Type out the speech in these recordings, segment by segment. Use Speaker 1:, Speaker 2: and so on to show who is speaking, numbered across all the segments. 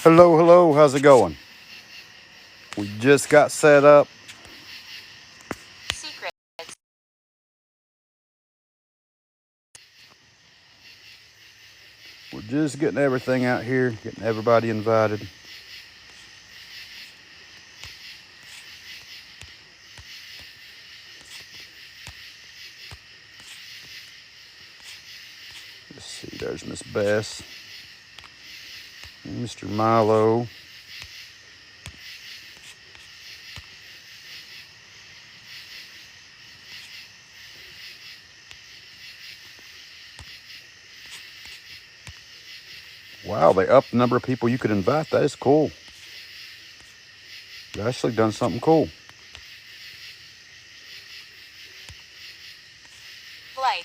Speaker 1: Hello, hello, how's it going? We just got set up.
Speaker 2: Secrets.
Speaker 1: We're just getting everything out here, getting everybody invited. Let's see, there's Miss Bess, and Mr. Milo. Wow, they upped the number of people you could invite. That is cool. You've actually done something cool.
Speaker 2: Light.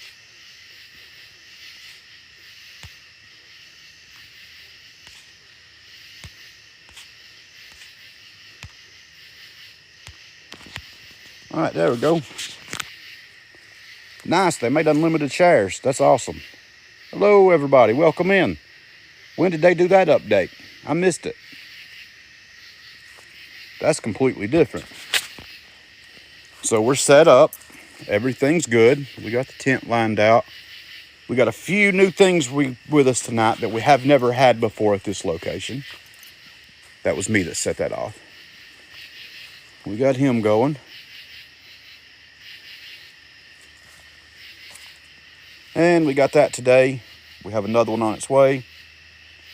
Speaker 1: All right, there we go. Nice, they made unlimited chairs. That's awesome. Hello, everybody. Welcome in. When did they do that update? I missed it. That's completely different. So we're set up. Everything's good. We got the tent lined out. We got a few new things with us tonight that we have never had before at this location. That was me that set that off. We got him going. And we got that today. We have another one on its way.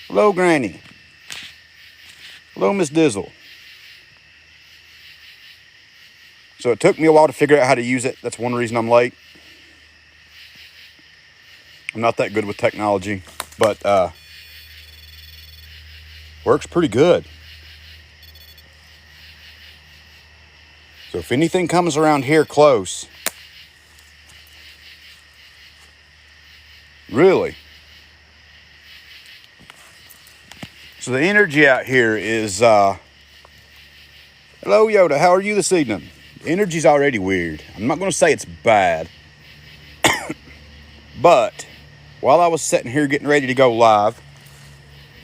Speaker 1: Hello, Granny. Hello, Miss Dizzle. So it took me a while to figure out how to use it. That's one reason I'm late. I'm not that good with technology, but works pretty good. So if anything comes around here close, really. So the energy out here is, hello Yoda, how are you this evening? The energy's already weird. I'm not going to say it's bad, but while I was sitting here getting ready to go live,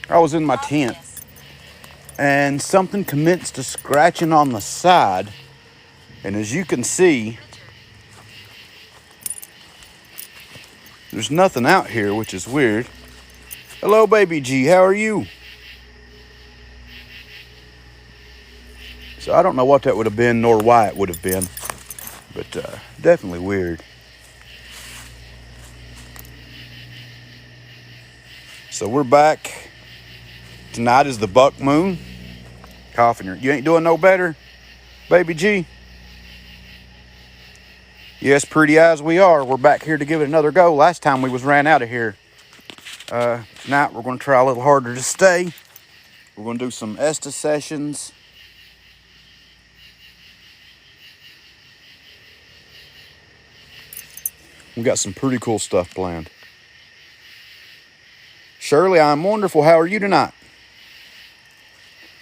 Speaker 1: I was in my tent and something commenced to scratching on the side. And as you can see, there's nothing out here, which is weird. Hello, baby G, how are you? So I don't know what that would have been nor why it would have been, but definitely weird. So we're back. Tonight is the buck moon. Coughing, you ain't doing no better, baby G? Yes, pretty as we are. We're back here to give it another go. Last time we was ran out of here. Tonight we're going to try a little harder to stay. We're going to do some Estes sessions. We got some pretty cool stuff planned. Shirley, I'm wonderful. How are you tonight?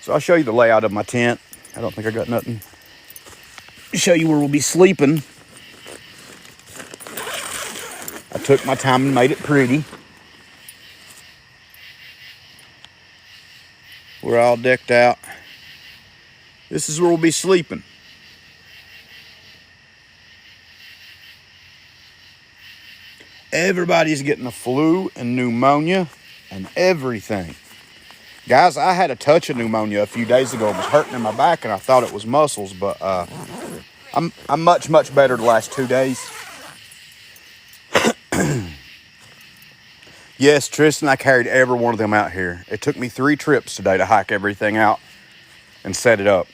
Speaker 1: So I'll show you the layout of my tent. I don't think I got nothing. Show you where we'll be sleeping. I took my time and made it pretty. We're all decked out. This is where we'll be sleeping. Everybody's getting the flu and pneumonia and everything. Guys, I had a touch of pneumonia a few days ago. It was hurting in my back and I thought it was muscles, but I'm much, much better the last 2 days. Yes, Tristan, I carried every one of them out here. It took me 3 trips today to hike everything out and set it up.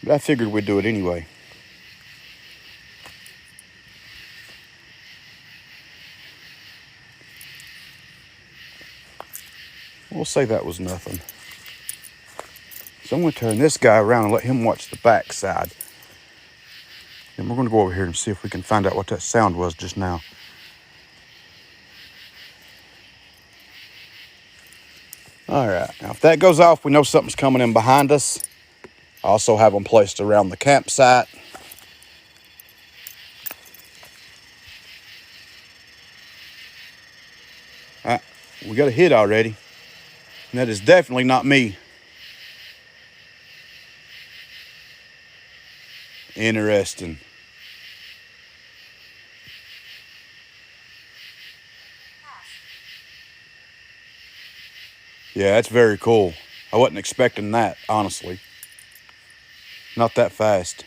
Speaker 1: But I figured we'd do it anyway. We'll say that was nothing. So I'm going to turn this guy around and let him watch the back side. And we're going to go over here and see if we can find out what that sound was just now. All right, now if that goes off, we know something's coming in behind us. I also have them placed around the campsite. All right, we got a hit already. And that is definitely not me. Interesting. Yeah, that's very cool. I wasn't expecting that, honestly. Not that fast.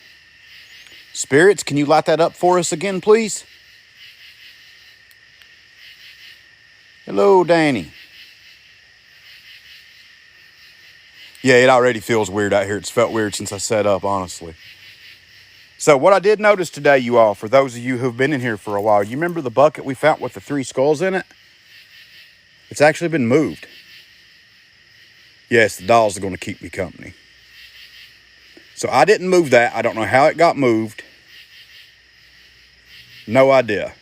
Speaker 1: Spirits, can you light that up for us again, please? Hello, Danny. Yeah, it already feels weird out here. It's felt weird since I set up, honestly. So what I did notice today, you all, for those of you who've been in here for a while, you remember the bucket we found with the 3 skulls in it? It's actually been moved. Yes, the dolls are going to keep me company. So I didn't move that. I don't know how it got moved. No idea.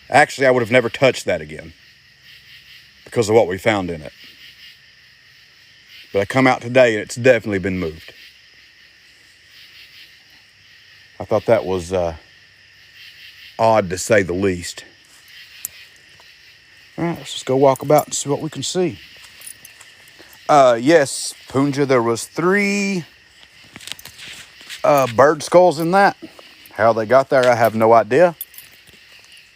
Speaker 1: Actually, I would have never touched that again because of what we found in it. But I come out today and it's definitely been moved. I thought that was odd to say the least. All right, let's just go walk about and see what we can see. Yes, Punja, there was 3 bird skulls in that. How they got there, I have no idea.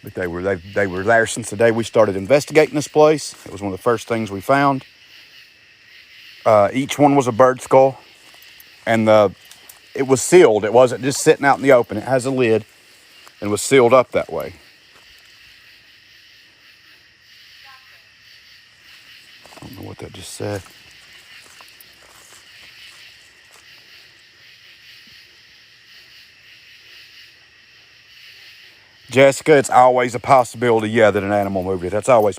Speaker 1: But they were there since the day we started investigating this place. It was one of the first things we found. Each one was a bird skull, and it was sealed. It wasn't just sitting out in the open. It has a lid and was sealed up that way. I don't know what that just said. Jessica, it's always a possibility, yeah, that an animal moved it. That's always,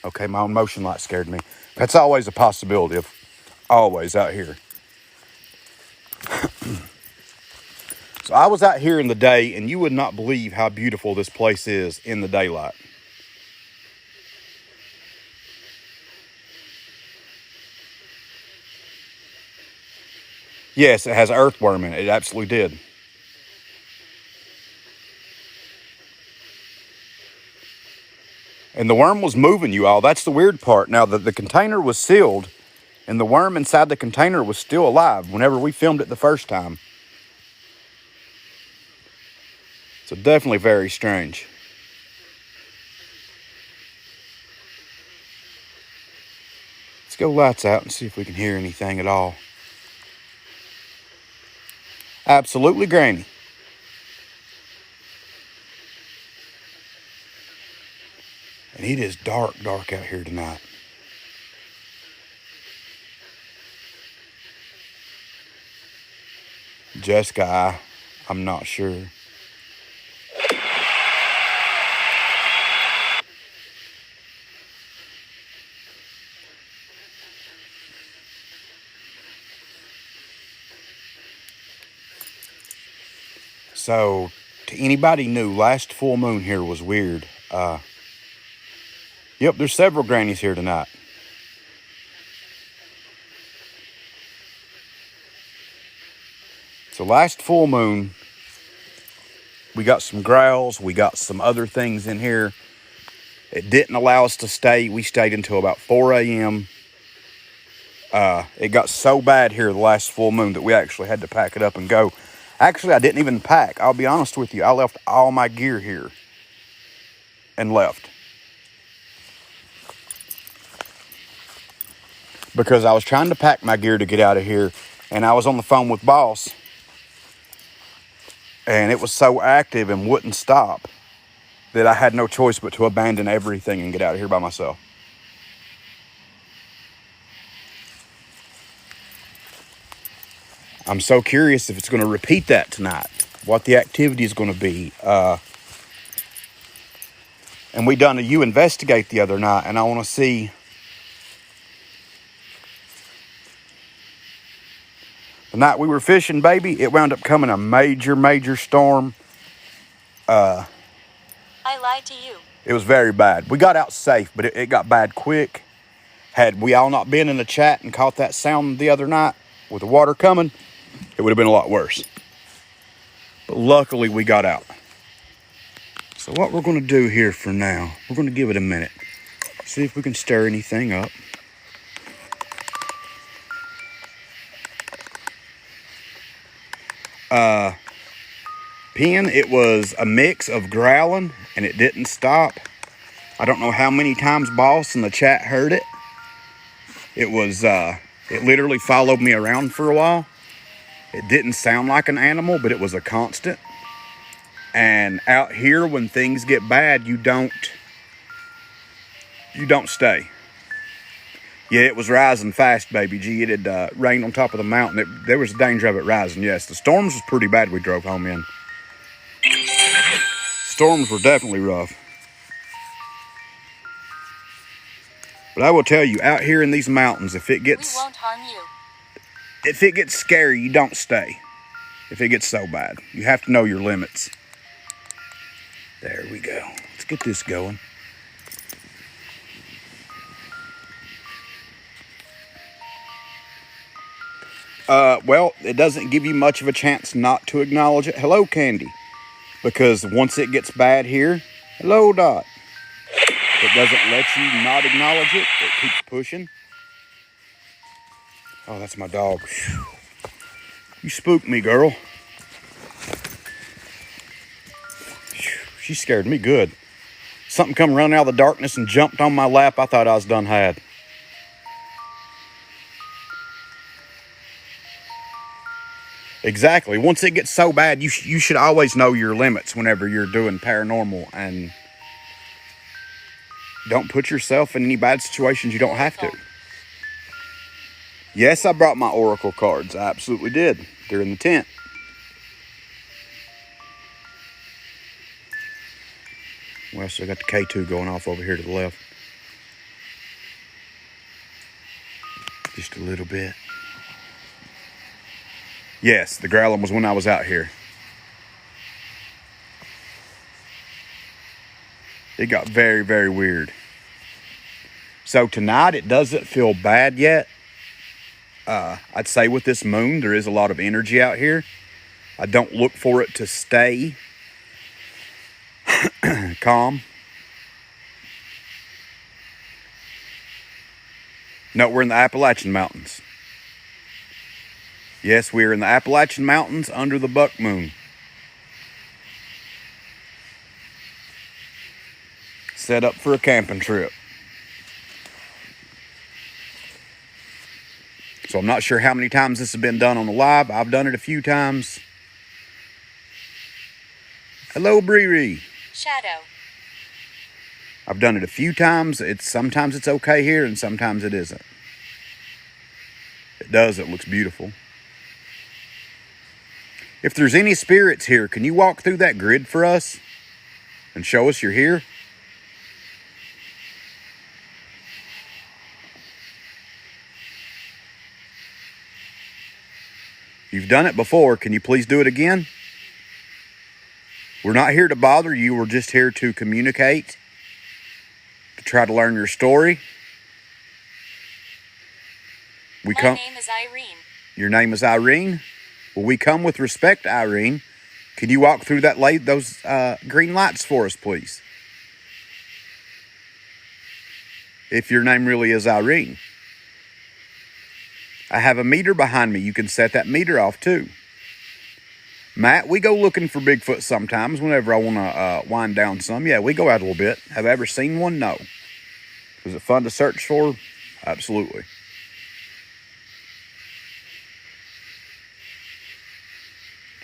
Speaker 1: okay, my own motion light scared me. That's always a possibility of always out here. So I was out here in the day, and you would not believe how beautiful this place is in the daylight. Yes, it has earthworm in it. It absolutely did. And the worm was moving, you all. That's the weird part. Now, the container was sealed, and the worm inside the container was still alive whenever we filmed it the first time. So definitely very strange. Let's go lights out and see if we can hear anything at all. Absolutely grainy. And it is dark out here tonight. Jessica, I'm not sure. So, to anybody new, last full moon here was weird. Yep, there's several grannies here tonight. So last full moon, we got some growls. We got some other things in here. It didn't allow us to stay. We stayed until about 4 a.m. It got so bad here the last full moon that we actually had to pack it up and go. Actually, I didn't even pack. I'll be honest with you. I left all my gear here and left. Because I was trying to pack my gear to get out of here, and I was on the phone with boss, and it was so active and wouldn't stop that I had no choice but to abandon everything and get out of here by myself. I'm so curious if it's going to repeat that tonight, what the activity is going to be. And we done a You Investigate the other night, and I want to see. The night we were fishing, baby, it wound up coming a major storm.
Speaker 2: I lied to you.
Speaker 1: It was very bad. We got out safe, but it got bad quick. Had we all not been in the chat and caught that sound the other night with the water coming, it would have been a lot worse. But luckily, we got out. So what we're going to do here for now, we're going to give it a minute. See if we can stir anything up. Pen, it was a mix of growling and it didn't stop. I don't know how many times Boss in the chat heard it. It was, it literally followed me around for a while. It didn't sound like an animal, but it was a constant. And out here, when things get bad, you don't stay. Yeah, it was rising fast, baby G. It had rained on top of the mountain. There was a danger of it rising, yes. The storms was pretty bad we drove home in. Storms were definitely rough. But I will tell you, out here in these mountains, if it gets...
Speaker 2: We won't harm you.
Speaker 1: If it gets scary, you don't stay. If it gets so bad. You have to know your limits. There we go. Let's get this going. Well, it doesn't give you much of a chance not to acknowledge it. Hello, Candy. Because once it gets bad here, hello, Dot. It doesn't let you not acknowledge it. It keeps pushing. Oh, that's my dog. Whew. You spooked me, girl. Whew. She scared me good. Something come running out of the darkness and jumped on my lap. I thought I was done had. Exactly. Once it gets so bad, you should always know your limits whenever you're doing paranormal, and don't put yourself in any bad situations you don't have to. Yes, I brought my oracle cards. I absolutely did. They're in the tent. Well, so I got the K2 going off over here to the left. Just a little bit. Yes, the growling was when I was out here. It got very, very weird. So tonight, it doesn't feel bad yet. I'd say with this moon, there is a lot of energy out here. I don't look for it to stay calm. No, we're in the Appalachian Mountains. Yes, we're in the Appalachian Mountains under the buck moon. Set up for a camping trip. So I'm not sure how many times this has been done on the live. I've done it a few times. Hello, Bree.
Speaker 2: Shadow.
Speaker 1: I've done it a few times. Sometimes it's okay here and sometimes it isn't. It does. It looks beautiful. If there's any spirits here, can you walk through that grid for us and show us you're here? You've done it before. Can you please do it again? We're not here to bother you. We're just here to communicate, to try to learn your story.
Speaker 2: My name is Irene.
Speaker 1: Your name is Irene? Well, we come with respect, Irene. Can you walk through those green lights for us, please? If your name really is Irene. I have a meter behind me. You can set that meter off too. Matt, we go looking for Bigfoot sometimes whenever I want to wind down some. Yeah, we go out a little bit. Have I ever seen one? No. Was it fun to search for? Absolutely.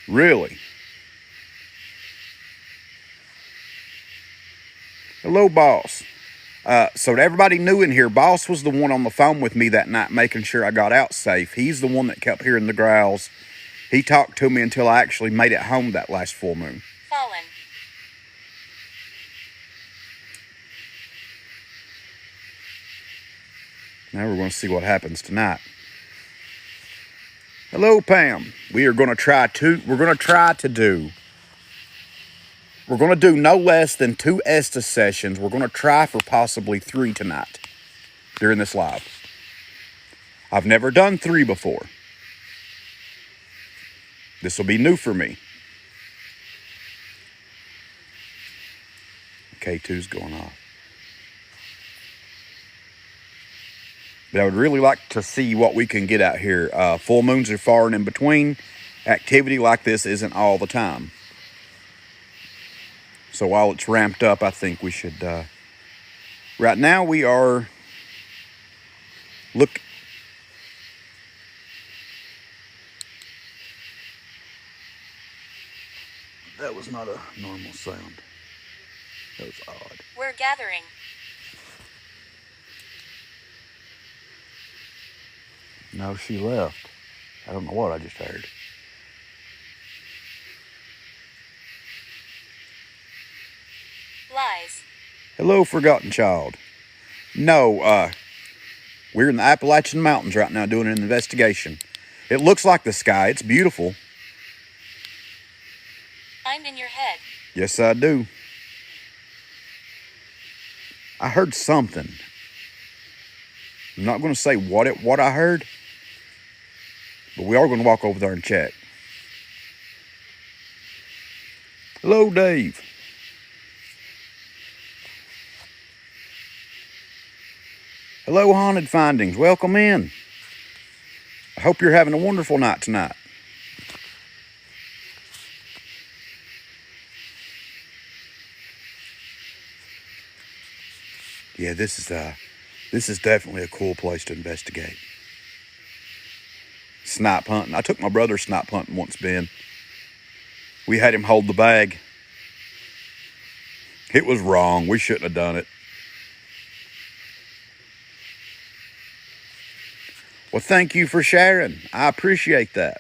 Speaker 1: Really? Hello, Boss. So to everybody new in here, Boss was the one on the phone with me that night making sure I got out safe. He's the one that kept hearing the growls. He talked to me until I actually made it home that last full moon.
Speaker 2: Fallen.
Speaker 1: Now we're going to see what happens tonight. Hello, Pam. We're going to do no less than 2 Estes sessions. We're going to try for possibly 3 tonight during this live. I've never done 3 before. This will be new for me. K2's going off. But I would really like to see what we can get out here. Full moons are far and in between. Activity like this isn't all the time. So while it's ramped up, I think we should... right now we are... Look... That was not a normal sound. That was odd.
Speaker 2: We're gathering.
Speaker 1: No, she left. I don't know what I just heard.
Speaker 2: Lies.
Speaker 1: Hello, forgotten child. No, we're in the Appalachian Mountains right now doing an investigation. It looks like the sky. It's beautiful.
Speaker 2: I'm in your head.
Speaker 1: Yes, I do. I heard something. I'm not going to say what I heard, but we are going to walk over there and check. Hello, Dave. Hello, Haunted Findings. Welcome in. I hope you're having a wonderful night tonight. Yeah, this is definitely a cool place to investigate. Snipe hunting. I took my brother snipe hunting once, Ben. We had him hold the bag. It was wrong. We shouldn't have done it. Well, thank you for sharing. I appreciate that.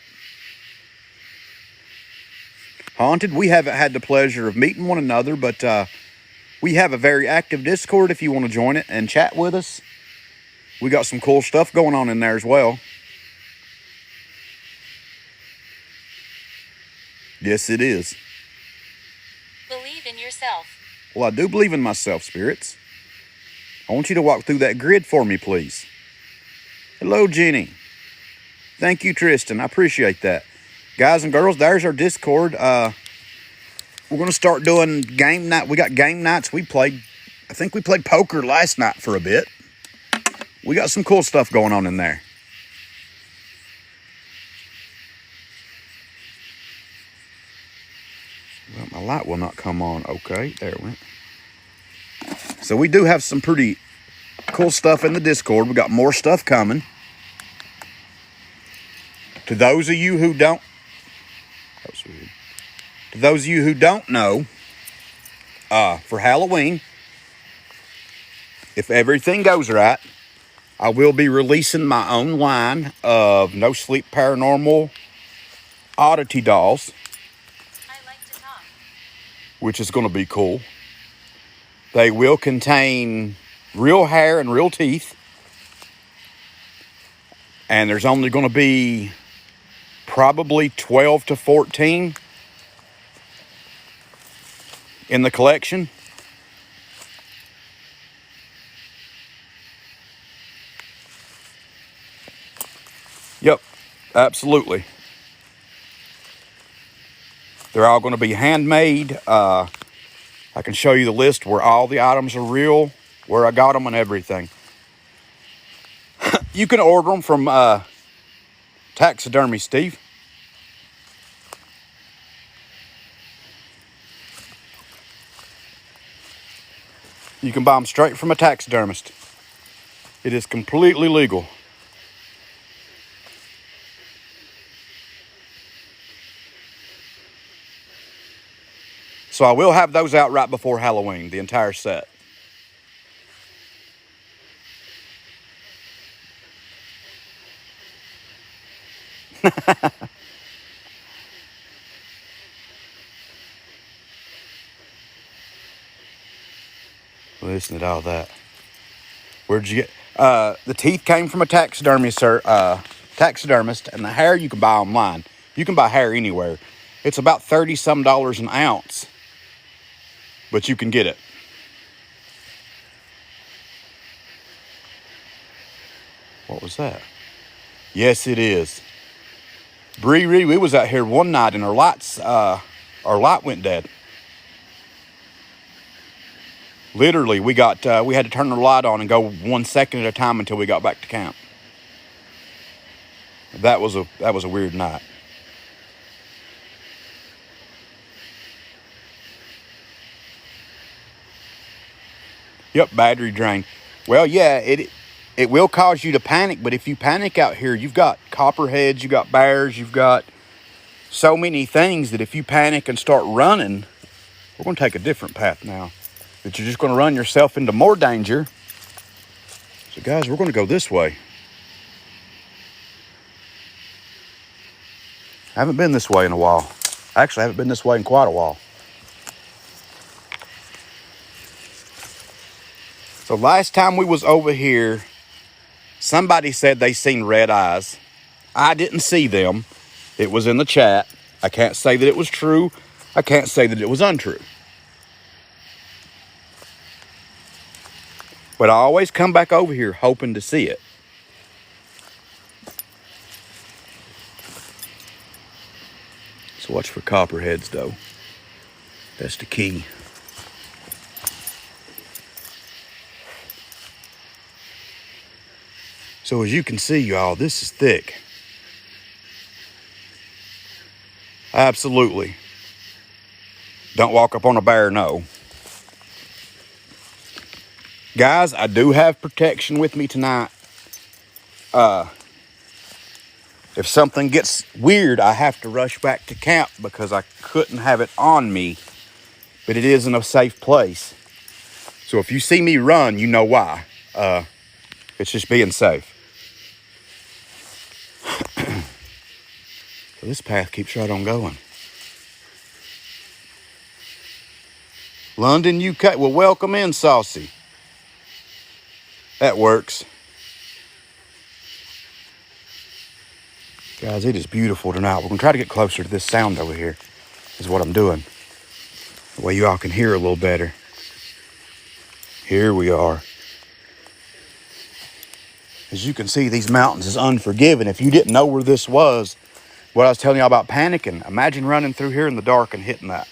Speaker 1: Haunted, we haven't had the pleasure of meeting one another, but we have a very active Discord if you want to join it and chat with us. We got some cool stuff going on in there as well. Yes, it is.
Speaker 2: Believe in yourself.
Speaker 1: Well, I do believe in myself, spirits. I want you to walk through that grid for me, please. Hello, Jenny. Thank you, Tristan. I appreciate that. Guys and girls, there's our Discord. We're going to start doing game night. We got game nights. I think we played poker last night for a bit. We got some cool stuff going on in there. Well, my light will not come on. Okay, there it went. So we do have some pretty cool stuff in the Discord. We got more stuff coming. To those of you who don't... That was weird. To those of you who don't know, for Halloween, if everything goes right, I will be releasing my own line of No Sleep Paranormal oddity dolls,
Speaker 2: I like to talk.
Speaker 1: which is going to be cool. They will contain real hair and real teeth. And there's only going to be probably 12 to 14 in the collection. Yep, absolutely. They're all going to be handmade. I can show you the list where all the items are real, where I got them and everything. You can order them from Taxidermy Steve. You can buy them straight from a taxidermist. It is completely legal. So I will have those out right before Halloween, the entire set. Listen to all that. Where'd you get... the teeth came from a taxidermist, and the hair you can buy online. You can buy hair anywhere. It's about $30-some an ounce, but you can get it. What was that? Yes, it is. Bree, we was out here one night and our light went dead. Literally, we had to turn the light on and go 1 second at a time until we got back to camp. That was a weird night. Yep, battery drain. Well, yeah, it will cause you to panic, but if you panic out here, you've got copperheads, you've got bears, you've got so many things that if you panic and start running, we're going to take a different path now. That you're just going to run yourself into more danger. So guys, we're going to go this way. I haven't been this way in a while. Actually, I haven't been this way in quite a while. So last time we was over here, somebody said they seen red eyes. I didn't see them. It was in the chat. I can't say that it was true. I can't say that it was untrue. But I always come back over here hoping to see it. So watch for copperheads though. That's the key. So as you can see, y'all, this is thick. Absolutely. Don't walk up on a bear, no. Guys, I do have protection with me tonight. If something gets weird, I have to rush back to camp because I couldn't have it on me. But it is in a safe place. So if you see me run, you know why. It's just being safe. So this path keeps right on going. London, UK. Well, welcome in, Saucy. That works. Guys, it is beautiful tonight. We're going to try to get closer to this sound over here, is what I'm doing. The way you all can hear a little better. Here we are. As you can see, these mountains is unforgiving. If you didn't know where this was, what I was telling y'all about panicking, imagine running through here in the dark and hitting that.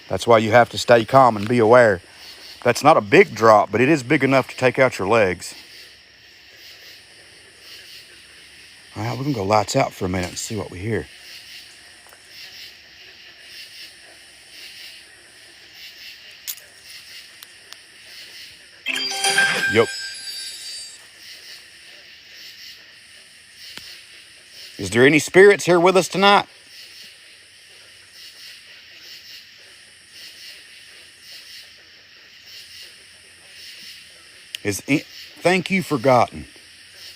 Speaker 1: That's why you have to stay calm and be aware. That's not a big drop, but it is big enough to take out your legs. All right, we're going to go lights out for a minute and see what we hear. Yep. Is there any spirits here with us tonight? Thank you, Forgotten.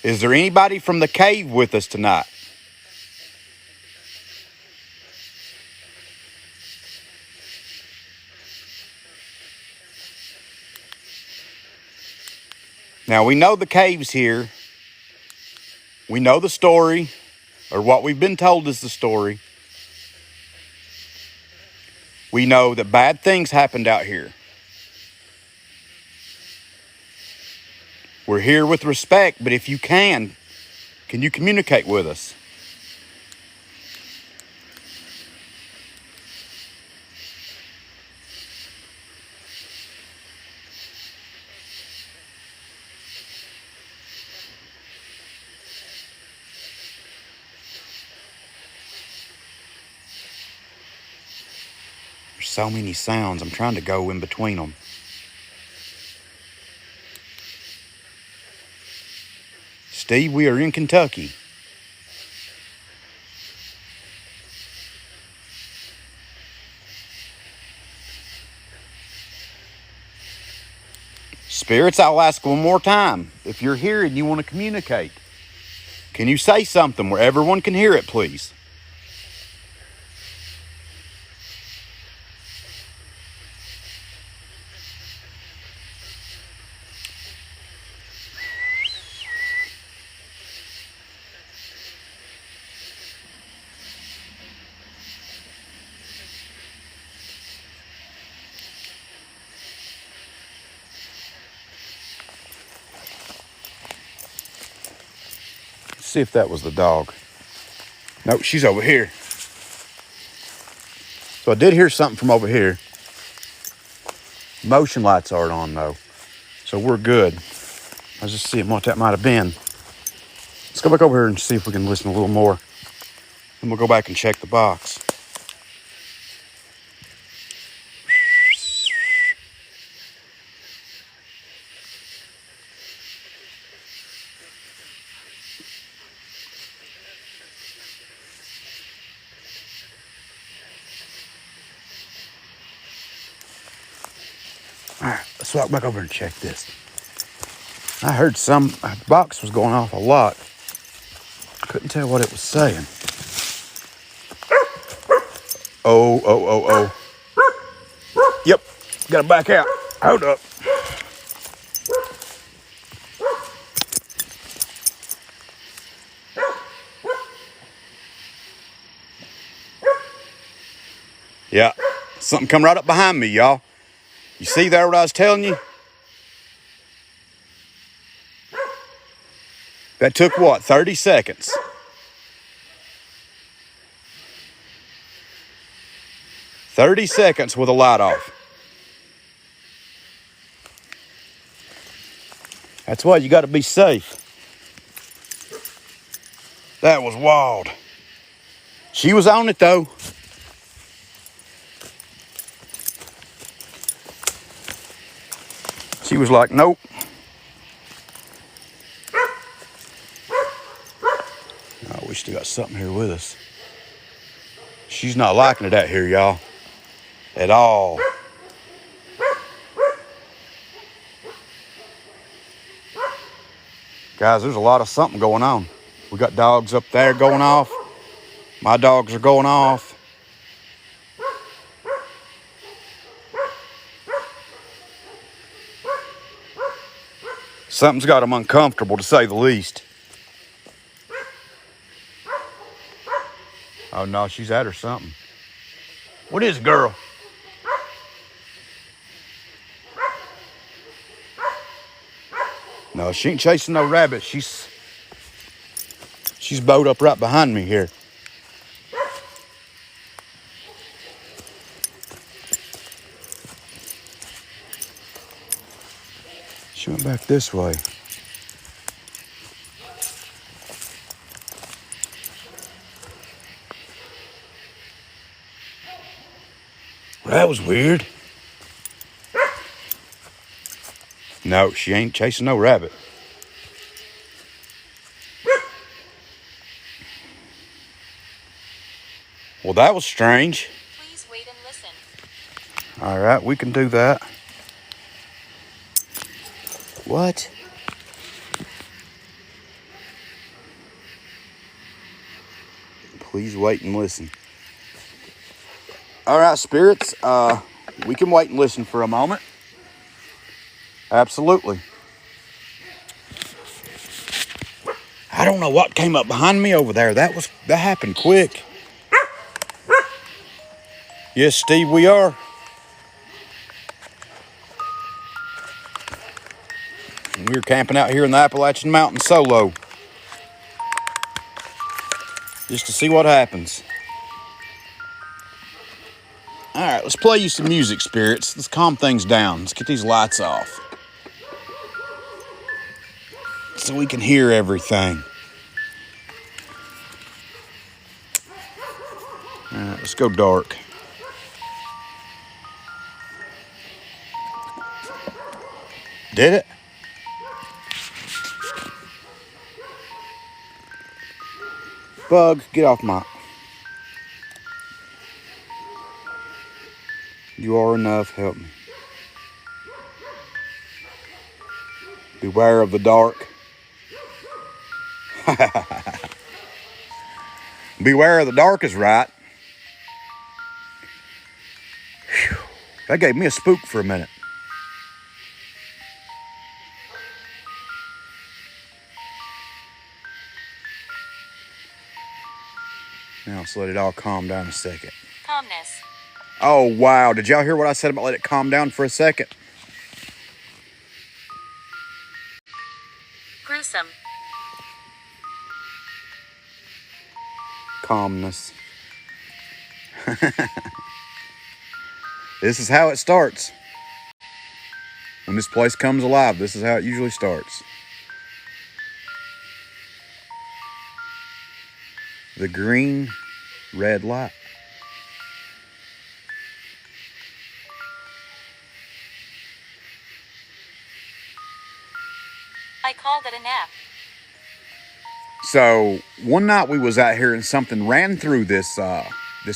Speaker 1: Is there anybody from the cave with us tonight? Now, we know the cave's here. We know the story, or what we've been told is the story. We know that bad things happened out here. We're here with respect, but if you can you communicate with us? There's so many sounds. I'm trying to go in between them. Steve, we are in Kentucky. Spirits, I'll ask one more time. If you're here and you want to communicate, can you say something where everyone can hear it, please? See if that was the dog. Nope, she's over here. So So I did hear something from over here. Motion lights aren't on though. So we're good. I was just seeing what that might have been. Let's go back over here and see if we can listen a little more. Then we'll go back and check the box. All right, let's walk back over and check this. I heard some box was going off a lot. Couldn't tell what it was saying. Oh. Yep, gotta back out. Hold up. Yeah, something come right up behind me, y'all. You see there what I was telling you? That took what, 30 seconds? 30 seconds with a light off. That's why you got to be safe. That was wild. She was on it though. She was like, nope. Oh, we still got something here with us. She's not liking it out here, y'all. At all. Guys, there's a lot of something going on. We got dogs up there going off. My dogs are going off. Something's got them uncomfortable, to say the least. Oh, no, she's at her something. What is it, girl? No, she ain't chasing no rabbit. She's bowed up right behind me here. She went back this way. Well, that was weird. No, she ain't chasing no rabbit. Well, that was strange.
Speaker 2: Please wait and listen.
Speaker 1: All right, we can do that. What? Please wait and listen. All right, spirits, we can wait and listen for a moment. Absolutely. I don't know what came up behind me over there. That happened quick. Yes, Steve, we are. We're camping out here in the Appalachian Mountains solo. Just to see what happens. All right, let's play you some music, spirits. Let's calm things down. Let's get these lights off. So we can hear everything. All right, let's go dark. Did it? Bug, get off my... You are enough, help me. Beware of the dark. Beware of the dark is right. Whew. That gave me a spook for a minute. Now let's let it all calm down a second.
Speaker 2: Calmness.
Speaker 1: Oh, wow. Did y'all hear what I said about let it calm down for a second?
Speaker 2: Gruesome.
Speaker 1: Calmness. This is how it starts. When this place comes alive, this is how it usually starts. The green, red light.
Speaker 2: I called it a nap.
Speaker 1: So one night we was out here and something ran through this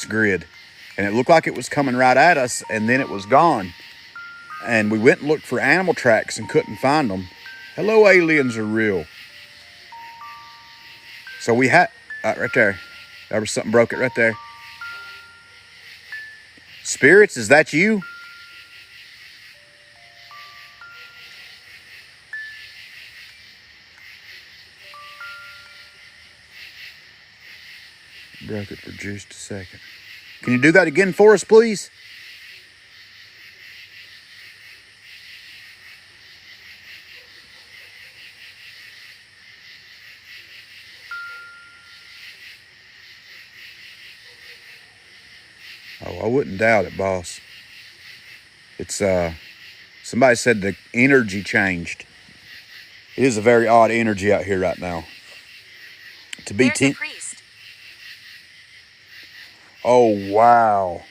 Speaker 1: grid, and it looked like it was coming right at us, and then it was gone. And we went and looked for animal tracks and couldn't find them. Hello, aliens are real. So we had right there. There was something broke it right there. Spirits, is that you? Broke it for just a second. Can you do that again for us, please? Oh, I wouldn't doubt it, boss. It's somebody said the energy changed. It is a very odd energy out here right now. To be
Speaker 2: There's a priest.
Speaker 1: Oh, wow.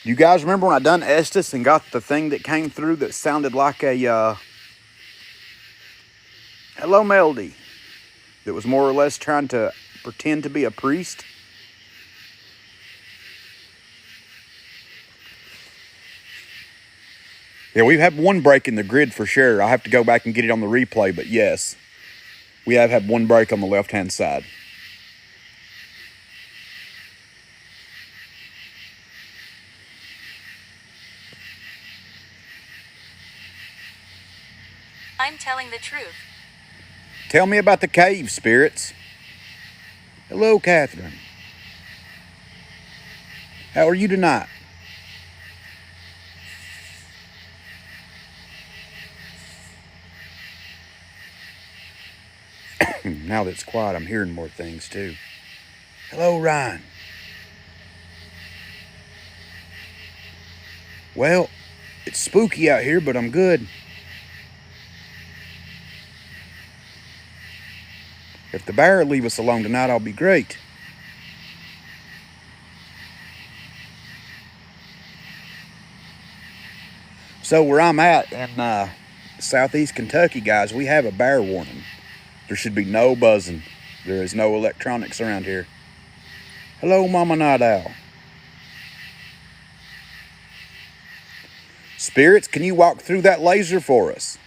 Speaker 1: You guys remember when I done Estes and got the thing that came through that sounded like a hello melody that was more or less trying to pretend to be a priest? Yeah, we've had one break in the grid for sure. I'll have to go back and get it on the replay, but yes, we have had one break on the left-hand side.
Speaker 2: I'm telling the truth.
Speaker 1: Tell me about the cave, spirits. Hello, Catherine. How are you tonight? Now that it's quiet, I'm hearing more things too. Hello, Ryan. Well, it's spooky out here, but I'm good. If the bear will leave us alone tonight, I'll be great. So where I'm at in southeast Kentucky, guys, we have a bear warning. There should be no buzzing. There is no electronics around here. Hello, Mama Night Owl. Spirits, can you walk through that laser for us?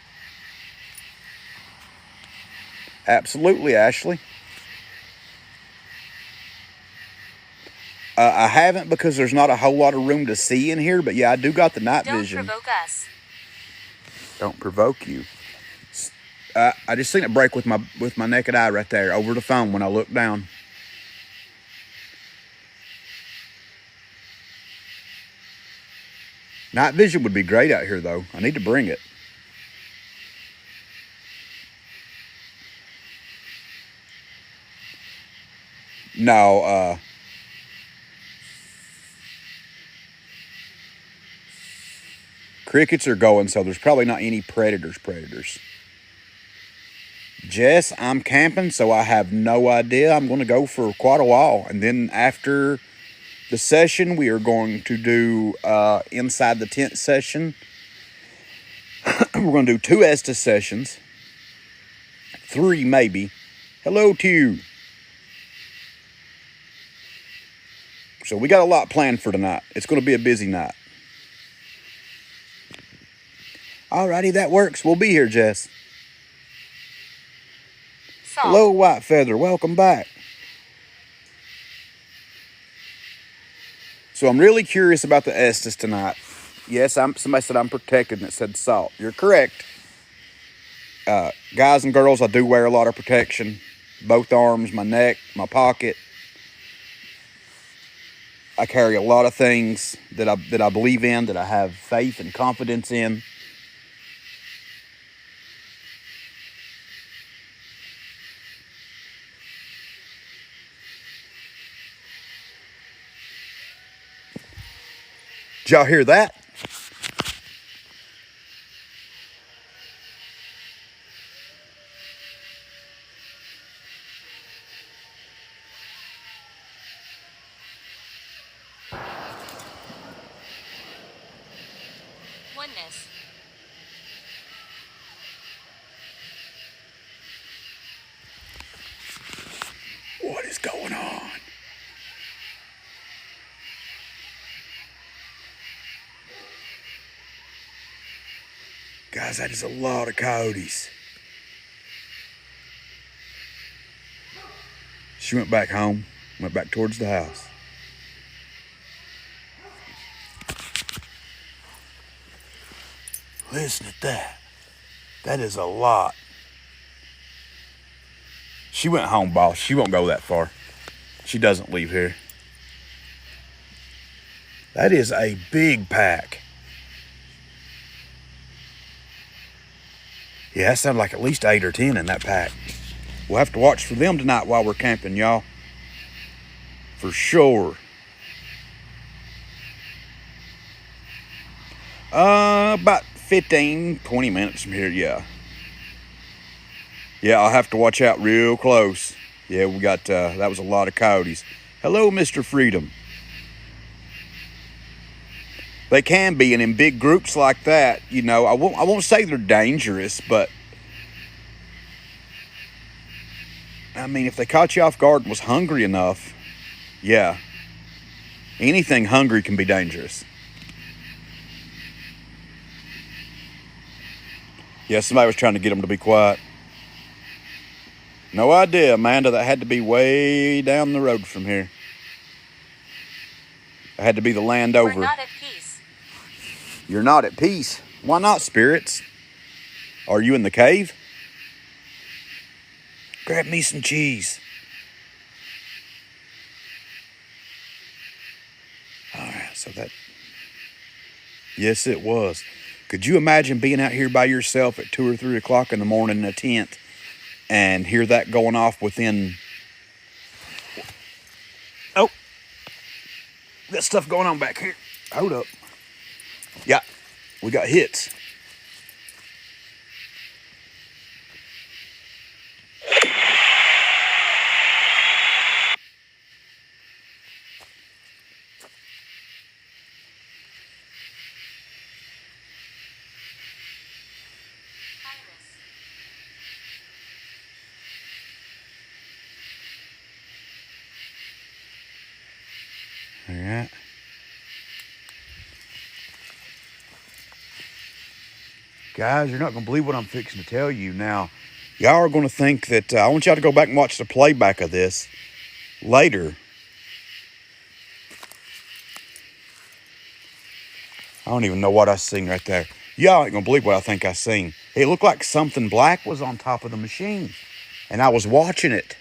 Speaker 1: Absolutely, Ashley. I haven't because there's not a whole lot of room to see in here, but yeah, I do got the night vision.
Speaker 2: Don't provoke us.
Speaker 1: Don't provoke you. I just seen it break with my naked eye right there over the phone when I looked down. Night vision would be great out here, though. I need to bring it. No, crickets are going, so there's probably not any predators. Jess, I'm camping, so I have no idea. I'm going to go for quite a while. And then after the session, we are going to do inside the tent session. We're going to do 2 Estes sessions. 3 maybe. Hello to you. So we got a lot planned for tonight. It's going to be a busy night. Alrighty, that works. We'll be here, Jess.
Speaker 2: Salt.
Speaker 1: Hello, White Feather. Welcome back. So I'm really curious about the Estes tonight. Yes, somebody said I'm protected and it said salt. You're correct. Guys and girls, I do wear a lot of protection. Both arms, my neck, my pocket. I carry a lot of things that I believe in, that I have faith and confidence in. Did y'all hear that?
Speaker 2: Oneness.
Speaker 1: What is going on? Guys, that is a lot of coyotes. She went back home, went back towards the house. Listen at that. That is a lot. She went home, boss. She won't go that far. She doesn't leave here. That is a big pack. Yeah, that sounded like at least 8 or 10 in that pack. We'll have to watch for them tonight while we're camping, y'all. For sure. About 15, 20 minutes from here, yeah. Yeah, I'll have to watch out real close. Yeah, we got, that was a lot of coyotes. Hello, Mr. Freedom. They can be, and in big groups like that, you know, I won't say they're dangerous, but I mean, if they caught you off guard and was hungry enough, yeah, anything hungry can be dangerous. Yeah, somebody was trying to get them to be quiet. No idea, Amanda. That had to be way down the road from here. It had to be the land over.
Speaker 2: We're not at peace.
Speaker 1: You're not at peace. Why not, spirits? Are you in the cave? Grab me some cheese. All right, so that... Yes, it was. Could you imagine being out here by yourself at 2 or 3 o'clock in the morning in a tent and hear that going off within... Oh, got stuff going on back here. Hold up. Yeah, we got hits. All right. Guys, you're not going to believe what I'm fixing to tell you. Now, y'all are going to think that... I want y'all to go back and watch the playback of this later. I don't even know what I seen right there. Y'all ain't going to believe what I think I seen. It looked like something black was on top of the machine. And I was watching it.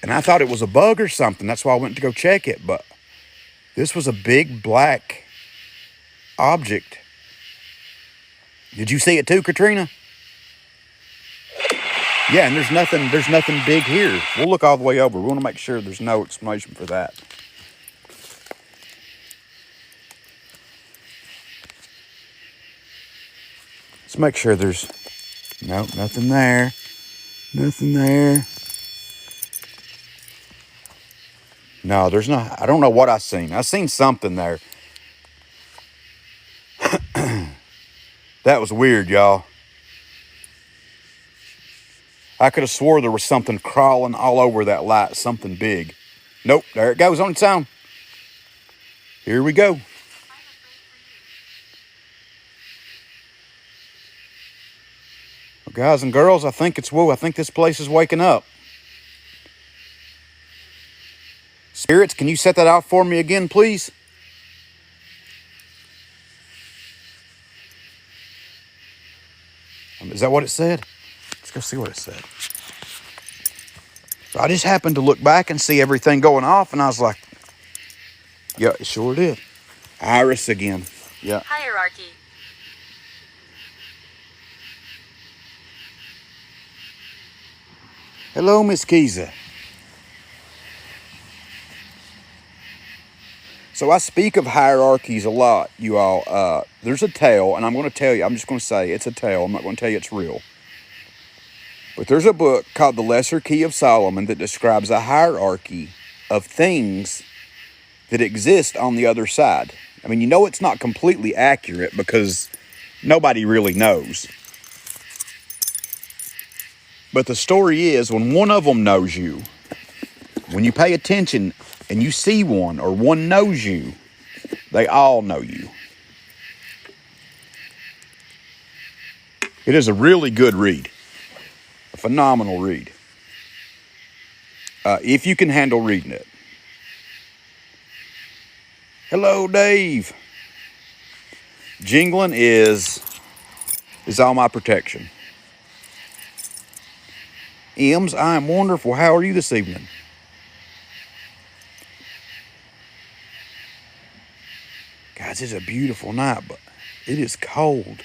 Speaker 1: And I thought it was a bug or something. That's why I went to go check it. But this was a big black object. Did you see it too, Katrina? Yeah, and there's nothing big here. We'll look all the way over. We want to make sure there's no explanation for that. Let's make sure there's... Nope, nothing there. Nothing there. No, there's not. I don't know what I seen. I seen something there. That was weird, y'all. I could have swore there was something crawling all over that light. Something big. Nope, there it goes on its own. Here we go. Well, guys and girls, I think it's woo. I think this place is waking up. Spirits, can you set that out for me again, please? Is that what it said? Let's go see what it said. So I just happened to look back and see everything going off, and I was like, yeah, it sure did. Iris again. Yeah.
Speaker 2: Hierarchy.
Speaker 1: Hello, Miss Kiza. So I speak of hierarchies a lot, you all. There's a tale, and I'm going to tell you, I'm just going to say it's a tale. I'm not going to tell you it's real. But there's a book called The Lesser Key of Solomon that describes a hierarchy of things that exist on the other side. I mean, you know it's not completely accurate because nobody really knows. But the story is, when one of them knows you, when you pay attention and you see one or one knows you, they all know you. It is a really good read. A phenomenal read. If you can handle reading it. Hello, Dave. Jingling is all my protection. Ems, I am wonderful. How are you this evening? Guys, it's a beautiful night, but it is cold.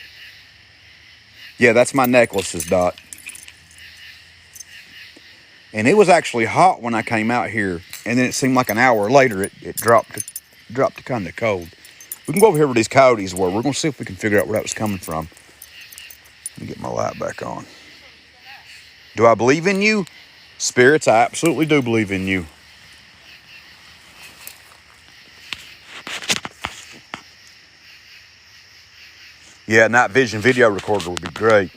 Speaker 1: Yeah, that's my necklaces, Dot. And it was actually hot when I came out here, and then it seemed like an hour later it dropped to kind of cold. We can go over here where these coyotes were. We're going to see if we can figure out where that was coming from. Let me get my light back on. Do I believe in you? Spirits, I absolutely do believe in you. Yeah, night vision video recorder would be great.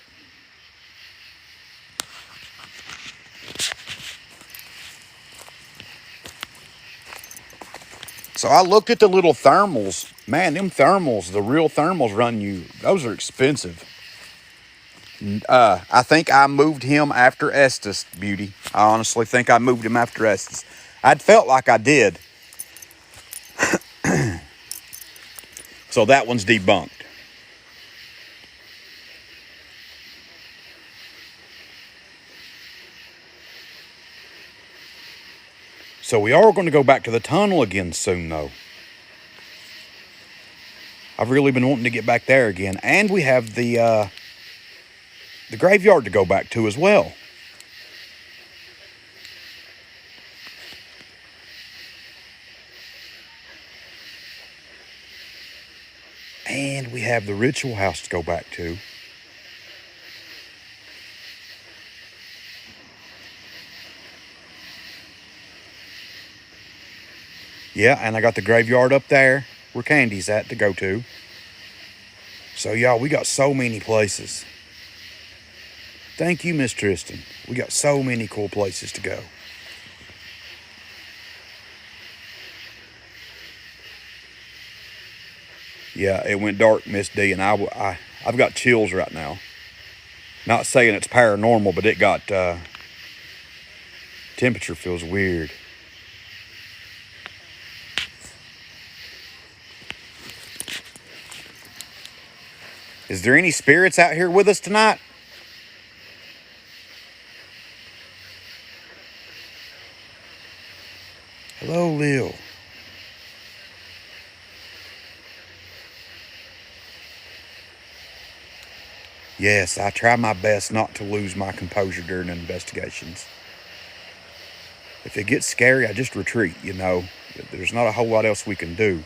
Speaker 1: So I looked at the little thermals. Man, them thermals, the real thermals run you, those are expensive. I think I moved him after Estes, Beauty. I honestly think I moved him after Estes. I'd felt like I did. So that one's debunked. So we are going to go back to the tunnel again soon, though. I've really been wanting to get back there again. And we have the graveyard to go back to as well. And we have the ritual house to go back to. Yeah, and I got the graveyard up there where Candy's at to go to. So, y'all, we got so many places. Thank you, Miss Tristan. We got so many cool places to go. Yeah, it went dark, Miss D, and I've got chills right now. Not saying it's paranormal, but it got, temperature feels weird. Is there any spirits out here with us tonight? Hello, Lil. Yes, I try my best not to lose my composure during investigations. If it gets scary, I just retreat, you know. There's not a whole lot else we can do.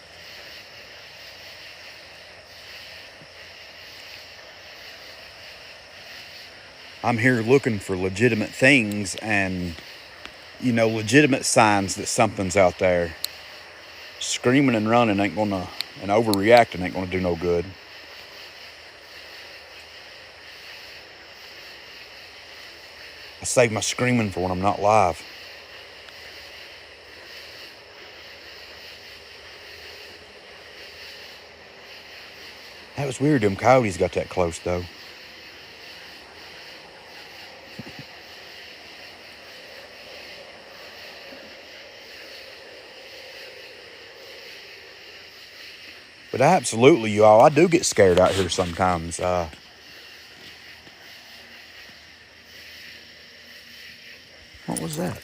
Speaker 1: I'm here looking for legitimate things and, you know, legitimate signs that something's out there. Screaming and running ain't gonna, and overreacting ain't gonna do no good. I save my screaming for when I'm not live. That was weird, them coyotes got that close, though. But absolutely, you all, I do get scared out here sometimes. What was that?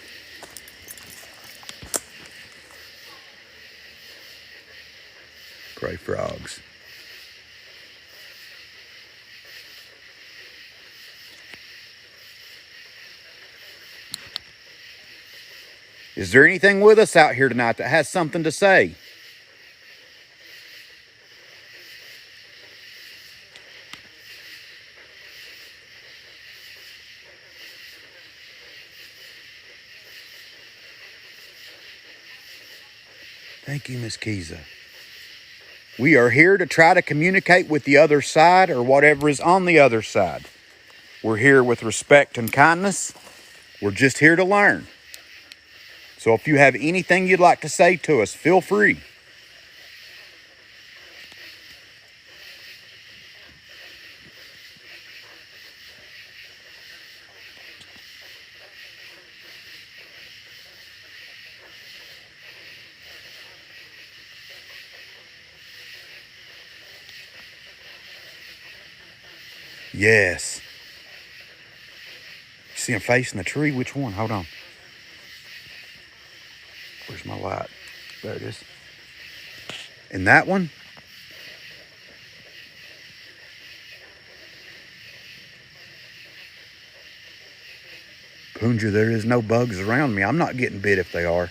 Speaker 1: Gray frogs. Is there anything with us out here tonight that has something to say? Thank you, Miss Kiza. We are here to try to communicate with the other side or whatever is on the other side. We're here with respect and kindness. We're just here to learn. So if you have anything you'd like to say to us, feel free. Yes. You see him facing the tree? Which one? Hold on. Where's my light? There it is. And that one? Punja, there is no bugs around me. I'm not getting bit if they are.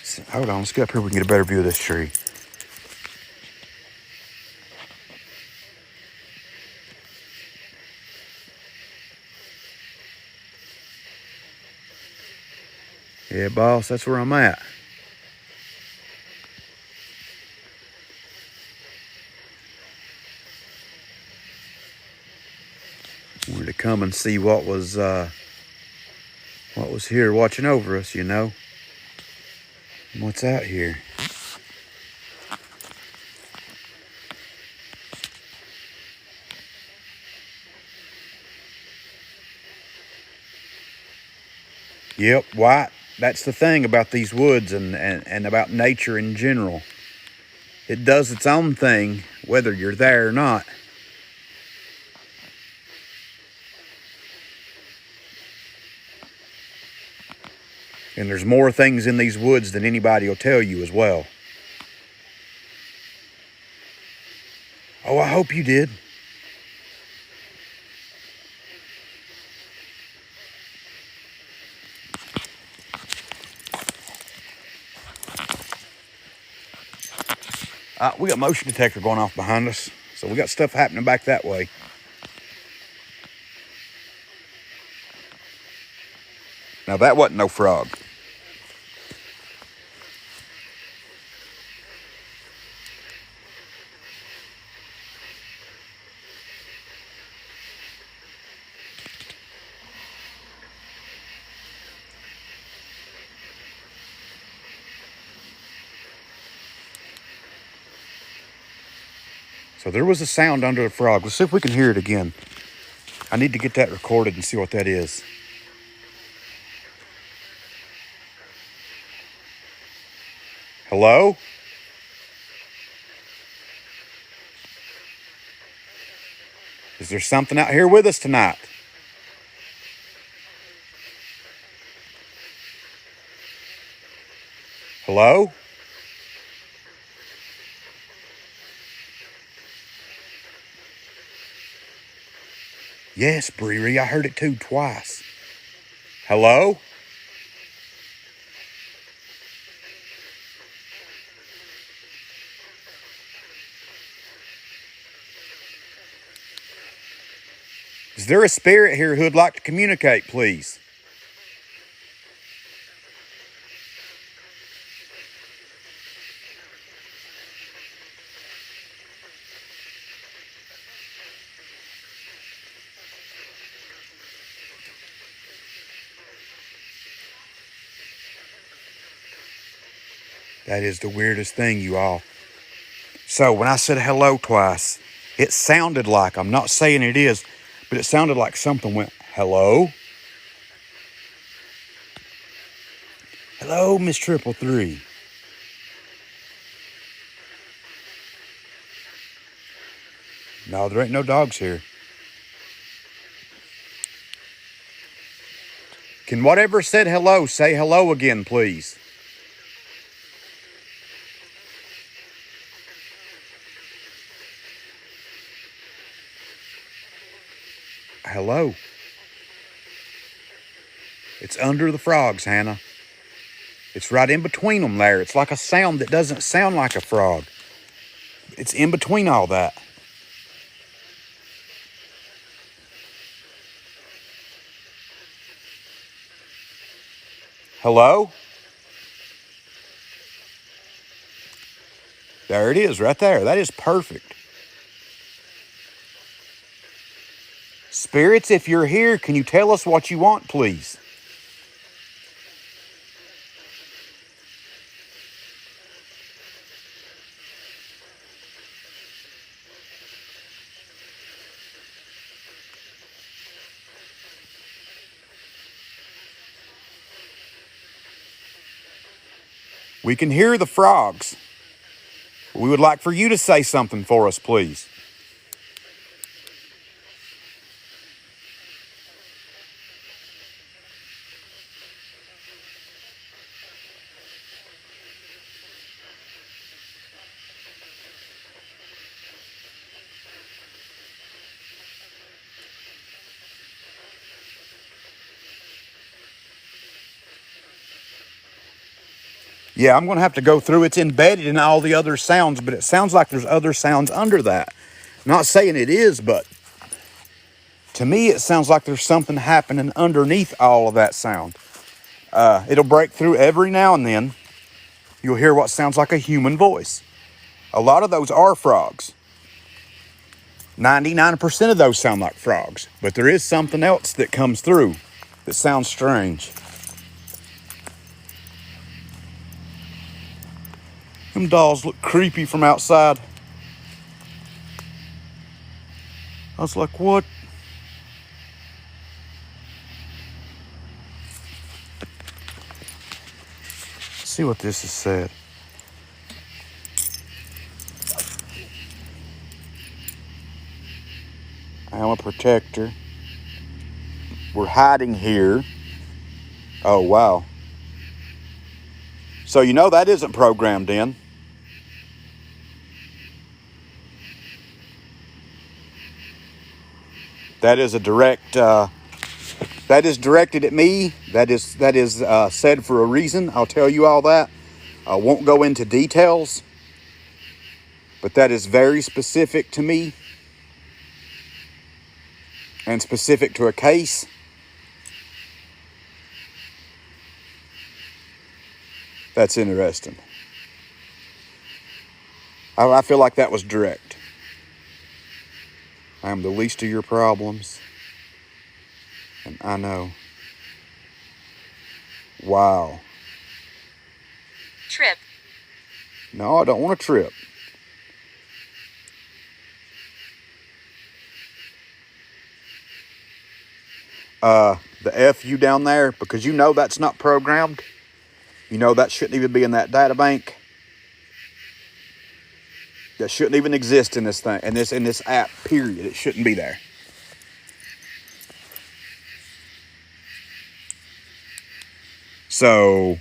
Speaker 1: So, hold on, let's get up here. We can get a better view of this tree. Yeah, boss, that's where I'm at. Wanted to come and see what was here watching over us, you know. And what's out here? Yep, White. That's the thing about these woods and about nature in general. It does its own thing, whether you're there or not. And there's more things in these woods than anybody will tell you as well. Oh, I hope you did. We got motion detector going off behind us, so we got stuff happening back that way. Now that wasn't no frog. So there was a sound under the frog. Let's see if we can hear it again. I need to get that recorded and see what that is. Hello? Is there something out here with us tonight? Hello? Yes, Bree, I heard it too twice. Hello? Is there a spirit here who'd like to communicate, please? That is the weirdest thing, you all. So when I said hello twice, it sounded like, I'm not saying it is, but it sounded like something went, hello? Hello, Miss Triple Three. No, there ain't no dogs here. Can whatever said hello say hello again, please? Hello. It's under the frogs, Hannah. It's right in between them there. It's like a sound that doesn't sound like a frog. It's in between all that. Hello? There it is, right there. That is perfect. Spirits, if you're here, can you tell us what you want, please? We can hear the frogs. We would like for you to say something for us, please. Yeah, I'm going to have to go through. It's embedded in all the other sounds, but it sounds like there's other sounds under that. Not saying it is, but to me, it sounds like there's something happening underneath all of that sound. It'll break through every now and then. You'll hear what sounds like a human voice. A lot of those are frogs. 99% of those sound like frogs, but there is something else that comes through that sounds strange. Them dolls look creepy from outside. I was like, what? Let's see what this has said. I am a protector. We're hiding here. Oh, wow. So you know that isn't programmed in. That is a direct, that is directed at me. That is said for a reason. I'll tell you all that. I won't go into details, but that is very specific to me and specific to a case. That's interesting. I feel like that was direct. I am the least of your problems. And I know. Wow.
Speaker 2: Trip.
Speaker 1: No, I don't want to trip. The F you down there, because you know that's not programmed. You know that shouldn't even be in that data bank. That shouldn't even exist in this thing, in this app, period. It shouldn't be there. So,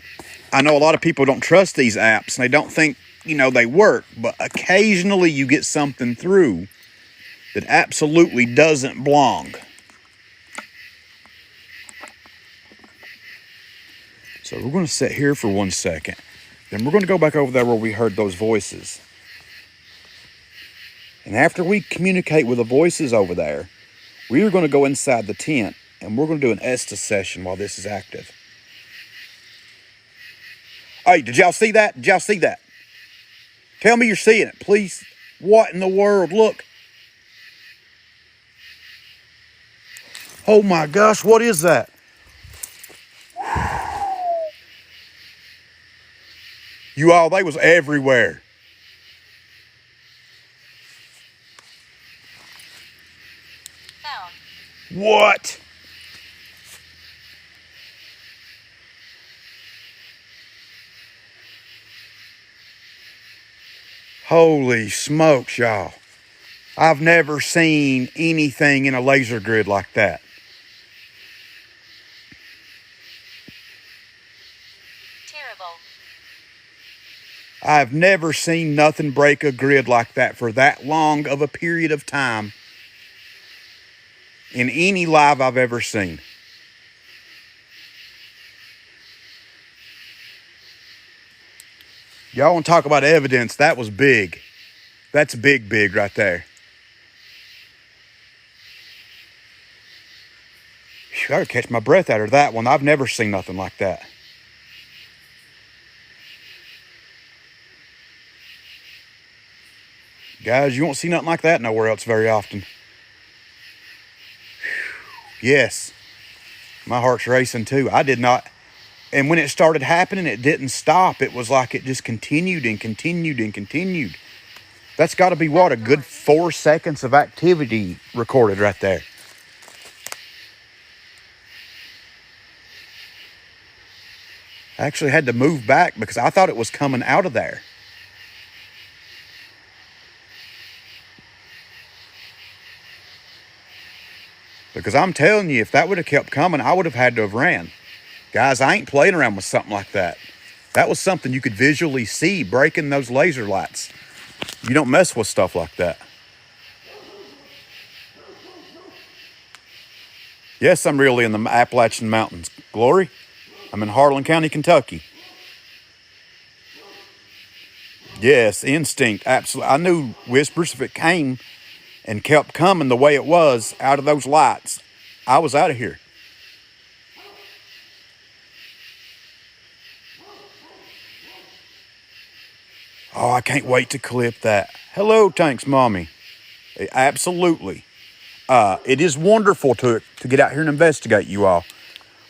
Speaker 1: I know a lot of people don't trust these apps, and they don't think, they work. But occasionally you get something through that absolutely doesn't belong. So we're going to sit here for 1 second. Then we're going to go back over there where we heard those voices. And after we communicate with the voices over there, we are going to go inside the tent and we're going to do an Estes session while this is active. Hey, did y'all see that? Did y'all see that? Tell me you're seeing it, please. What in the world? Look. Oh my gosh, what is that? You all, they was everywhere.
Speaker 2: Found.
Speaker 1: What? Holy smokes, y'all. I've never seen anything in a laser grid like that.
Speaker 2: Terrible.
Speaker 1: I've never seen nothing break a grid like that for that long of a period of time in any live I've ever seen. Y'all want to talk about evidence? That was big. That's big right there. Whew, I gotta catch my breath out of that one. I've never seen nothing like that. Guys, you won't see nothing like that nowhere else very often. Yes, my heart's racing too. I did not, and when it started happening, it didn't stop. It was like it just continued and continued and continued. That's got to be, what, a good 4 seconds of activity recorded right there. I actually had to move back because I thought it was coming out of there. Because I'm telling you, if that would have kept coming, I would have had to have ran. Guys, I ain't playing around with something like that. That was something you could visually see breaking those laser lights. You don't mess with stuff like that. Yes, I'm really in the Appalachian Mountains. Glory, I'm in Harlan County, Kentucky. Yes, instinct, absolutely. I knew whispers, if it came and kept coming the way it was out of those lights, I was out of here. Oh, I can't wait to clip that. Hello, Tanks Mommy. Absolutely. It is wonderful to get out here and investigate, you all.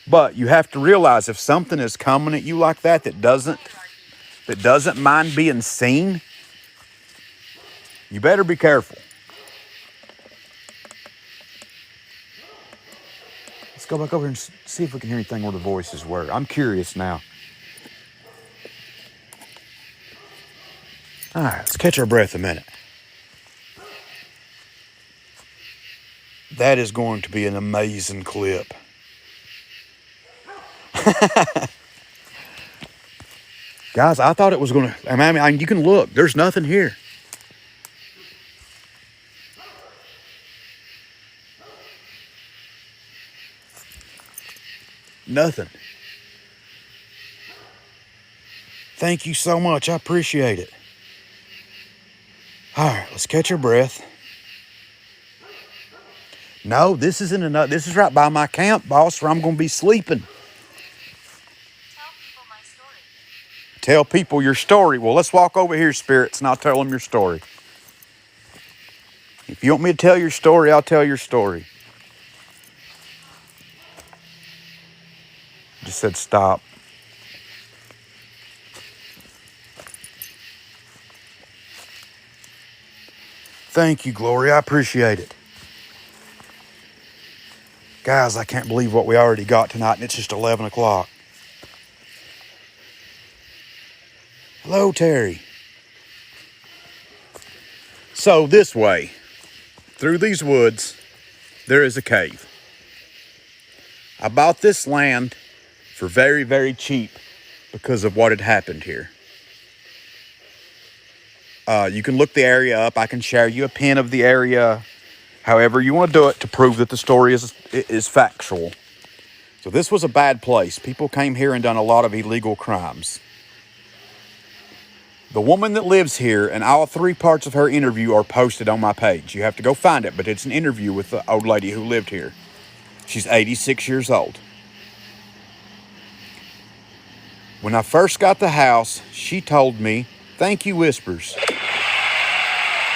Speaker 1: But you have to realize, if something is coming at you like that doesn't mind being seen, you better be careful. Let's go back over and see if we can hear anything where the voices were. I'm curious now. All right, let's catch our breath a minute. That is going to be an amazing clip. Guys, I thought it was going to... I mean, you can look. There's nothing here. Nothing. Thank you so much. I appreciate it. All right, let's catch our breath. No, this isn't enough. This is right by my camp, boss, where I'm going to be sleeping.
Speaker 2: Tell people my story.
Speaker 1: Tell people your story. Well, let's walk over here, spirits, and I'll tell them your story. If you want me to tell your story, I'll tell your story. Just said stop. Thank you, Glory. I appreciate it. Guys, I can't believe what we already got tonight, and it's just 11 o'clock. Hello, Terry. So this way, through these woods, there is a cave. I bought this land for very, very cheap because of what had happened here. You can look the area up. I can share you a pin of the area, however you want to do it, to prove that the story is factual. So this was a bad place. People came here and done a lot of illegal crimes. The woman that lives here, and all 3 parts of her interview are posted on my page. You have to go find it, but it's an interview with the old lady who lived here. She's 86 years old. When I first got the house, she told me, "Thank you, Whispers."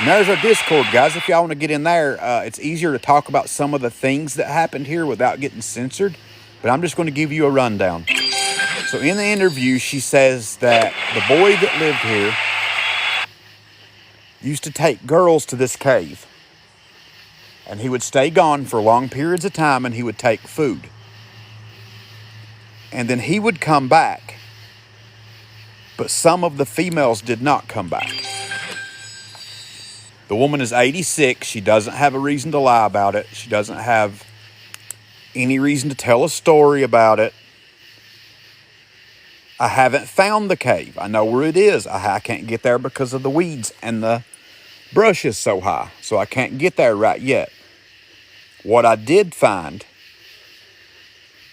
Speaker 1: And there's our Discord, guys. If y'all want to get in there, it's easier to talk about some of the things that happened here without getting censored. But I'm just going to give you a rundown. So in the interview, she says that the boy that lived here used to take girls to this cave. And he would stay gone for long periods of time, and he would take food. And then he would come back. But some of the females did not come back. The woman is 86. She doesn't have a reason to lie about it. She doesn't have any reason to tell a story about it. I haven't found the cave. I know where it is. I can't get there because of the weeds and the brush is so high. So I can't get there right yet. What I did find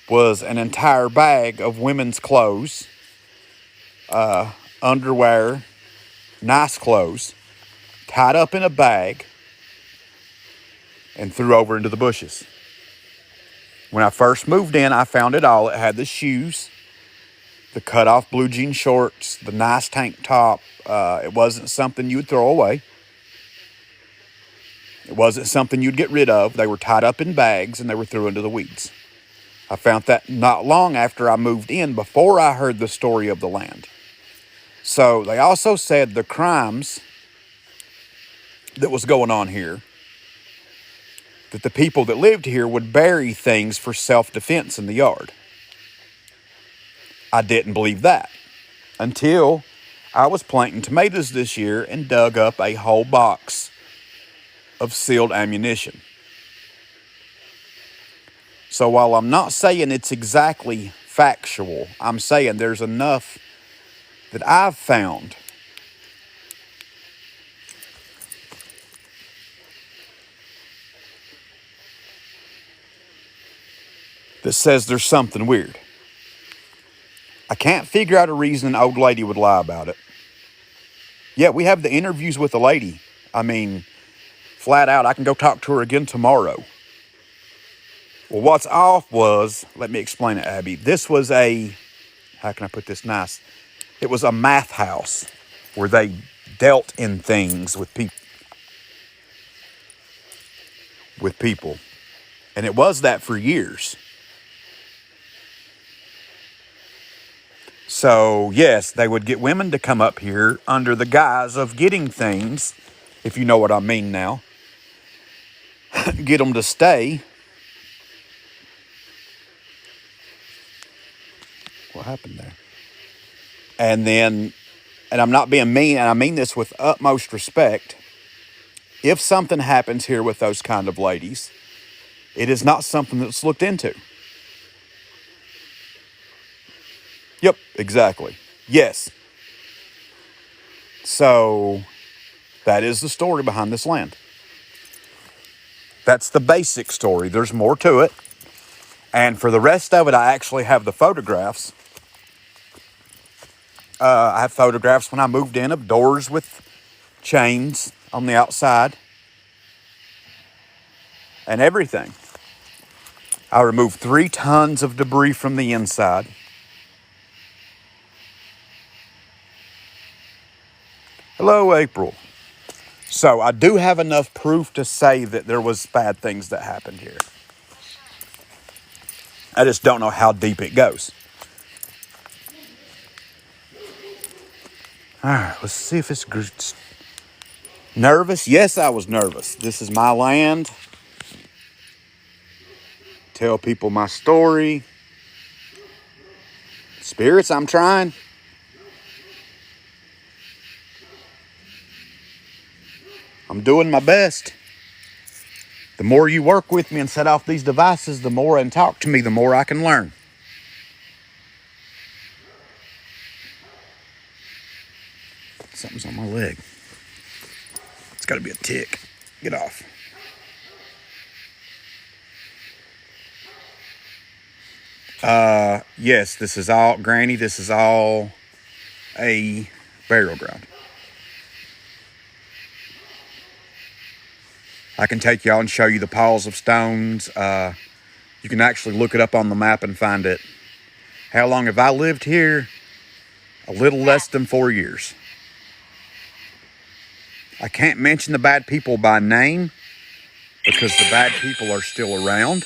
Speaker 1: was an entire bag of women's clothes, underwear, nice clothes, tied up in a bag and threw over into the bushes. When I first moved in, I found it all. It had the shoes, the cut-off blue jean shorts, the nice tank top. It wasn't something you would throw away. It wasn't something you'd get rid of. They were tied up in bags and they were thrown into the weeds. I found that not long after I moved in, before I heard the story of the land. So they also said the crimes that was going on here, that the people that lived here would bury things for self-defense in the yard. I didn't believe that until I was planting tomatoes this year and dug up a whole box of sealed ammunition. So while I'm not saying it's exactly factual, I'm saying there's enough that I've found that says there's something weird. I can't figure out a reason an old lady would lie about it. Yeah, we have the interviews with the lady. I mean, flat out, I can go talk to her again tomorrow. Well, what's off was, let me explain it, Abby. This was how can I put this nice? It was a math house where they dealt in things with people. And it was that for years. So, yes, they would get women to come up here under the guise of getting things, if you know what I mean now. Get them to stay. What happened there? And I'm not being mean, and I mean this with utmost respect. If something happens here with those kind of ladies, it is not something that's looked into. Yep, exactly. Yes. So, that is the story behind this land. That's the basic story. There's more to it. And for the rest of it, I actually have the photographs. I have photographs when I moved in of doors with chains on the outside. And everything. I removed 3 tons of debris from the inside. Hello, April. So I do have enough proof to say that there was bad things that happened here. I just don't know how deep it goes. All right, let's see if it's nervous. Yes, I was nervous. This is my land. Tell people my story. Spirits, I'm trying. I'm doing my best. The more you work with me and set off these devices, the more and talk to me, the more I can learn. Something's on my leg. It's got to be a tick. Get off. Yes, this is all, Granny, this is all a burial ground. I can take y'all and show you the piles of stones. You can actually look it up on the map and find it. How long have I lived here? A little less than 4 years. I can't mention the bad people by name because the bad people are still around.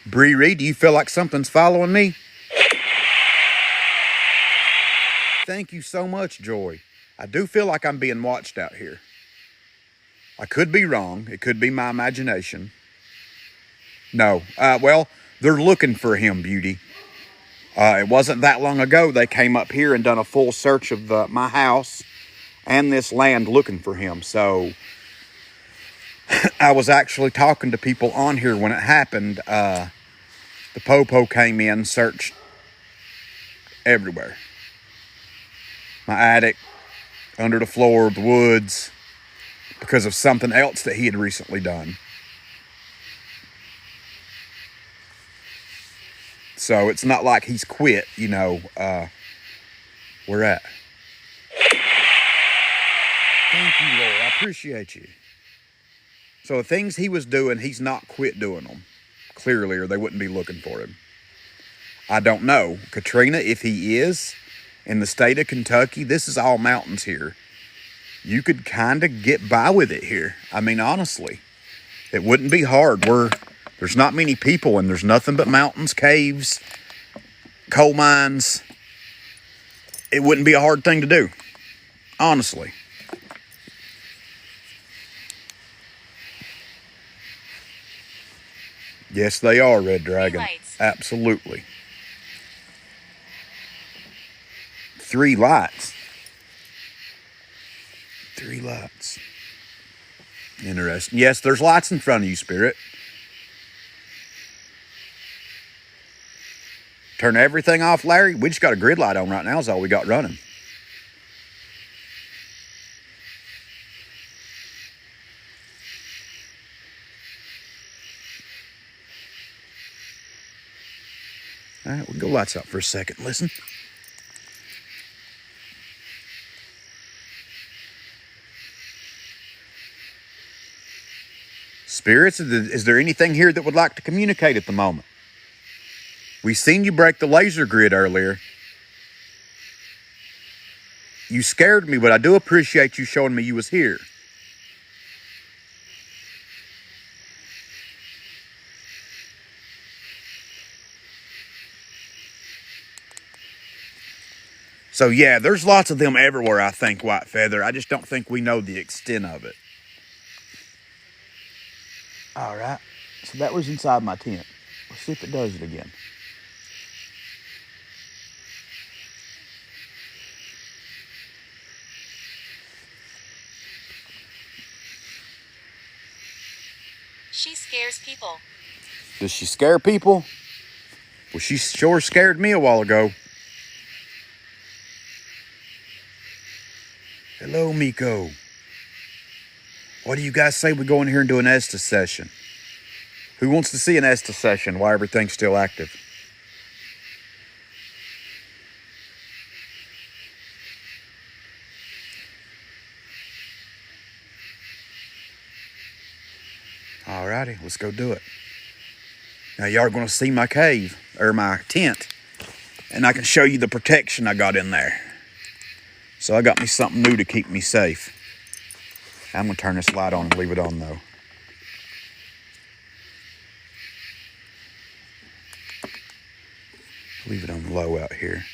Speaker 1: Bree Reed, do you feel like something's following me? Thank you so much, Joy. I do feel like I'm being watched out here. I could be wrong. It could be my imagination. No. Well, they're looking for him, Beauty. It wasn't that long ago they came up here and done a full search of my house and this land looking for him. So I was actually talking to people on here when it happened. The Popo came in, searched everywhere. My attic, under the floor, the woods, because of something else that he had recently done. So it's not like he's quit, you know, where at. Thank you, Lord. I appreciate you. So the things he was doing, he's not quit doing them. Clearly, or they wouldn't be looking for him. I don't know. Katrina, if he is in the state of Kentucky, this is all mountains here. you could kind of get by with it here. I mean, honestly, it wouldn't be hard. There's not many people, and there's nothing but mountains, caves, coal mines. It wouldn't be a hard thing to do, honestly. Yes, they are, Red Dragon.
Speaker 2: Lights.
Speaker 1: Absolutely. 3 lights. 3 lights. Interesting. Yes, there's lights in front of you, Spirit. Turn everything off, Larry. We just got a grid light on right now is all we got running. All right, we'll go lights out for a second. Listen. Spirits, is there anything here that would like to communicate at the moment? We seen you break the laser grid earlier. You scared me, but I do appreciate you showing me you was here. So yeah, there's lots of them everywhere, I think, White Feather. I just don't think we know the extent of it. All right, so that was inside my tent. Let's see if it does it again.
Speaker 2: She scares people.
Speaker 1: Does she scare people? Well, she sure scared me a while ago. Hello, Miko. What do you guys say we go in here and do an Estes session? Who wants to see an Estes session while everything's still active? Alrighty, let's go do it. Now y'all are going to see my cave, or my tent, and I can show you the protection I got in there. So I got me something new to keep me safe. I'm going to turn this light on and leave it on though. Leave it on low out here.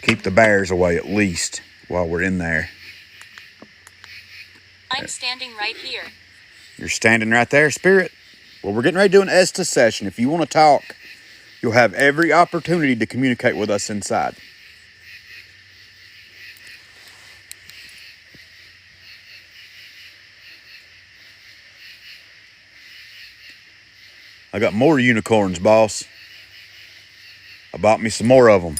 Speaker 1: Keep the bears away at least while we're in there.
Speaker 2: I'm standing right here.
Speaker 1: You're standing right there, Spirit? Well, we're getting ready to do an Estes session. If you want to talk, you'll have every opportunity to communicate with us inside. I got more unicorns, boss. I bought me some more of them.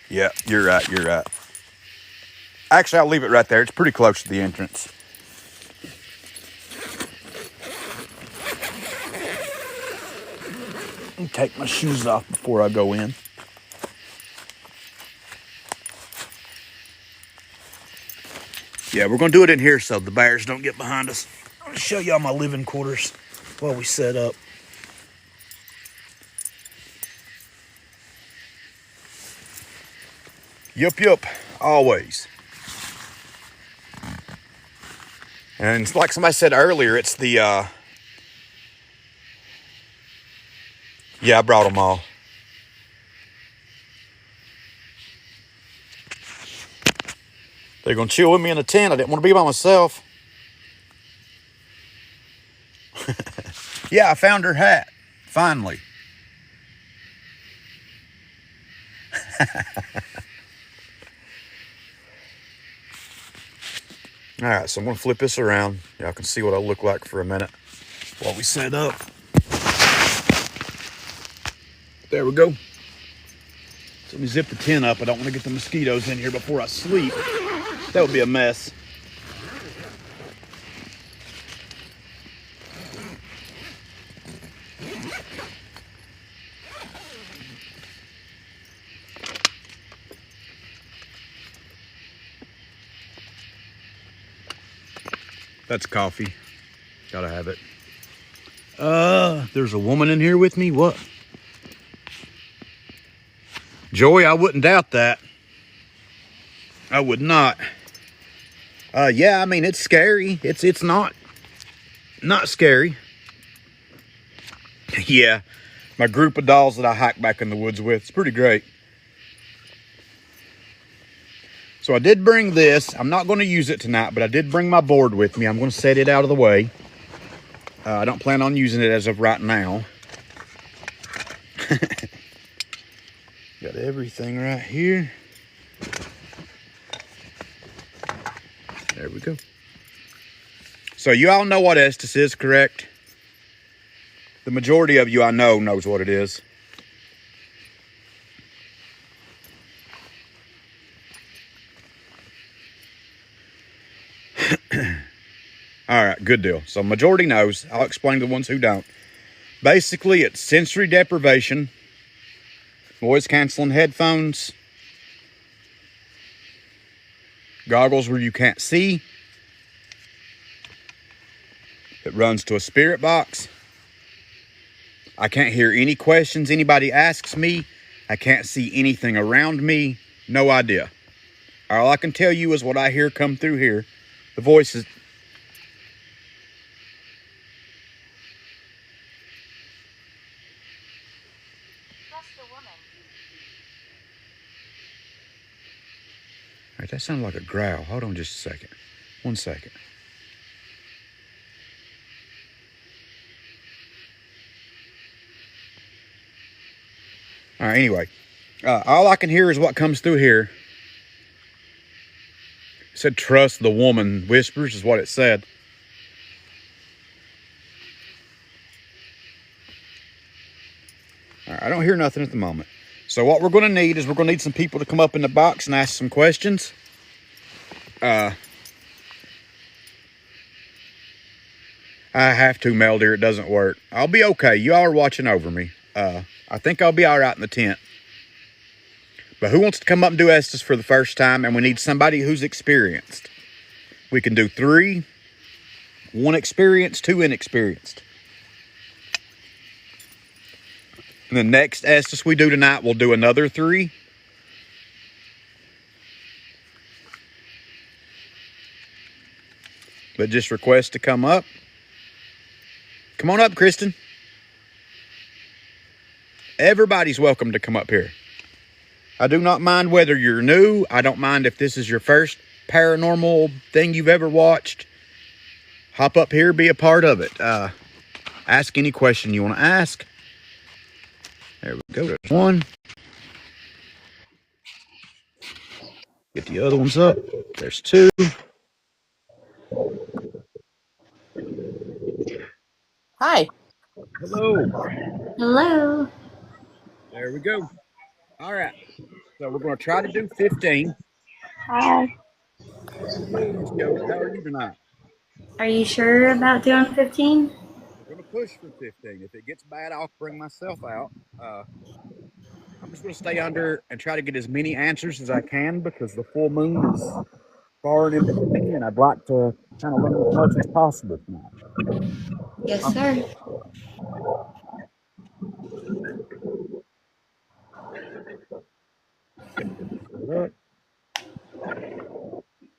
Speaker 1: Yeah, you're right, you're right. Actually, I'll leave it right there. It's pretty close to the entrance. Let me take my shoes off before I go in. Yeah, we're going to do it in here so the bears don't get behind us. I'm going to show y'all my living quarters while we set up. Yup, always. And it's like somebody said earlier, it's the, yeah, I brought them all. They're going to chill with me in the tent. I didn't want to be by myself. Yeah, I found her hat. Finally. All right, so I'm going to flip this around. Y'all can see what I look like for a minute while we set up. There we go. So let me zip the tent up. I don't want to get the mosquitoes in here before I sleep. That would be a mess. That's coffee. Gotta have it. There's a woman in here with me? What? Joey, I wouldn't doubt that. I would not. Yeah, I mean, it's scary. It's not scary. Yeah, my group of dolls that I hike back in the woods with. It's pretty great. So I did bring this. I'm not going to use it tonight, but I did bring my board with me. I'm going to set it out of the way. I don't plan on using it as of right now. Got everything right here. There we go. So you all know what Estes is, correct? The majority of you I know knows what it is. All right, good deal. So majority knows. I'll explain to the ones who don't. Basically, it's sensory deprivation, noise canceling headphones, goggles where you can't see. It runs to a spirit box. I can't hear any questions anybody asks me. I can't see anything around me. No idea. All I can tell you is what I hear come through here. The voices.
Speaker 2: That's the woman.
Speaker 1: All right, that sounded like a growl. Hold on just a second. 1 second. All right, anyway. All I can hear is what comes through here. It said, trust the woman whispers, is what it said. All right, I don't hear nothing at the moment. So what we're going to need is we're going to need some people to come up in the box and ask some questions. I have to, Mel dear. It doesn't work. I'll be okay. You all are watching over me. I think I'll be all right in the tent. But who wants to come up and do Estes for the first time? And we need somebody who's experienced. We can do 3. 1 experienced, 2 inexperienced. And the next Estes we do tonight, we'll do another 3. But just request to come up. Come on up, Kristen. Everybody's welcome to come up here. I do not mind whether you're new. I don't mind if this is your first paranormal thing you've ever watched. Hop up here, be a part of it. Ask any question you want to ask. There we go. There's 1. Get the other ones up. There's 2.
Speaker 3: Hi.
Speaker 1: Hello.
Speaker 4: Hello.
Speaker 1: There we go. All right. So we're going to try to do 15.
Speaker 4: Hi.
Speaker 1: Hello, Miss Yoda. How are you tonight?
Speaker 4: Are you sure about doing 15?
Speaker 1: We're going to push for 15. If it gets bad, I'll bring myself out. I'm just going to stay under and try to get as many answers as I can because the full moon is far and in between, and I'd like to kind of learn as much as possible tonight.
Speaker 4: Yes, sir.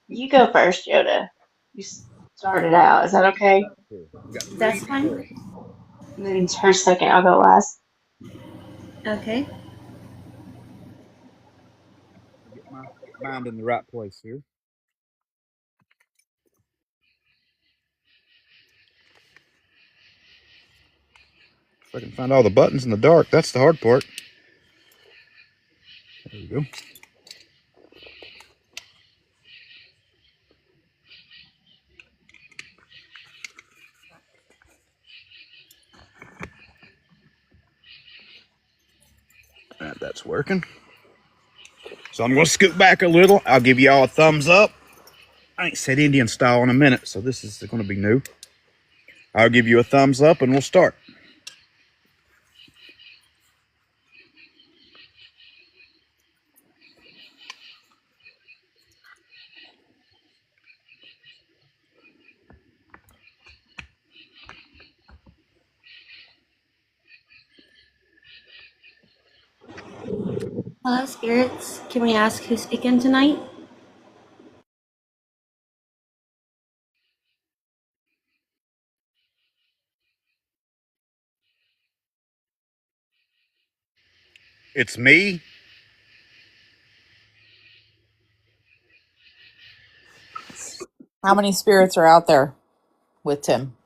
Speaker 3: You go first, Yoda. You started out. Is that okay?
Speaker 1: We got 3
Speaker 4: That's
Speaker 1: to
Speaker 4: fine.
Speaker 1: push.
Speaker 3: And then turn second. I'll go last.
Speaker 4: Okay.
Speaker 1: Get my mind in the right place here. If I can find all the buttons in the dark, that's the hard part. There we go. That's working. So I'm going to scoot back a little. I'll give you all a thumbs up. I ain't said Indian style in a minute, so this is going to be new. I'll give you a thumbs up and we'll start.
Speaker 4: Hello, spirits. Can we ask who's speaking tonight?
Speaker 1: It's me.
Speaker 5: How many spirits are out there with Tim?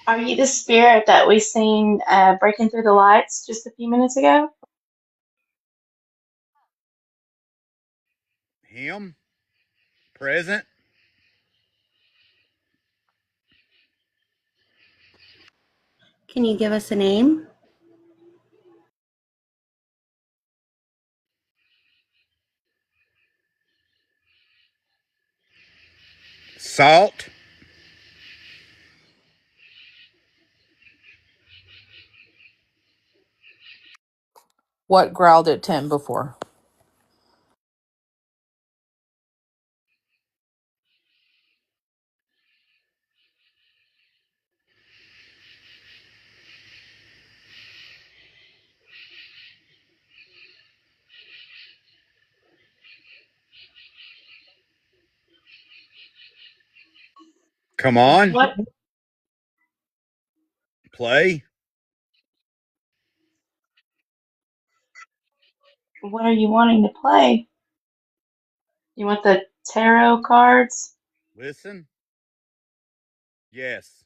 Speaker 3: Are you the spirit that we seen breaking through the lights just a few minutes ago?
Speaker 1: Him. Present.
Speaker 4: Can you give us a name?
Speaker 1: Salt.
Speaker 5: What growled at Tim before?
Speaker 1: Come on.
Speaker 3: What
Speaker 1: Play.
Speaker 3: What are you wanting to play? You want the tarot cards?
Speaker 1: Listen. Yes.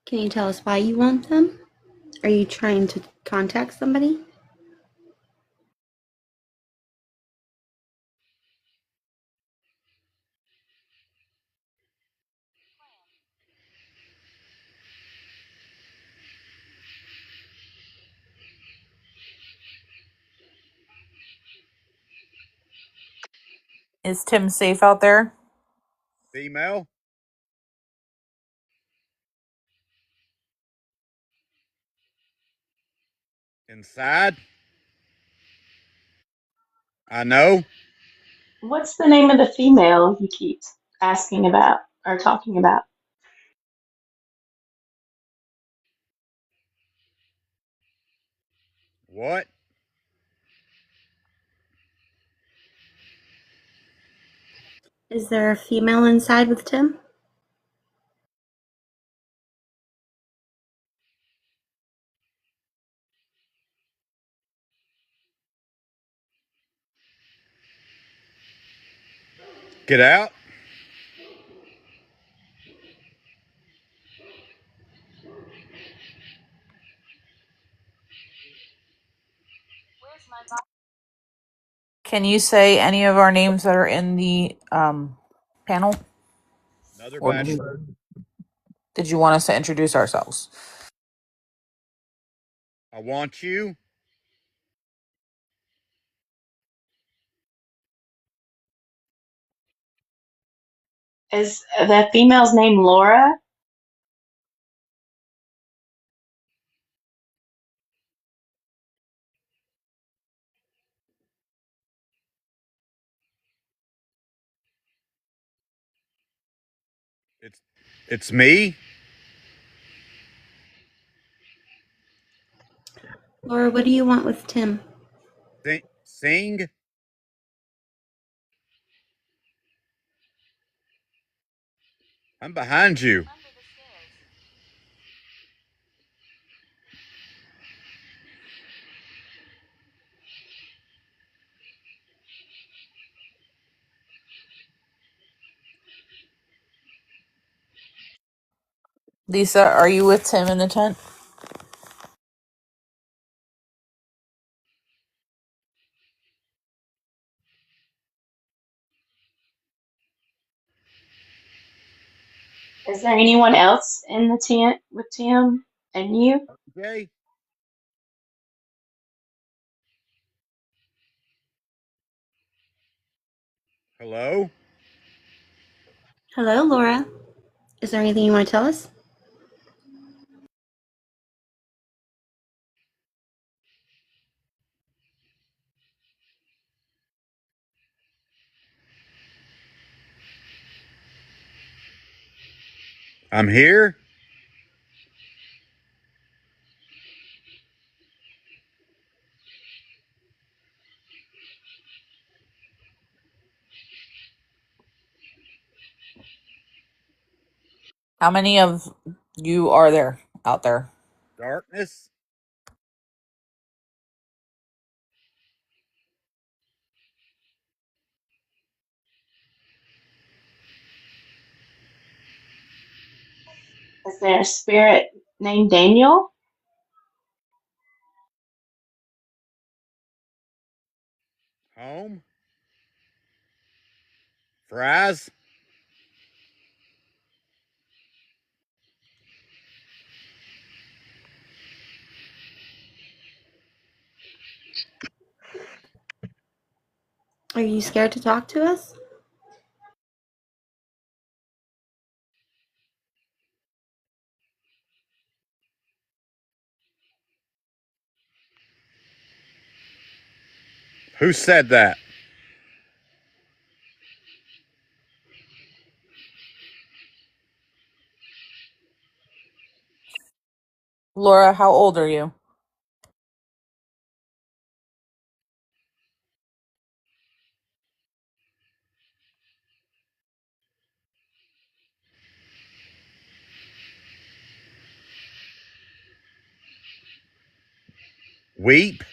Speaker 4: Can you tell us why you want them? Are you trying to contact somebody?
Speaker 5: Is Tim safe out there?
Speaker 1: Female. Inside. I know.
Speaker 3: What's the name of the female you keep asking about or talking about?
Speaker 1: What?
Speaker 4: Is there a female inside with Tim?
Speaker 1: Get out.
Speaker 2: Where's my box?
Speaker 5: Can you say any of our names that are in the panel?
Speaker 1: Another
Speaker 5: Or
Speaker 1: bad.
Speaker 5: did you want us to introduce ourselves?
Speaker 1: I want you.
Speaker 3: Is that female's name Laura?
Speaker 1: It's me.
Speaker 4: Laura, what do you want with Tim?
Speaker 1: Sing. I'm behind you.
Speaker 2: Under the stairs.
Speaker 5: Lisa, are you with Tim in the tent?
Speaker 3: Is there anyone else in the tent with Tim and you?
Speaker 1: Okay. Hello.
Speaker 4: Hello, Laura. Is there anything you want to tell us?
Speaker 1: I'm here.
Speaker 5: How many of you are there out there?
Speaker 1: Darkness.
Speaker 3: Is there a spirit named Daniel?
Speaker 1: Home. Fries.
Speaker 4: Are you scared to talk to us?
Speaker 1: Who said that?
Speaker 5: Laura, how old are you?
Speaker 1: Weep.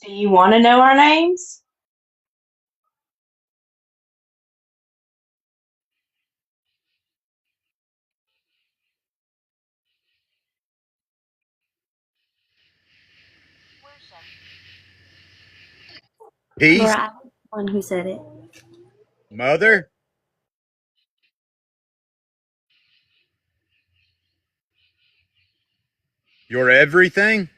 Speaker 3: Do you want to know our names?
Speaker 2: Worship.
Speaker 1: Peace.
Speaker 4: Laura, I was the one who said it.
Speaker 1: Mother. You're everything.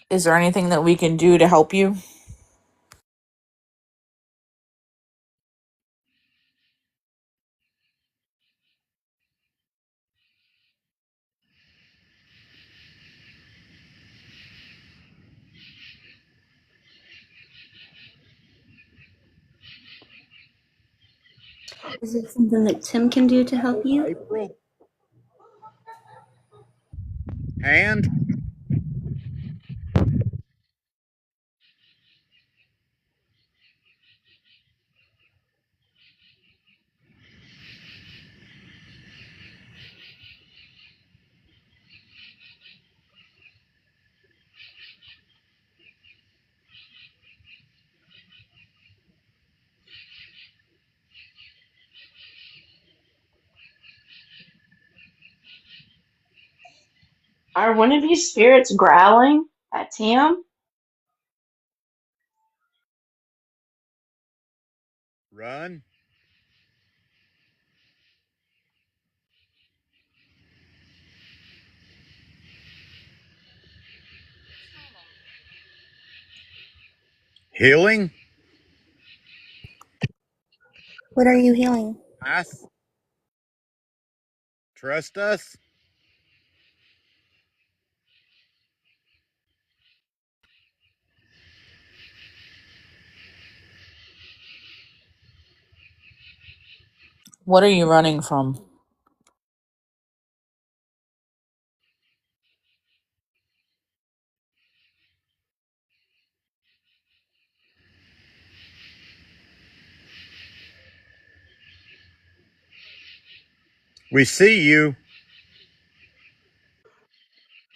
Speaker 5: Is there anything that we can do to help you?
Speaker 4: Is it something that Tim can do to help you?
Speaker 1: April. Hand.
Speaker 3: Are one of you spirits growling at Tim?
Speaker 1: Run.
Speaker 2: Screaming.
Speaker 1: Healing.
Speaker 4: What are you healing?
Speaker 1: Ice. Trust us.
Speaker 5: What are you running from?
Speaker 1: We see you.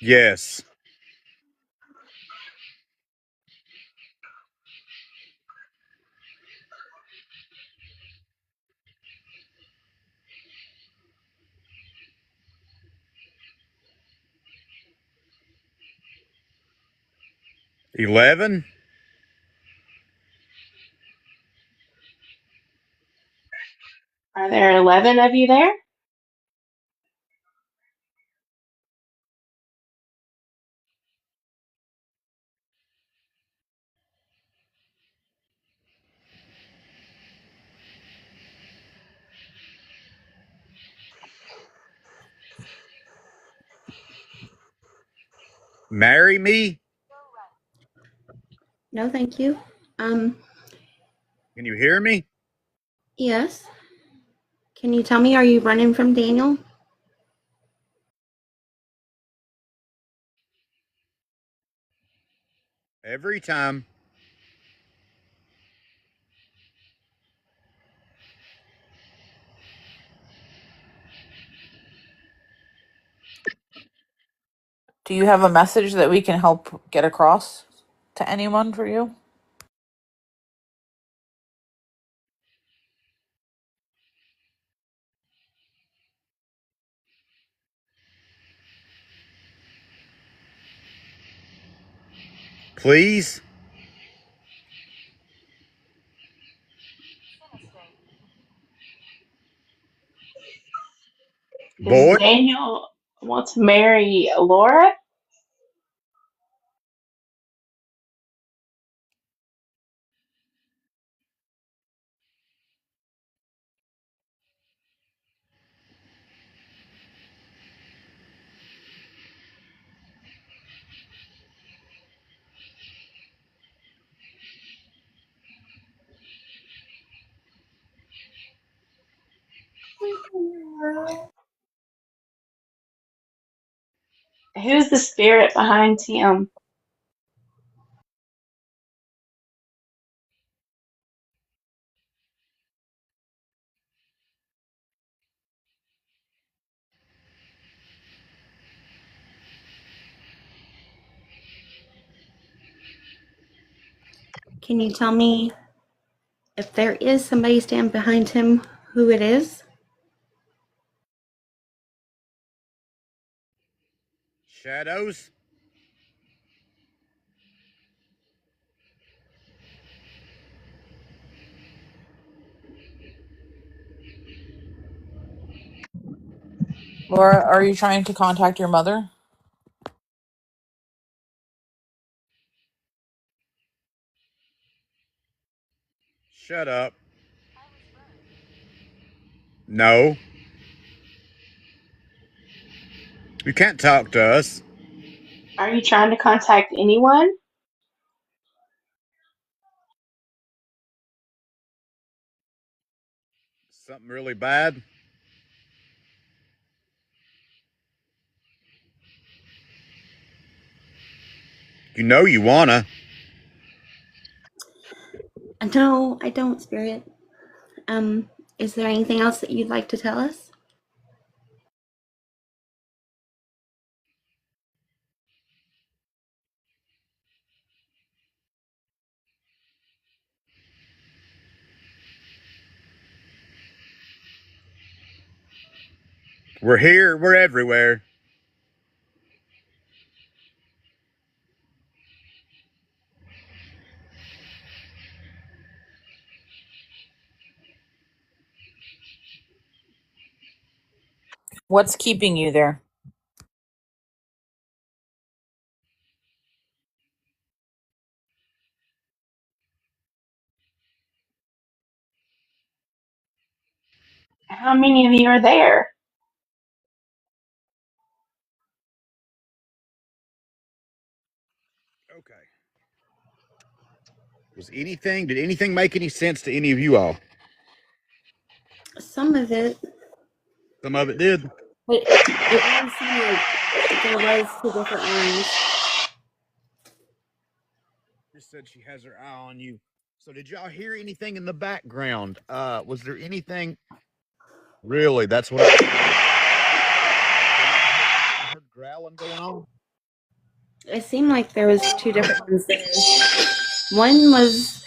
Speaker 1: Yes. 11.
Speaker 3: Are there 11 of you there?
Speaker 1: Marry me?
Speaker 2: Go right.
Speaker 4: No, thank you. Um,
Speaker 1: Can you hear me?
Speaker 4: yes. Can you tell me, are you running from Daniel?
Speaker 1: Every time.
Speaker 5: Do you have a message that we can help get across to anyone for you?
Speaker 1: Please?
Speaker 2: Sinister.
Speaker 3: Does
Speaker 1: Boy?
Speaker 3: Daniel want to marry Laura? Who's the spirit behind Tim?
Speaker 4: Can you tell me if there is somebody standing behind him, who it is?
Speaker 1: Shadows?
Speaker 5: Laura, are you trying to contact your mother?
Speaker 1: Shut up.
Speaker 2: I was burned.
Speaker 1: No. You can't talk to us.
Speaker 3: Are you trying to contact anyone?
Speaker 1: Something really bad? You know you wanna.
Speaker 4: No, I don't, Spirit. Um, is there anything else that you'd like to tell us?
Speaker 1: We're here, we're everywhere.
Speaker 5: What's keeping you there?
Speaker 3: How many of you are there?
Speaker 1: Okay. Did anything make any sense to any of you all?
Speaker 4: Some of it,
Speaker 1: Some of it did.
Speaker 4: but it really seemed like there was two different ones.
Speaker 1: Just said she has her eye on you. So did y'all hear anything in the background? Was there anything? Really? That's what I heard growling going on.
Speaker 4: It seemed like there was two different ones there. One was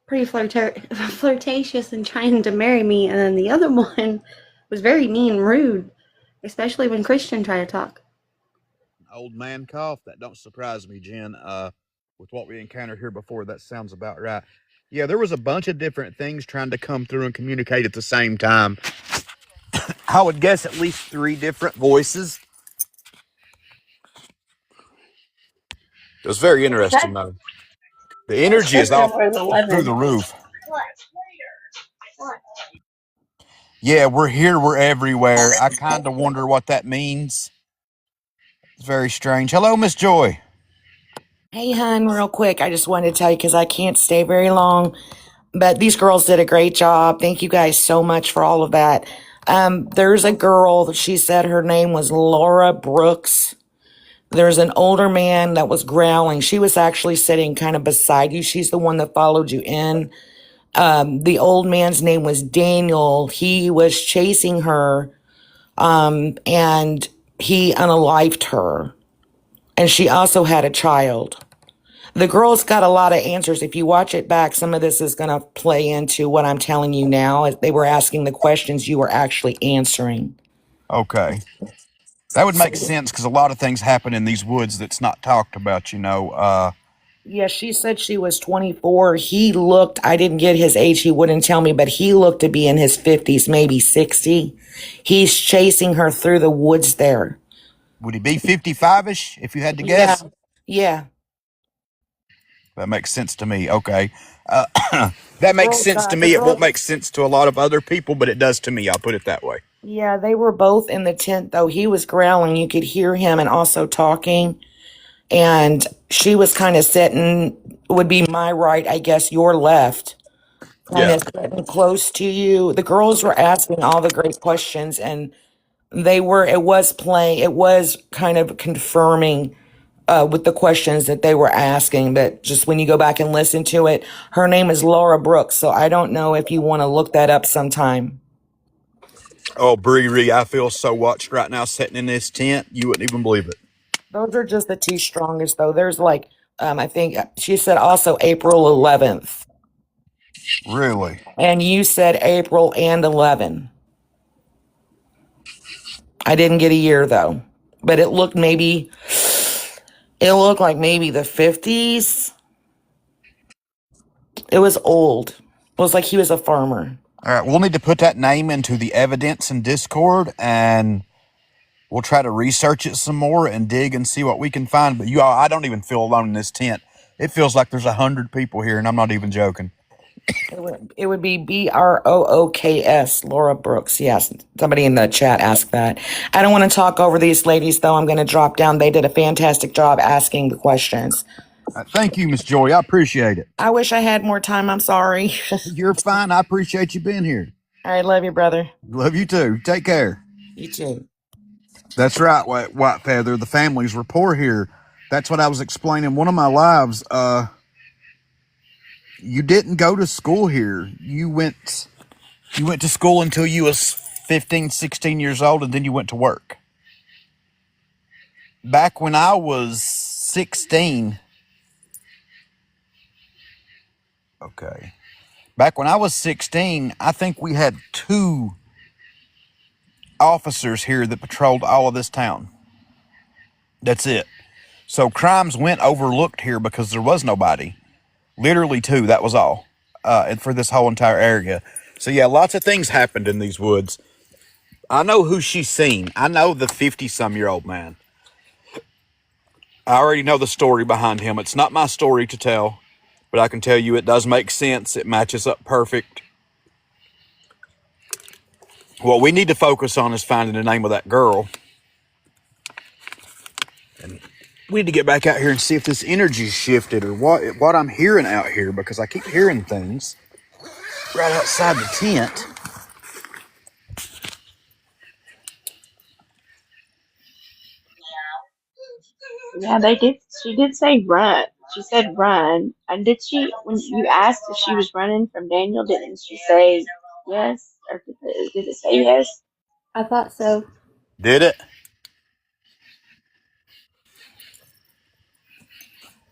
Speaker 4: pretty flirtatious and trying to marry me, and then the other one was very mean and rude, especially when Christian tried to talk.
Speaker 1: Old man cough. That don't surprise me, Jen. With what we encountered here before, that sounds about right. Yeah, there was a bunch of different things trying to come through and communicate at the same time. I would guess at least three different voices. It was very
Speaker 3: It said
Speaker 1: interesting, though. The
Speaker 3: it
Speaker 1: energy is
Speaker 3: said there
Speaker 1: off
Speaker 3: was
Speaker 1: through the
Speaker 3: 11.
Speaker 1: roof. Yeah, we're here, we're everywhere. I kind of wonder what that means. It's very strange. Hello, Miss Joy.
Speaker 6: Hey, hun, real quick. I just wanted to tell you because I can't stay very long, but these girls did a great job. Thank you guys so much for all of that. There's a girl, she said her name was Laura Brooks. There's an older man that was growling. She was actually sitting kind of beside you. She's the one that followed you in. The old man's name was Daniel. He was chasing her, and he unalived her. And she also had a child. The girls got a lot of answers. If you watch it back, some of this is going to play into what I'm telling you now. They were asking the questions you were actually answering.
Speaker 1: Okay. That would make sense because a lot of things happen in these woods that's not talked about,
Speaker 6: Yeah, she said she was 24. He looked, I didn't get his age, he wouldn't tell me, but he looked to be in his 50s, maybe 60. He's chasing her through the woods there.
Speaker 1: Would he be 55-ish if you had to guess?
Speaker 6: Yeah.
Speaker 1: That makes sense to me. Okay. That makes
Speaker 6: Girls
Speaker 1: sense to
Speaker 6: got- the
Speaker 1: me. It won't
Speaker 6: girls-
Speaker 1: make sense to a lot of other people, but it does to me. I'll put it that way.
Speaker 6: Yeah, they were both in the tent, though. He was growling. You could hear him and also talking. And she was kind of sitting, would be my right, I guess, your left, kind of sitting close to you. The girls were asking all the great questions, and it was kind of confirming with the questions that they were asking. But just when you go back and listen to it, her name is Laura Brooks. So I don't know if you want to look that up sometime.
Speaker 1: Oh, Bree, I feel so watched right now sitting in this tent. You wouldn't even believe it.
Speaker 6: Those are just the two strongest, though. There's like, I think she said also April 11th.
Speaker 1: Really?
Speaker 6: And you said April and 11. I didn't get a year, though. But it looked like maybe the 50s. It was old. It was like he was a farmer.
Speaker 1: All right. We'll need to put that name into the evidence in Discord, and we'll try to research it some more and dig and see what we can find. But you all, I don't even feel alone in this tent. It feels like there's 100 people here, and I'm not even joking.
Speaker 6: It would be Brooks, Laura Brooks. Yes, somebody in the chat asked that. I don't want to talk over these ladies, though. I'm going to drop down. They did a fantastic job asking the questions.
Speaker 1: Thank you, Miss Joy. I appreciate it.
Speaker 6: I wish I had more time. I'm sorry.
Speaker 1: You're fine. I appreciate you being here.
Speaker 6: All right, love you, brother.
Speaker 1: Love you too. Take care.
Speaker 6: You too.
Speaker 1: That's right, White Feather. The families were poor here. That's what I was explaining one of my lives. You didn't go to school here. You went to school until you was 15, 16 years old, and then you went to work. Back when I was 16, okay. Back when I was 16, I think we had 2 officers here that patrolled all of this town. That's it. So crimes went overlooked here because there was nobody. Literally 2, that was all. And for this whole entire area. So yeah, lots of things happened in these woods. I know who she's seen. I know the 50-some-year-old man. I already know the story behind him. It's not my story to tell, but I can tell you it does make sense. It matches up perfect. What we need to focus on is finding the name of that girl. And we need to get back out here and see if this energy's shifted or what I'm hearing out here, because I keep hearing things right outside the tent.
Speaker 3: Yeah, they did. She did say run. She said run. And did she, when you asked if she was running from Daniel, didn't she say yes? Or did it say yes?
Speaker 4: I thought so.
Speaker 1: Did it?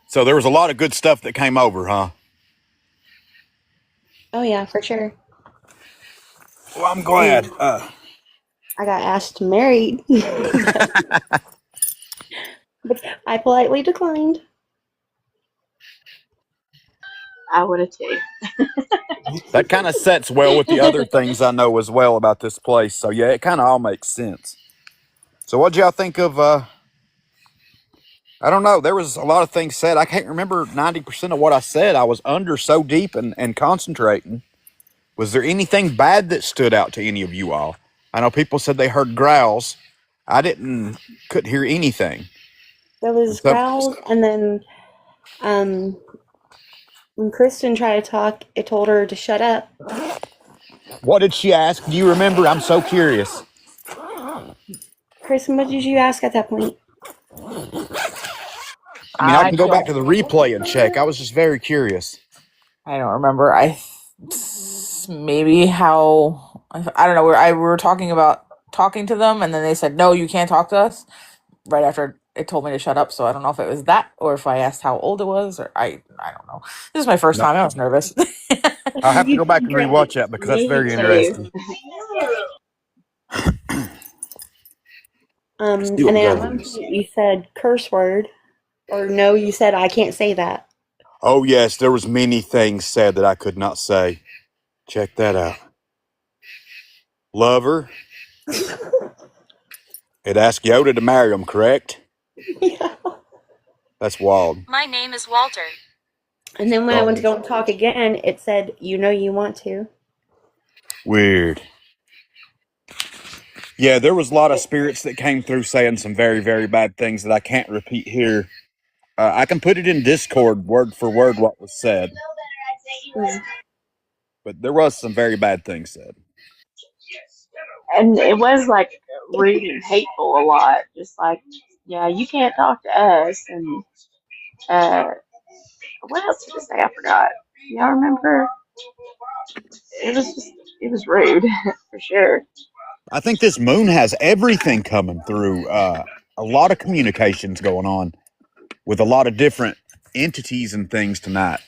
Speaker 1: So there was a lot of good stuff that came over, huh?
Speaker 4: Oh yeah, for sure.
Speaker 1: Well, I'm glad.
Speaker 4: I got asked to marry, but I politely declined.
Speaker 3: I would have too.
Speaker 1: That kind of sets well with the other things I know as well about this place. So yeah, it kind of all makes sense. So what'd y'all think of, I don't know. There was a lot of things said. I can't remember 90% of what I said. I was under so deep and concentrating. Was there anything bad that stood out to any of you all? I know people said they heard growls. Couldn't hear anything.
Speaker 4: There was
Speaker 1: So,
Speaker 4: growls, and then when Kristen tried to talk, it told her to shut up.
Speaker 1: what did she ask? Do you remember? I'm so curious.
Speaker 4: Kristen, what did you ask at that point?
Speaker 1: I mean, I
Speaker 5: I
Speaker 1: can go back
Speaker 5: don't
Speaker 1: to the replay and check. I was just very curious.
Speaker 5: I don't remember. Maybe how I don't know. We were talking about talking to them, and then they said no, you can't talk to us. Right after it told me to shut up, so I don't know if it was that or if I asked how old it was, or I don't know. This is my first
Speaker 1: No,
Speaker 5: time. I was nervous.
Speaker 1: I'll have to
Speaker 3: You
Speaker 1: go back
Speaker 3: did
Speaker 1: and
Speaker 3: great.
Speaker 1: rewatch that because that's
Speaker 3: Me
Speaker 1: very
Speaker 3: too.
Speaker 1: interesting. Let's see
Speaker 4: And
Speaker 1: what
Speaker 4: then at one
Speaker 1: goes.
Speaker 4: point you said curse word, or no, you said I can't say that.
Speaker 1: Oh yes, there was many things said that I could not say. Check that out. Lover. It asked Yoda to marry him, correct?
Speaker 4: Yeah.
Speaker 1: That's wild.
Speaker 2: My name is Walter.
Speaker 4: And then when I went to
Speaker 1: Oh,
Speaker 4: go and talk again, it said, "You know you want to."
Speaker 1: weird. Yeah, there was a lot of spirits that came through saying some very, very bad things that I can't repeat here. I can put it in Discord word for word what was said,
Speaker 4: Mm.
Speaker 1: but there was some very bad things said.
Speaker 3: And it was like rude and hateful a lot. Just like, yeah, you can't talk to us. And uh, what else did it say? I forgot. Y'all remember? It was just, it was rude for sure.
Speaker 1: I think this moon has everything coming through. A lot of communications going on with a lot of different entities and things tonight.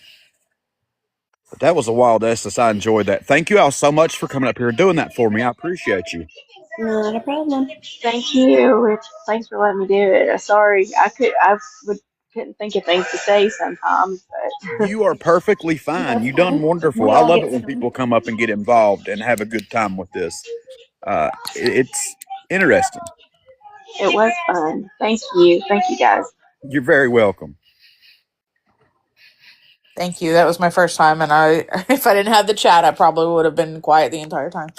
Speaker 1: But that was a wild Estes. I enjoyed that. Thank you all so much for coming up here and doing that for me. I appreciate you.
Speaker 4: Not a problem.
Speaker 3: Thank you. Thanks for letting me do it. Sorry, I would couldn't think of things to say sometimes, but
Speaker 1: You are perfectly fine.
Speaker 4: That's
Speaker 1: You done
Speaker 4: fine.
Speaker 1: wonderful.
Speaker 4: We
Speaker 1: I
Speaker 4: all
Speaker 1: love
Speaker 4: get
Speaker 1: it when
Speaker 4: some.
Speaker 1: people come up and get involved and have a good time with this. It's interesting.
Speaker 3: it was fun. Thank you. Thank you guys.
Speaker 1: You're very welcome.
Speaker 5: Thank you. That was my first time, and I if I didn't have the chat, I probably would have been quiet the entire time.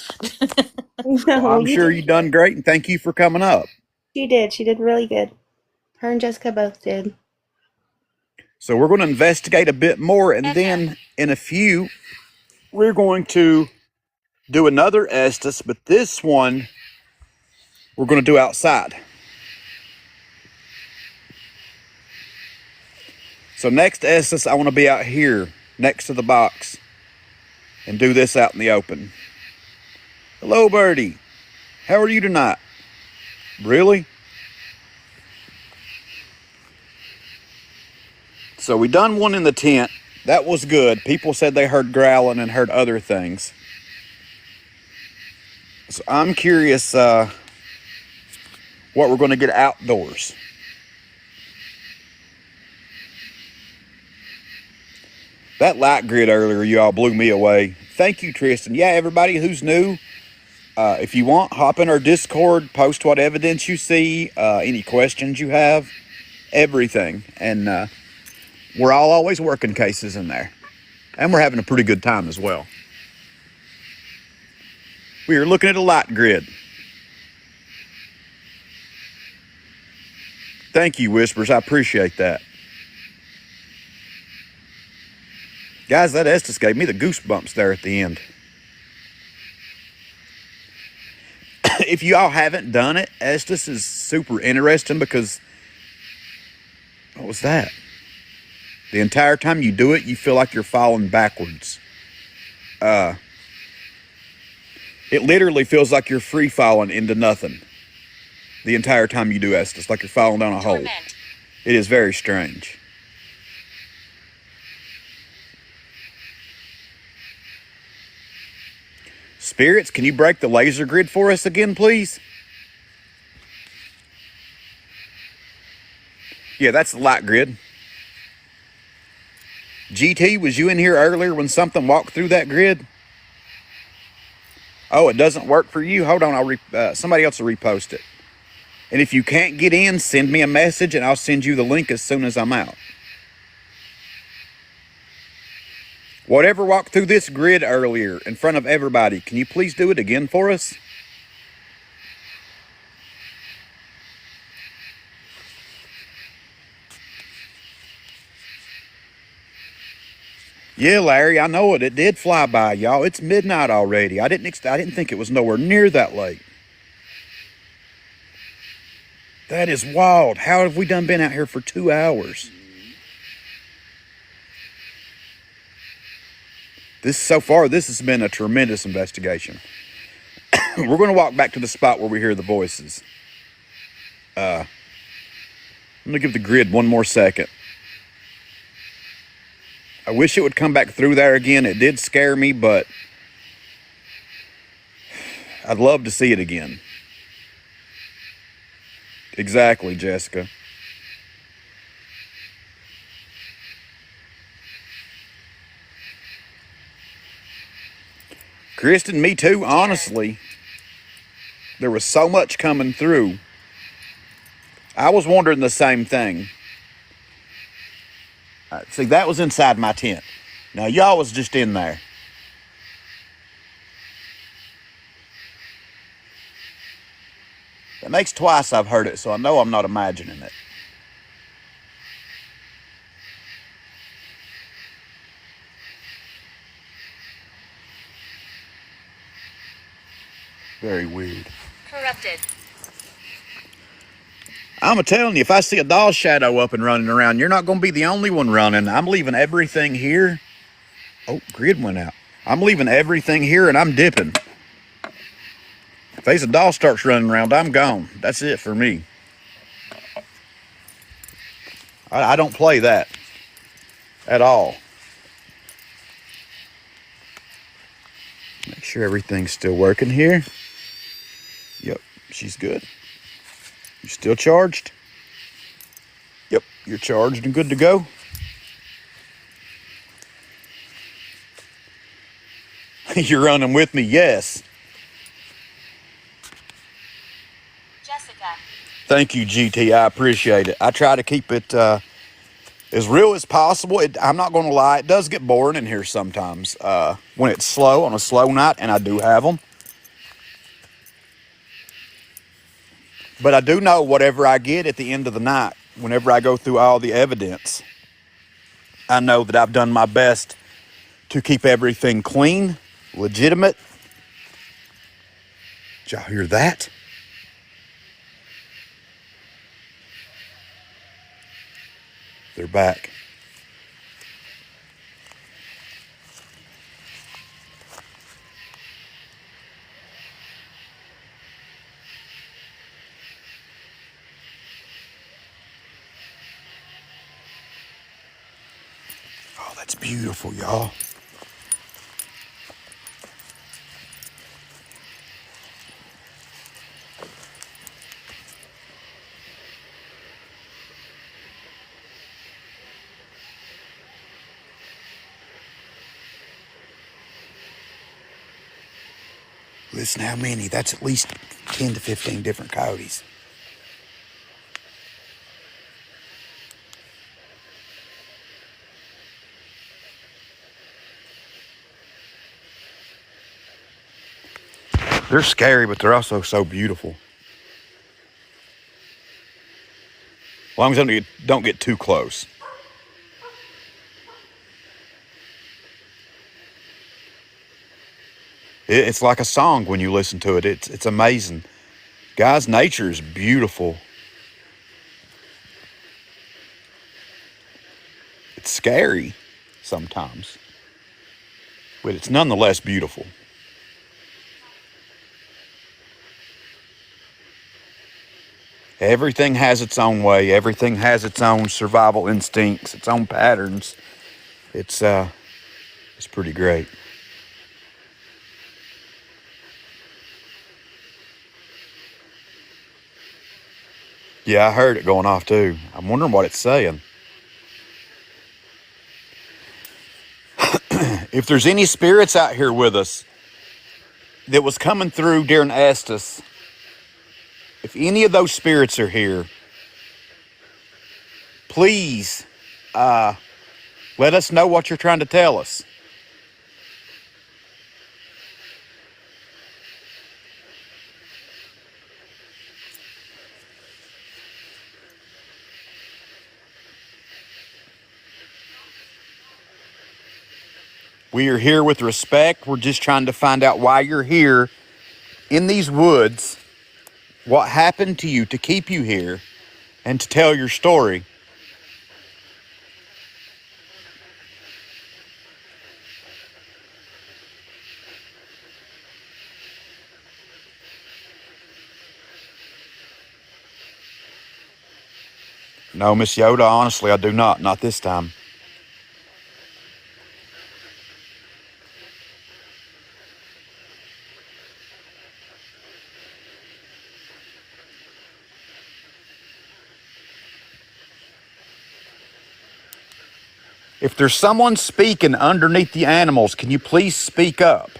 Speaker 1: Well,
Speaker 4: No,
Speaker 1: I'm
Speaker 4: you
Speaker 1: sure
Speaker 4: did
Speaker 1: you
Speaker 4: good.
Speaker 1: done great, and thank you for coming up.
Speaker 4: She did. She did really good. Her and Jessica both did.
Speaker 1: So we're going to investigate a bit more, and then in a few, we're going to do another Estes, but this one we're going to do outside. So next Estes, I want to be out here next to the box and do this out in the open. Hello, Birdie. How are you tonight? Really? So we done one in the tent. That was good. People said they heard growling and heard other things. So I'm curious what we're going to get outdoors. That light grid earlier, you all blew me away. Thank you, Tristan. Yeah, everybody who's new, if you want, hop in our Discord, post what evidence you see, any questions you have, everything. And we're all always working cases in there. And we're having a pretty good time as well. We are looking at a light grid. Thank you, Whispers. I appreciate that. Guys, that Estes gave me the goosebumps there at the end. If you all haven't done it, Estes is super interesting because, what was that? The entire time you do it, you feel like you're falling backwards. It literally feels like you're free falling into nothing. The entire time you do Estes, like you're falling down a hole.
Speaker 2: Torment.
Speaker 1: It is very strange. Spirits, can you break the laser grid for us again, please? Yeah, that's the light grid. GT, was you in here earlier when something walked through that grid? Oh, it doesn't work for you? Hold on, somebody else will repost it. And if you can't get in, send me a message and I'll send you the link as soon as I'm out. Whatever walked through this grid earlier in front of everybody, can you please do it again for us? Yeah, Larry, I know it. It did fly by, y'all. It's midnight already. I didn't think it was nowhere near that late. That is wild. How have we done been out here for 2 hours? This has been a tremendous investigation. We're going to walk back to the spot where we hear the voices. I'm going to give the grid one more second. I wish it would come back through there again. It did scare me, but I'd love to see it again. Exactly, Jessica. Kristen, me too, honestly. There was so much coming through. I was wondering the same thing. See, that was inside my tent. Now, y'all was just in there. That makes twice I've heard it, so I know I'm not imagining it. Very weird.
Speaker 2: Corrupted.
Speaker 1: I'm telling you, if I see a doll shadow up and running around, you're not going to be the only one running. I'm leaving everything here. Oh, grid went out. I'm leaving everything here and I'm dipping. If there's a doll starts running around, I'm gone. That's it for me. I don't play that at all. Make sure everything's still working here. Yep, she's good. You still charged? Yep, you're charged and good to go. You're running with me, yes.
Speaker 2: Jessica.
Speaker 1: Thank you, GT. I appreciate it. I try to keep it as real as possible. I'm not going to lie. It does get boring in here sometimes when it's slow, on a slow night, and I do have them. But I do know whatever I get at the end of the night, whenever I go through all the evidence, I know that I've done my best to keep everything clean, legitimate. Did y'all hear that? They're back. Oh, that's beautiful, y'all. Listen how many. That's at least 10 to 15 different coyotes. They're scary, but they're also so beautiful. As long as I don't get too close. It's like a song when you listen to it. It's amazing. Guys, nature is beautiful. It's scary sometimes, but it's nonetheless beautiful. Everything has its own way. Everything has its own survival instincts, its own patterns. It's pretty great. Yeah, I heard it going off too. I'm wondering what it's saying. If there's any spirits out here with us that was coming through during Estes, if any of those spirits are here, please let us know what you're trying to tell us. We are here with respect. We're just trying to find out why you're here in these woods, what happened to you to keep you here, and to tell your story. No, Miss Yoda, honestly, I do not. Not this time. If there's someone speaking underneath the animals, can you please speak up?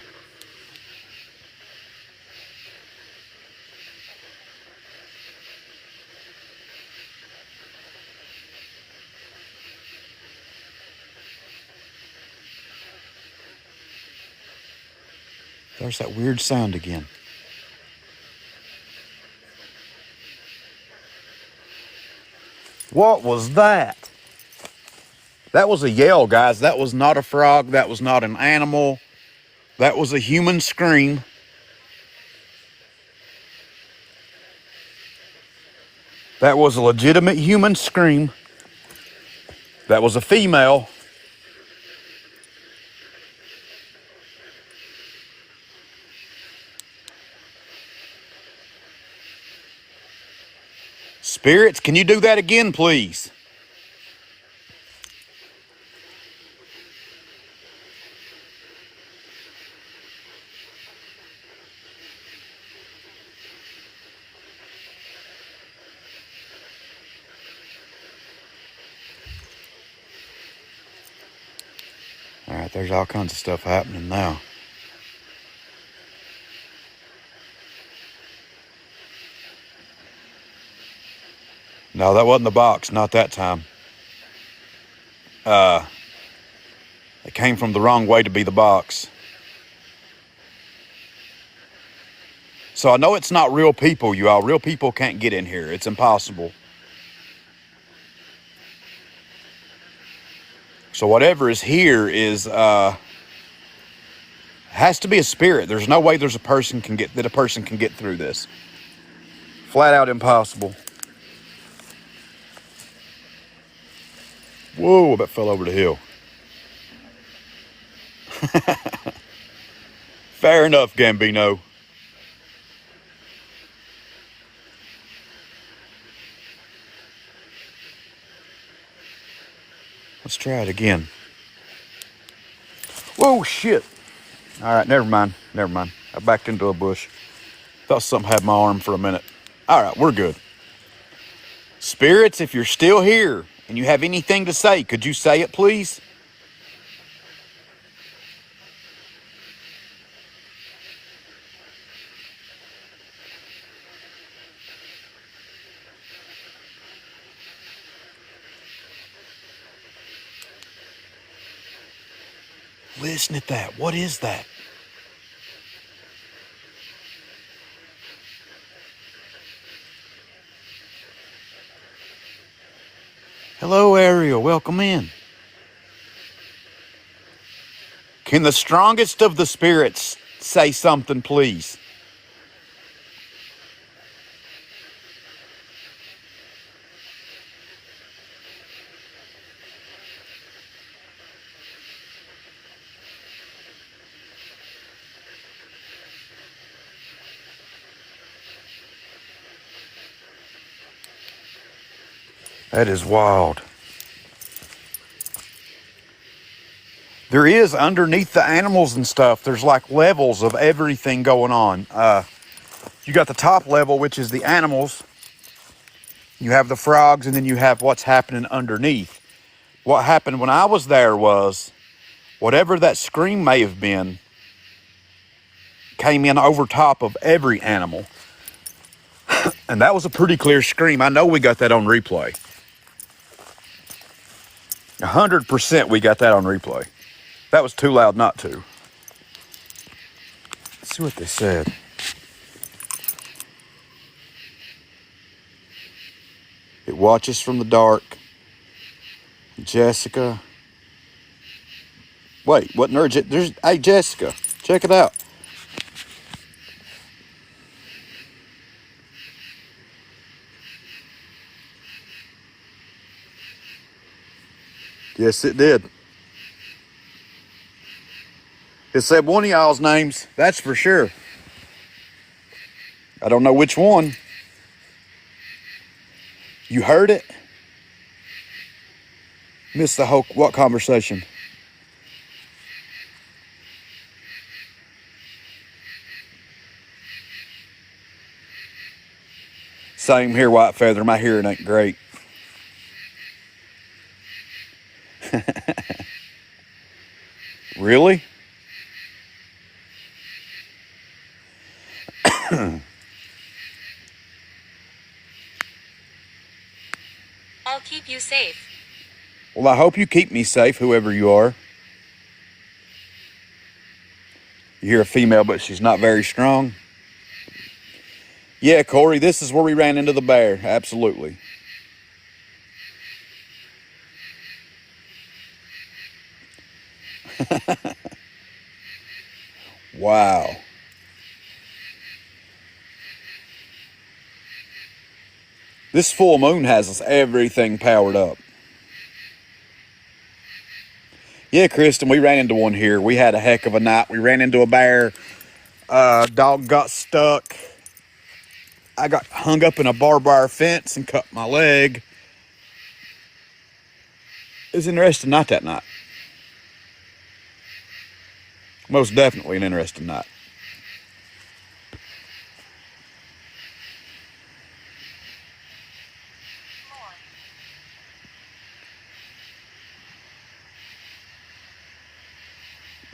Speaker 1: There's that weird sound again. What was that? That was a yell, guys. That was not a frog. That was not an animal. That was a human scream. That was a legitimate human scream. That was a female. Spirits, can you do that again, please? All right, there's all kinds of stuff happening now. No, that wasn't the box. Not that time. It came from the wrong way to be the box. So I know it's not real people, you all. Real people can't get in here. It's impossible. So whatever is here is has to be a spirit. There's no way a person can get through this. Flat out impossible. Whoa, that fell over the hill. Fair enough, Gambino. Let's try it again. Whoa, shit. All right, never mind. I backed into a bush. Thought something had my arm for a minute. All right, we're good. Spirits, if you're still here and you have anything to say, could you say it, please? Listen at that. What is that? Hello, Ariel. Welcome in. Can the strongest of the spirits say something, please? That is wild. There is underneath the animals and stuff, there's like levels of everything going on. You got the top level, which is the animals. You have the frogs, and then you have what's happening underneath. What happened when I was there was whatever that scream may have been came in over top of every animal. And that was a pretty clear scream. I know we got that on replay. 100% we got that on replay. That was too loud not to. Let's see what they said. It watches from the dark. Jessica. Wait, what nerd? There's, hey, Jessica, check it out. Yes, it did. It said one of y'all's names, that's for sure. I don't know which one. You heard it? Missed the whole, what conversation? Same here, White Feather. My hearing ain't great. Really?
Speaker 2: I'll keep you safe.
Speaker 1: Well, I hope you keep me safe, whoever you are. You hear a female, but she's not very strong. Yeah, Corey, this is where we ran into the bear. Absolutely. Wow. This full moon has us everything powered up. Yeah, Kristen, we ran into one here. We had a heck of a night. We ran into a bear. Dog got stuck. I got hung up in a barbed wire fence and cut my leg. It was an interesting night that night. Most definitely an interesting night.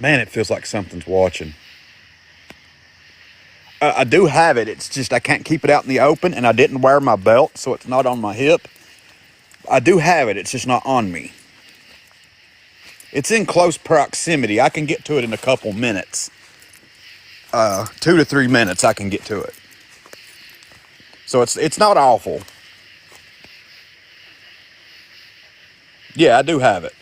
Speaker 1: Man, it feels like something's watching. I do have it. It's just I can't keep it out in the open, and I didn't wear my belt, so it's not on my hip. I do have it. It's just not on me. It's in close proximity. I can get to it in a couple minutes. 2 to 3 minutes, I can get to it. So it's not awful. Yeah, I do have it.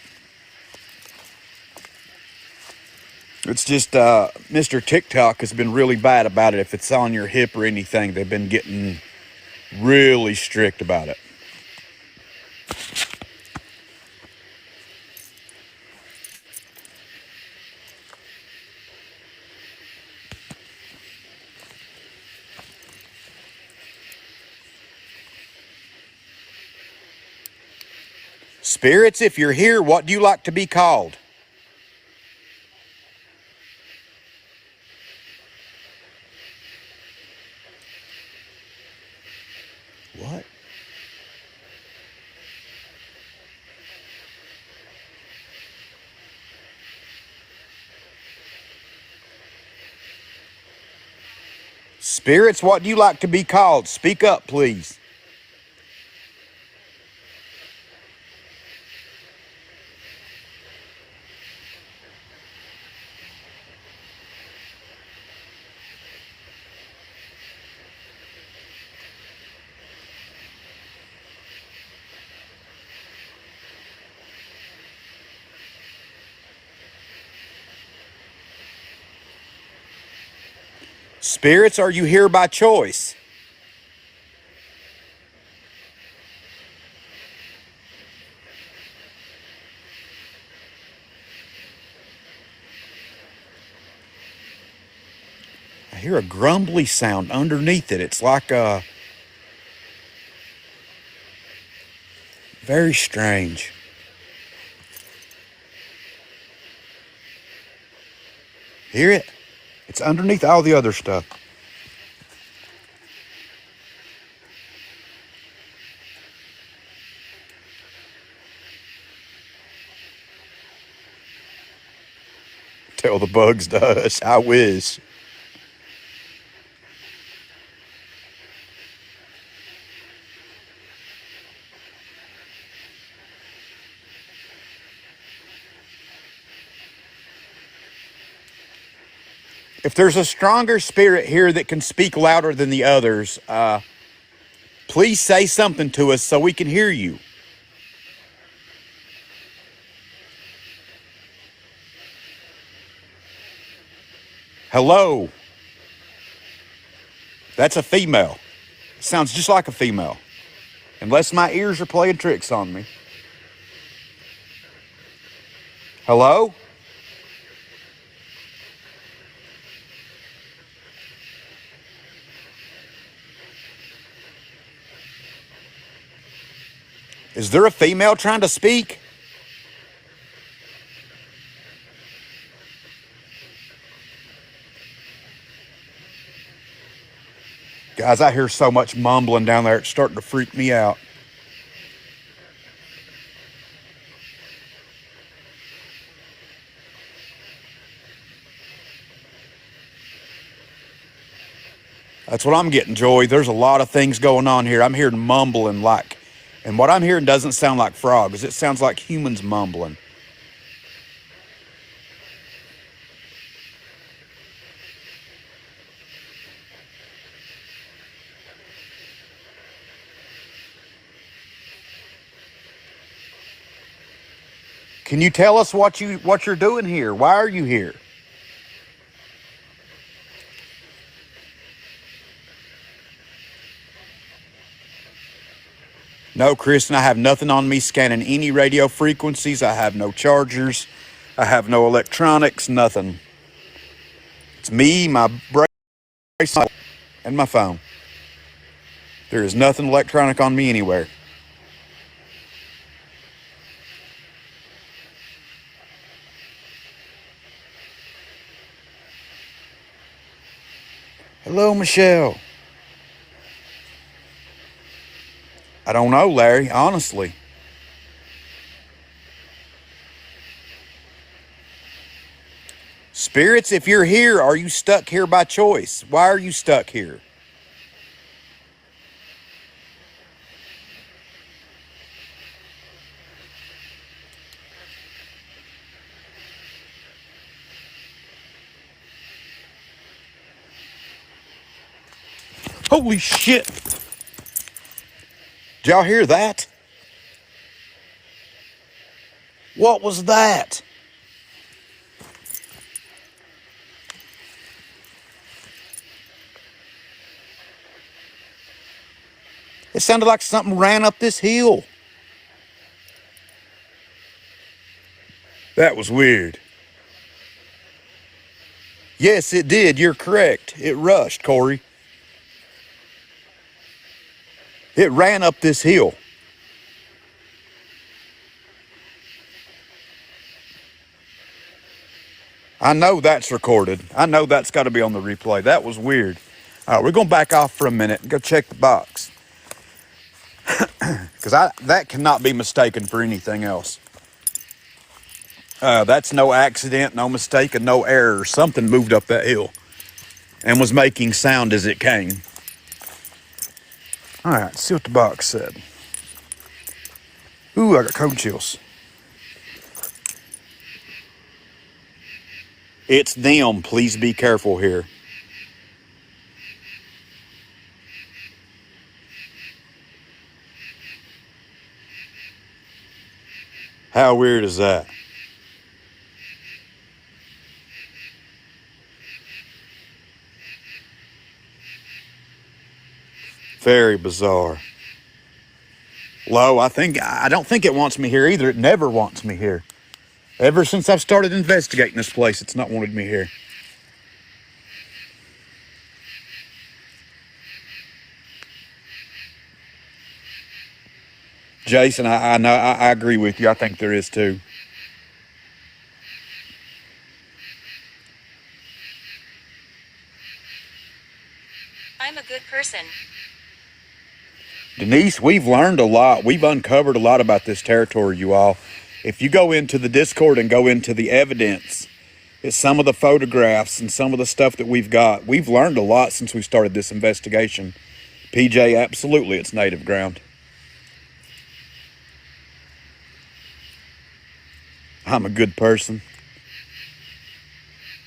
Speaker 1: It's just Mr. TikTok has been really bad about it. If it's on your hip or anything, they've been getting really strict about it. Spirits, if you're here, what do you like to be called? What? Spirits, what do you like to be called? Speak up, please. Spirits, are you here by choice? I hear a grumbly sound underneath it. It's like very strange. Hear it? It's underneath all the other stuff. Tell the bugs to hush. I wish. If there's a stronger spirit here that can speak louder than the others, please say something to us so we can hear you. Hello. That's a female. Sounds just like a female. Unless my ears are playing tricks on me. Hello? Is there a female trying to speak? Guys, I hear so much mumbling down there, it's starting to freak me out. That's what I'm getting, Joey. There's a lot of things going on here. I'm hearing mumbling like, and what I'm hearing doesn't sound like frogs. It sounds like humans mumbling. Can you tell us what you're doing here? Why are you here? No, Kristen, I have nothing on me scanning any radio frequencies. I have no chargers. I have no electronics, nothing. It's me, my bracelet, and my phone. There is nothing electronic on me anywhere. Hello, Michelle. I don't know, Larry, honestly. Spirits, if you're here, are you stuck here by choice? Why are you stuck here? Holy shit! Did y'all hear that? What was that? It sounded like something ran up this hill. That was weird. Yes, it did. You're correct. It rushed, Corey. It ran up this hill. I know that's recorded. I know that's got to be on the replay. That was weird. All right, we're going to back off for a minute and go check the box. Because that cannot be mistaken for anything else. That's no accident, no mistake, and no error. Something moved up that hill and was making sound as it came. All right, see what the box said. Ooh, I got cold chills. It's them. Please be careful here. How weird is that? Very bizarre. Lo, I don't think it wants me here either. It never wants me here. Ever since I've started investigating this place, it's not wanted me here. Jason, I know, I agree with you. I think there is too.
Speaker 2: I'm a good person.
Speaker 1: Denise, we've learned a lot. We've uncovered a lot about this territory, you all. If you go into the Discord and go into the evidence, it's some of the photographs and some of the stuff that we've got. We've learned a lot since we started this investigation. PJ, absolutely, it's native ground. I'm a good person.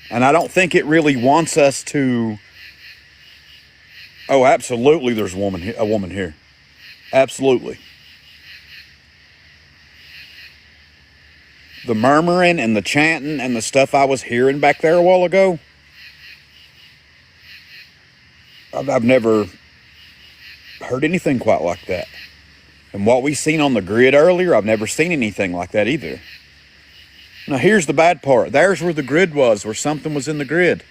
Speaker 1: And I don't think it really wants us to... Oh, absolutely, there's a woman here. Absolutely. The murmuring and the chanting and the stuff I was hearing back there a while ago, I've never heard anything quite like that. And what we seen on the grid earlier, I've never seen anything like that either. Now here's the bad part. There's where the grid was, where something was in the grid.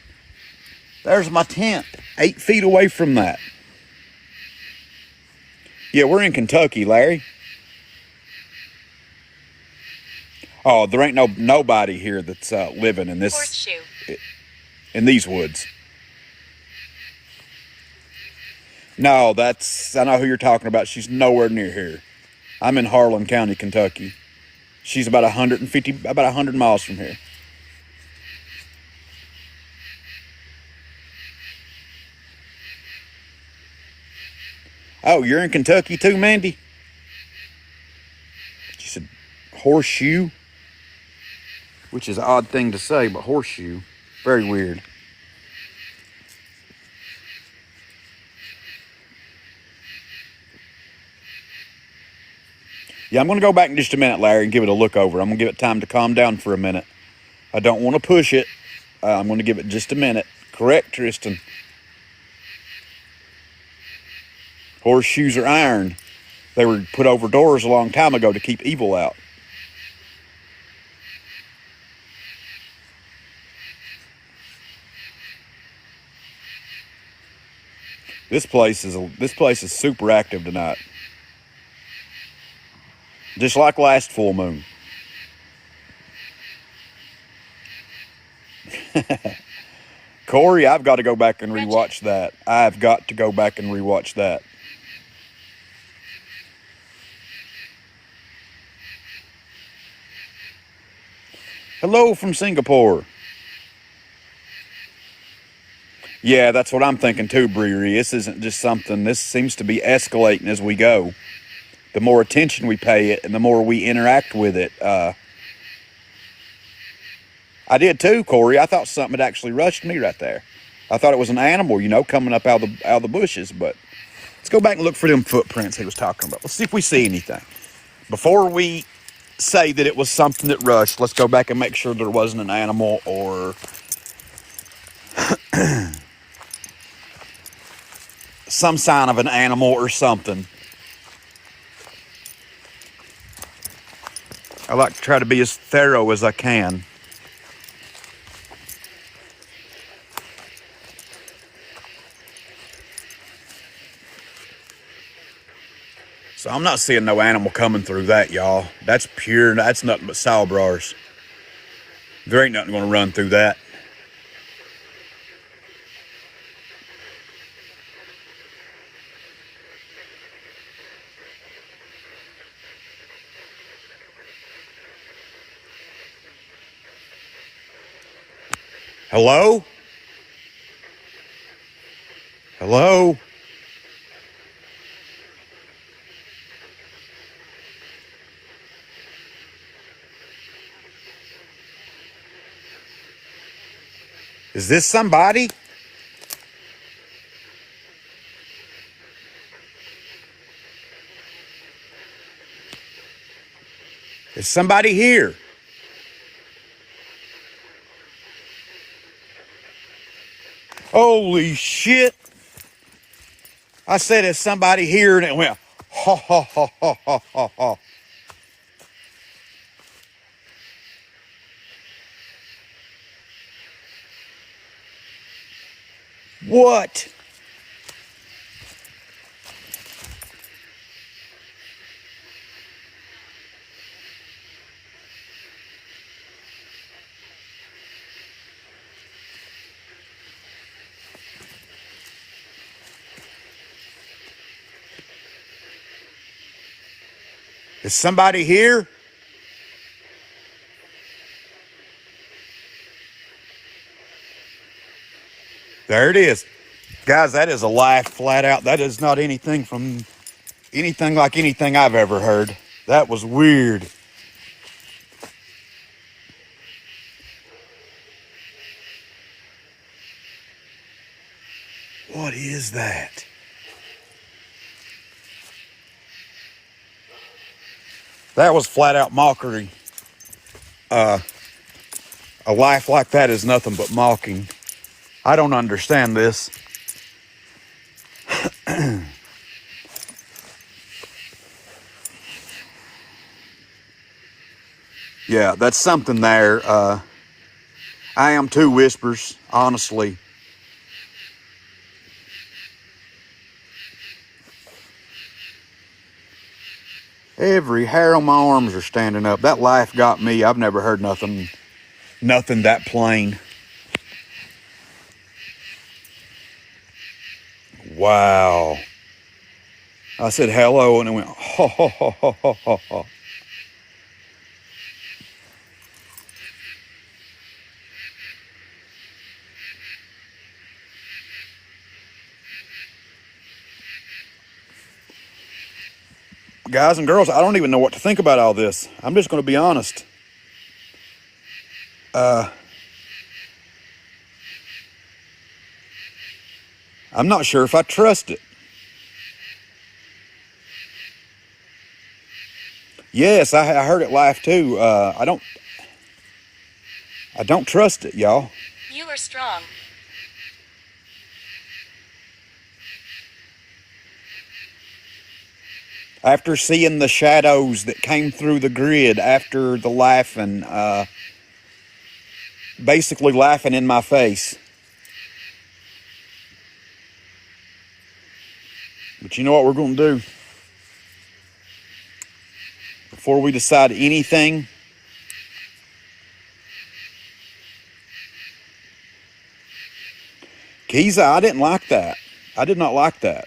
Speaker 1: There's my tent, 8 feet away from that. Yeah, we're in Kentucky, Larry. Oh, there ain't nobody here that's living in
Speaker 2: Horseshoe.
Speaker 1: these woods. No, I know who you're talking about. She's nowhere near here. I'm in Harlan County, Kentucky. She's about 100 miles from here. Oh, you're in Kentucky too, Mandy? She said horseshoe, which is an odd thing to say, but horseshoe, very weird. Yeah, I'm going to go back in just a minute, Larry, and give it a look over. I'm going to give it time to calm down for a minute. I don't want to push it. I'm going to give it just a minute. Correct, Tristan. Horseshoes are iron. They were put over doors a long time ago to keep evil out. This place is super active tonight. Just like last full moon. Corey, I've got to go back and rewatch that. I've got to go back and rewatch that. Hello from Singapore. Yeah, that's what I'm thinking too, Brewery. This isn't just something, this seems to be escalating as we go. The more attention we pay it and the more we interact with it. I did too, Corey. I thought something had actually rushed me right there. I thought it was an animal, coming up out of the bushes. But let's go back and look for them footprints he was talking about. Let's see if we see anything. Before we say that it was something that rushed, let's go back and make sure there wasn't an animal or some sign of an animal or something. I like to try to be as thorough as I can. So I'm not seeing no animal coming through that, y'all. That's nothing but sawbars. There ain't nothing going to run through that. Hello? Hello? Is this somebody? Is somebody here? Holy shit. I said, is somebody here? And it went, ha, ha, ha, ha, ha, ha, ha. What? Is somebody here? There it is. Guys, that is a laugh flat out. That is not anything like anything I've ever heard. That was weird. What is that? That was flat out mockery. A laugh like that is nothing but mocking. I don't understand this. Yeah, that's something there. I am too, Whispers, honestly. Every hair on my arms are standing up. That laugh got me. I've never heard nothing that plain. Wow. I said hello and it went, ho, ho, ho, ho, ho, ho, ho. Guys and girls, I don't even know what to think about all this. I'm just going to be honest. I'm not sure if I trust it. Yes, I heard it laugh too. I don't trust it, y'all.
Speaker 2: You are strong.
Speaker 1: After seeing the shadows that came through the grid after the laughing, basically laughing in my face. But you know what we're going to do? Before we decide anything, Keeza, I didn't like that. I did not like that.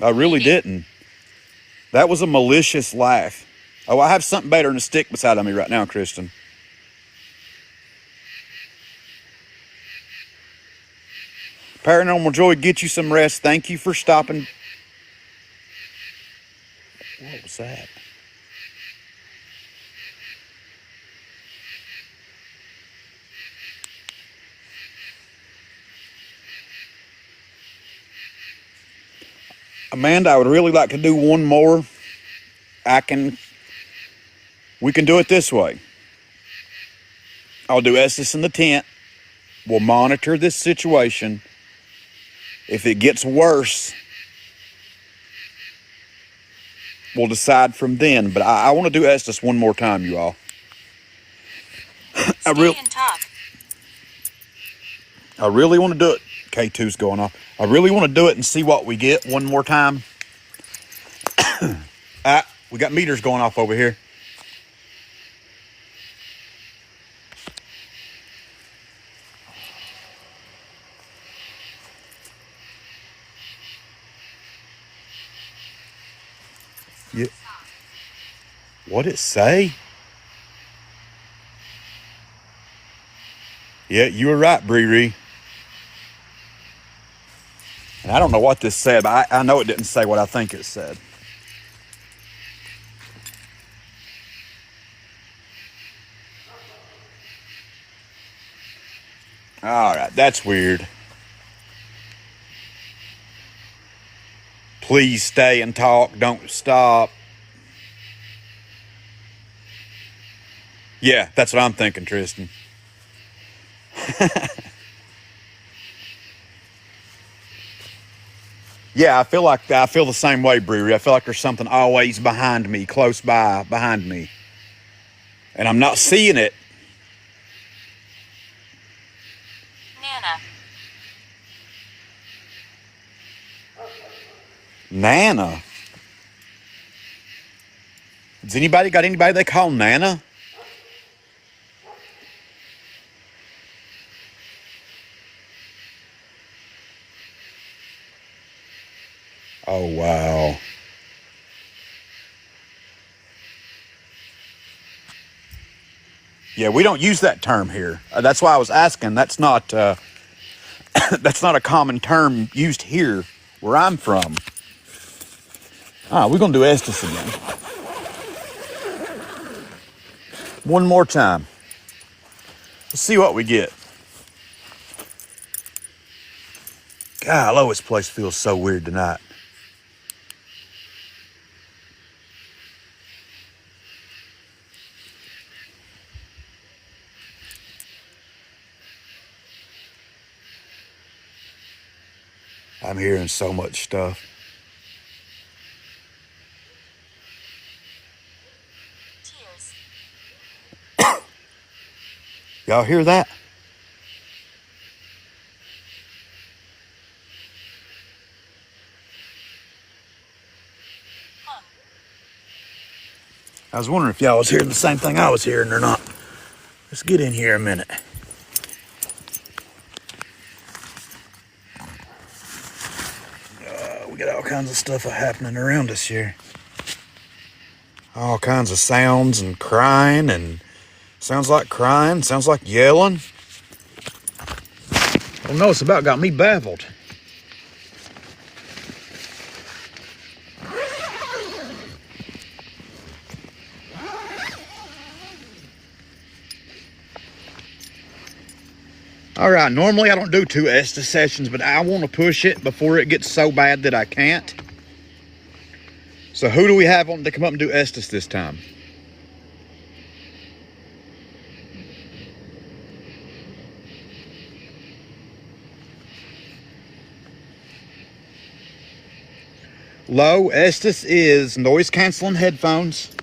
Speaker 1: I really didn't. That was a malicious laugh. Oh, I have something better than a stick beside me right now, Kristen. Paranormal Joy, get you some rest. Thank you for stopping. What was that? Amanda, I would really like to do one more. We can do it this way. I'll do Estes in the tent. We'll monitor this situation. If it gets worse, we'll decide from then. But I want to do Estes one more time, you all.
Speaker 2: Stay and talk.
Speaker 1: I really want to do it. K2's going off. I really want to do it and see what we get one more time. We got meters going off over here. Yeah. What'd it say? Yeah, you were right, Bree. And I don't know what this said, but I know it didn't say what I think it said. All right, that's weird. Please stay and talk. Don't stop. Yeah, that's what I'm thinking, Tristan. Yeah, I feel the same way, Brewery. I feel like there's something always behind me, close by, behind me. And I'm not seeing it.
Speaker 2: Nana.
Speaker 1: Nana. Has anybody got anybody they call Nana? Oh, wow. Yeah, we don't use that term here. That's why I was asking. That's not that's not a common term used here where I'm from. We're going to do Estes again. One more time. Let's see what we get. God, Lois' place feels so weird tonight. I'm hearing so much stuff. Y'all hear that? I was wondering if y'all was hearing the same thing I was hearing or not. Let's get in here a minute. We got all kinds of stuff happening around us here. All kinds of sounds and crying, and sounds like crying, sounds like yelling. Oh no, it's about got me baffled. All right, normally I don't do 2 Estes sessions, but I want to push it before it gets so bad that I can't. So who do we have on to come up and do Estes this time? Low Estes is noise canceling headphones.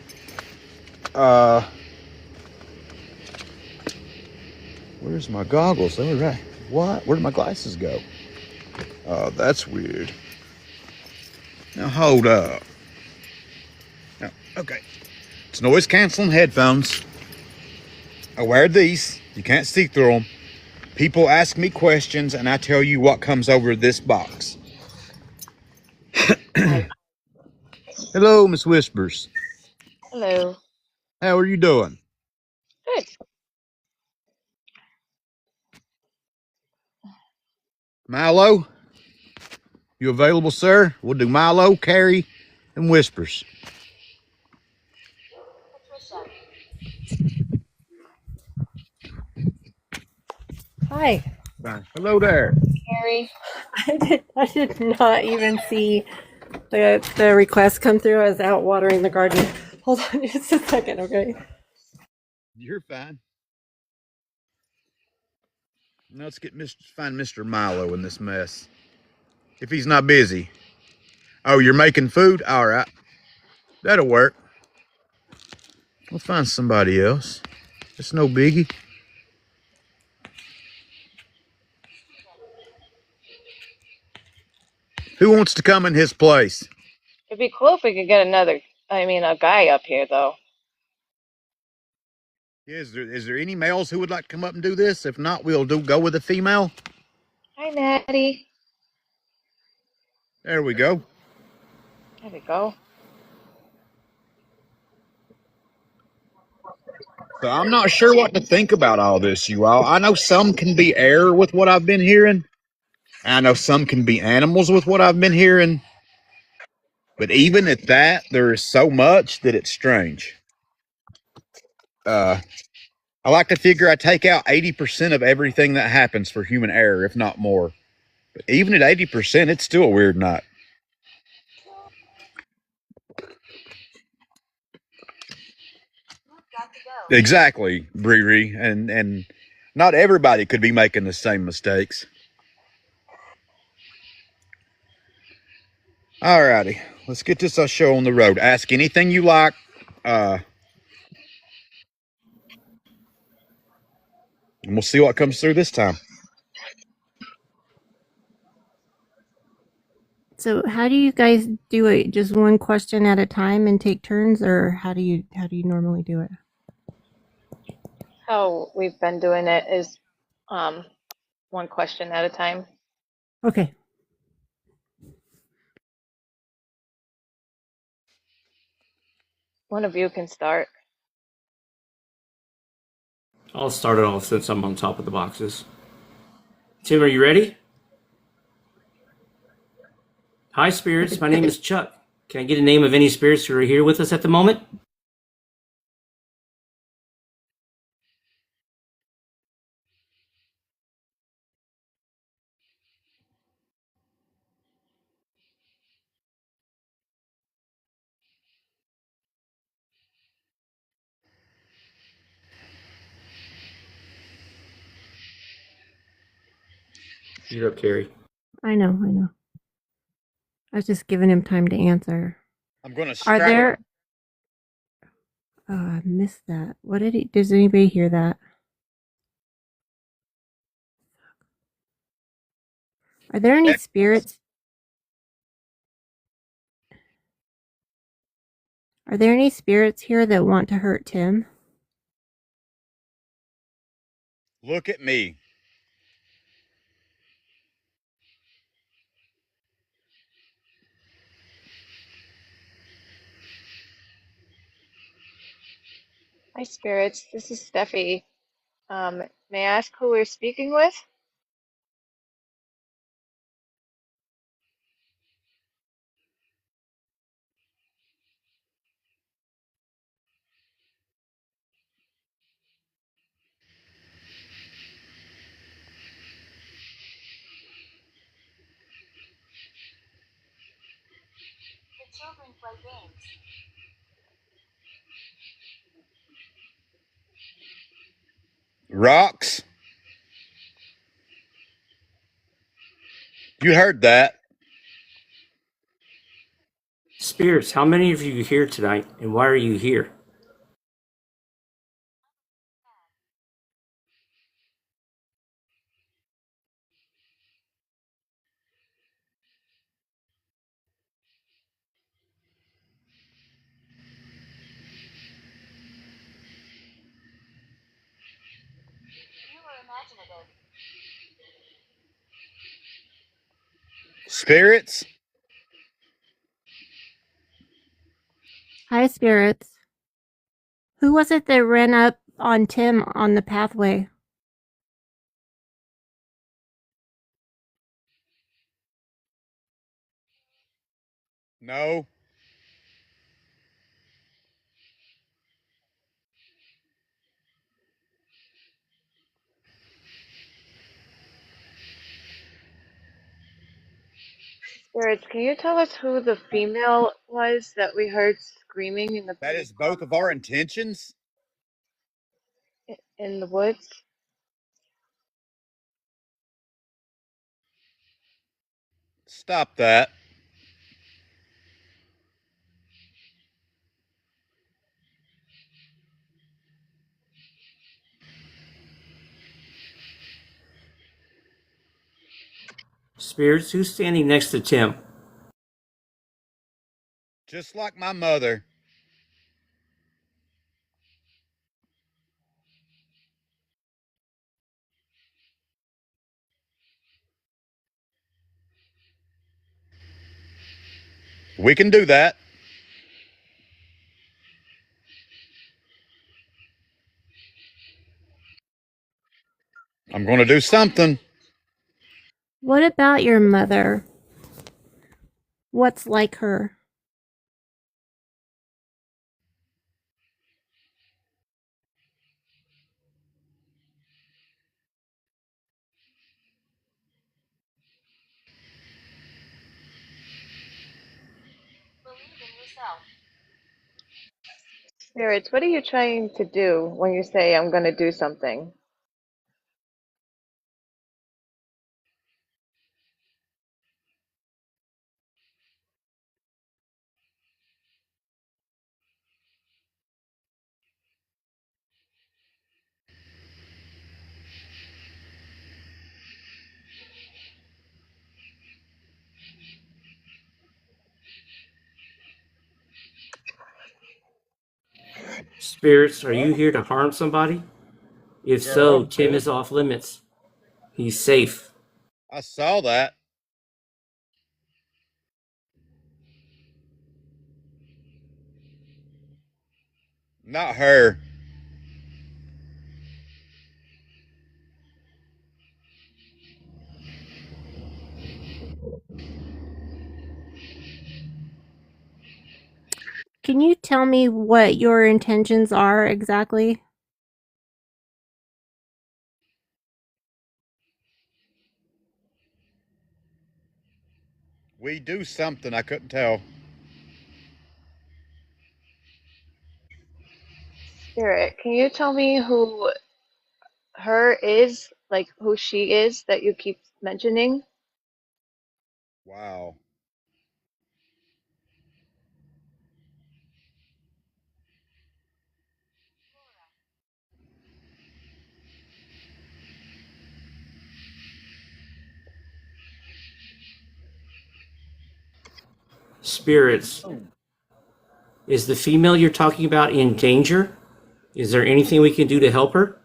Speaker 1: Where's my goggles? They were right. What? Where did my glasses go? Oh, that's weird. Now hold up. Oh, okay. It's noise canceling headphones. I wear these. You can't see through them. People ask me questions and I tell you what comes over this box. Hello, Miss Whispers.
Speaker 3: Hello.
Speaker 1: How are you doing?
Speaker 3: Good.
Speaker 1: Milo? You available, sir? We'll do Milo, Carrie, and Whispers.
Speaker 7: Hi.
Speaker 1: Fine. Hello there.
Speaker 3: Harry.
Speaker 7: I did not even see the request come through. I was out watering the garden. Hold on just a second, okay?
Speaker 1: You're fine. Now let's find Mr. Milo in this mess. If he's not busy. Oh, you're making food? All right. That'll work. We'll find somebody else. It's no biggie. Who wants to come in his place?
Speaker 3: It'd be cool if we could get a guy up here, though.
Speaker 1: Is there any males who would like to come up and do this? If not, we'll go with a female.
Speaker 3: Hi, Natty.
Speaker 1: There we go.
Speaker 3: There we go.
Speaker 1: So I'm not sure what to think about all this, you all. I know some can be air with what I've been hearing. I know some can be animals with what I've been hearing. But even at that, there is so much that it's strange. I like to figure I take out 80% of everything that happens for human error, if not more. But even at 80%, it's still a weird night. Exactly, Bree, and not everybody could be making the same mistakes. Alrighty, let's get this show on the road. Ask anything you like. And we'll see what comes through this time.
Speaker 7: So how do you guys do it? Just one question at a time and take turns, or how do you normally do it?
Speaker 3: How we've been doing it is one question at a time.
Speaker 7: Okay.
Speaker 3: One of you can start.
Speaker 8: I'll start it off since I'm on top of the boxes. Tim, are you ready? Hi, spirits. My name is Chuck. Can I get a name of any spirits who are here with us at the moment? You're up, Carrie.
Speaker 7: I know. I was just giving him time to answer.
Speaker 1: I'm going to
Speaker 7: Are there... Oh, I missed that. What did he... Does anybody hear that? Are there any
Speaker 1: Heck,
Speaker 7: spirits? Are there any spirits here that want to hurt Tim?
Speaker 1: look at me.
Speaker 9: Hi, spirits. This is Steffi. May I ask who we're speaking with?
Speaker 2: The children play games.
Speaker 1: Rocks. You heard that.
Speaker 8: Spirits, how many of you here tonight, and why are you here?
Speaker 2: You were imaginative.
Speaker 1: Spirits.
Speaker 7: Hi, spirits. Who was it that ran up on Tim on the pathway?
Speaker 1: No.
Speaker 9: Spirits, can you tell us who the female was that we heard screaming in the
Speaker 1: That is both of our intentions.
Speaker 9: in the woods?
Speaker 1: Stop that.
Speaker 8: Spirits, who's standing next to Tim?
Speaker 1: Just like my mother. We can do that. I'm going to do something.
Speaker 7: What about your mother? What's like her?
Speaker 2: Believe in yourself.
Speaker 9: Spirits, what are you trying to do when you say I'm going to do something?
Speaker 8: Spirits, are you here to harm somebody? If so,
Speaker 1: Girl,
Speaker 8: Tim is off limits. He's safe.
Speaker 1: I saw that. Not her.
Speaker 7: Can you tell me what your intentions are exactly?
Speaker 1: We do something. I couldn't tell.
Speaker 9: Spirit, can you tell me who her is, like who she is that you keep mentioning?
Speaker 1: Wow.
Speaker 8: Spirits, is the female you're talking about in danger? Is there anything we can do to help her?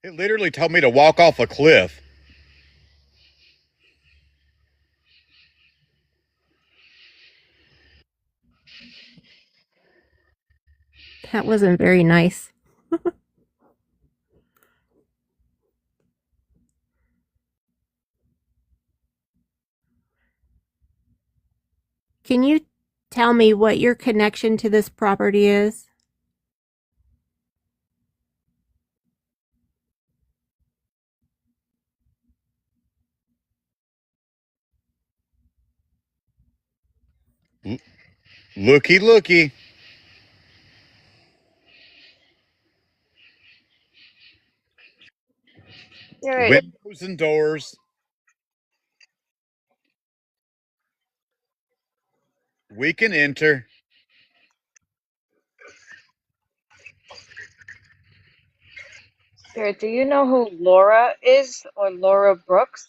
Speaker 1: It literally told me to walk off a cliff.
Speaker 7: That wasn't very nice. Can you tell me what your connection to this property is?
Speaker 1: Looky, looky.
Speaker 9: Spirit,
Speaker 1: Windows and doors. We can enter.
Speaker 9: Spirit, do you know who Laura is or Laura Brooks?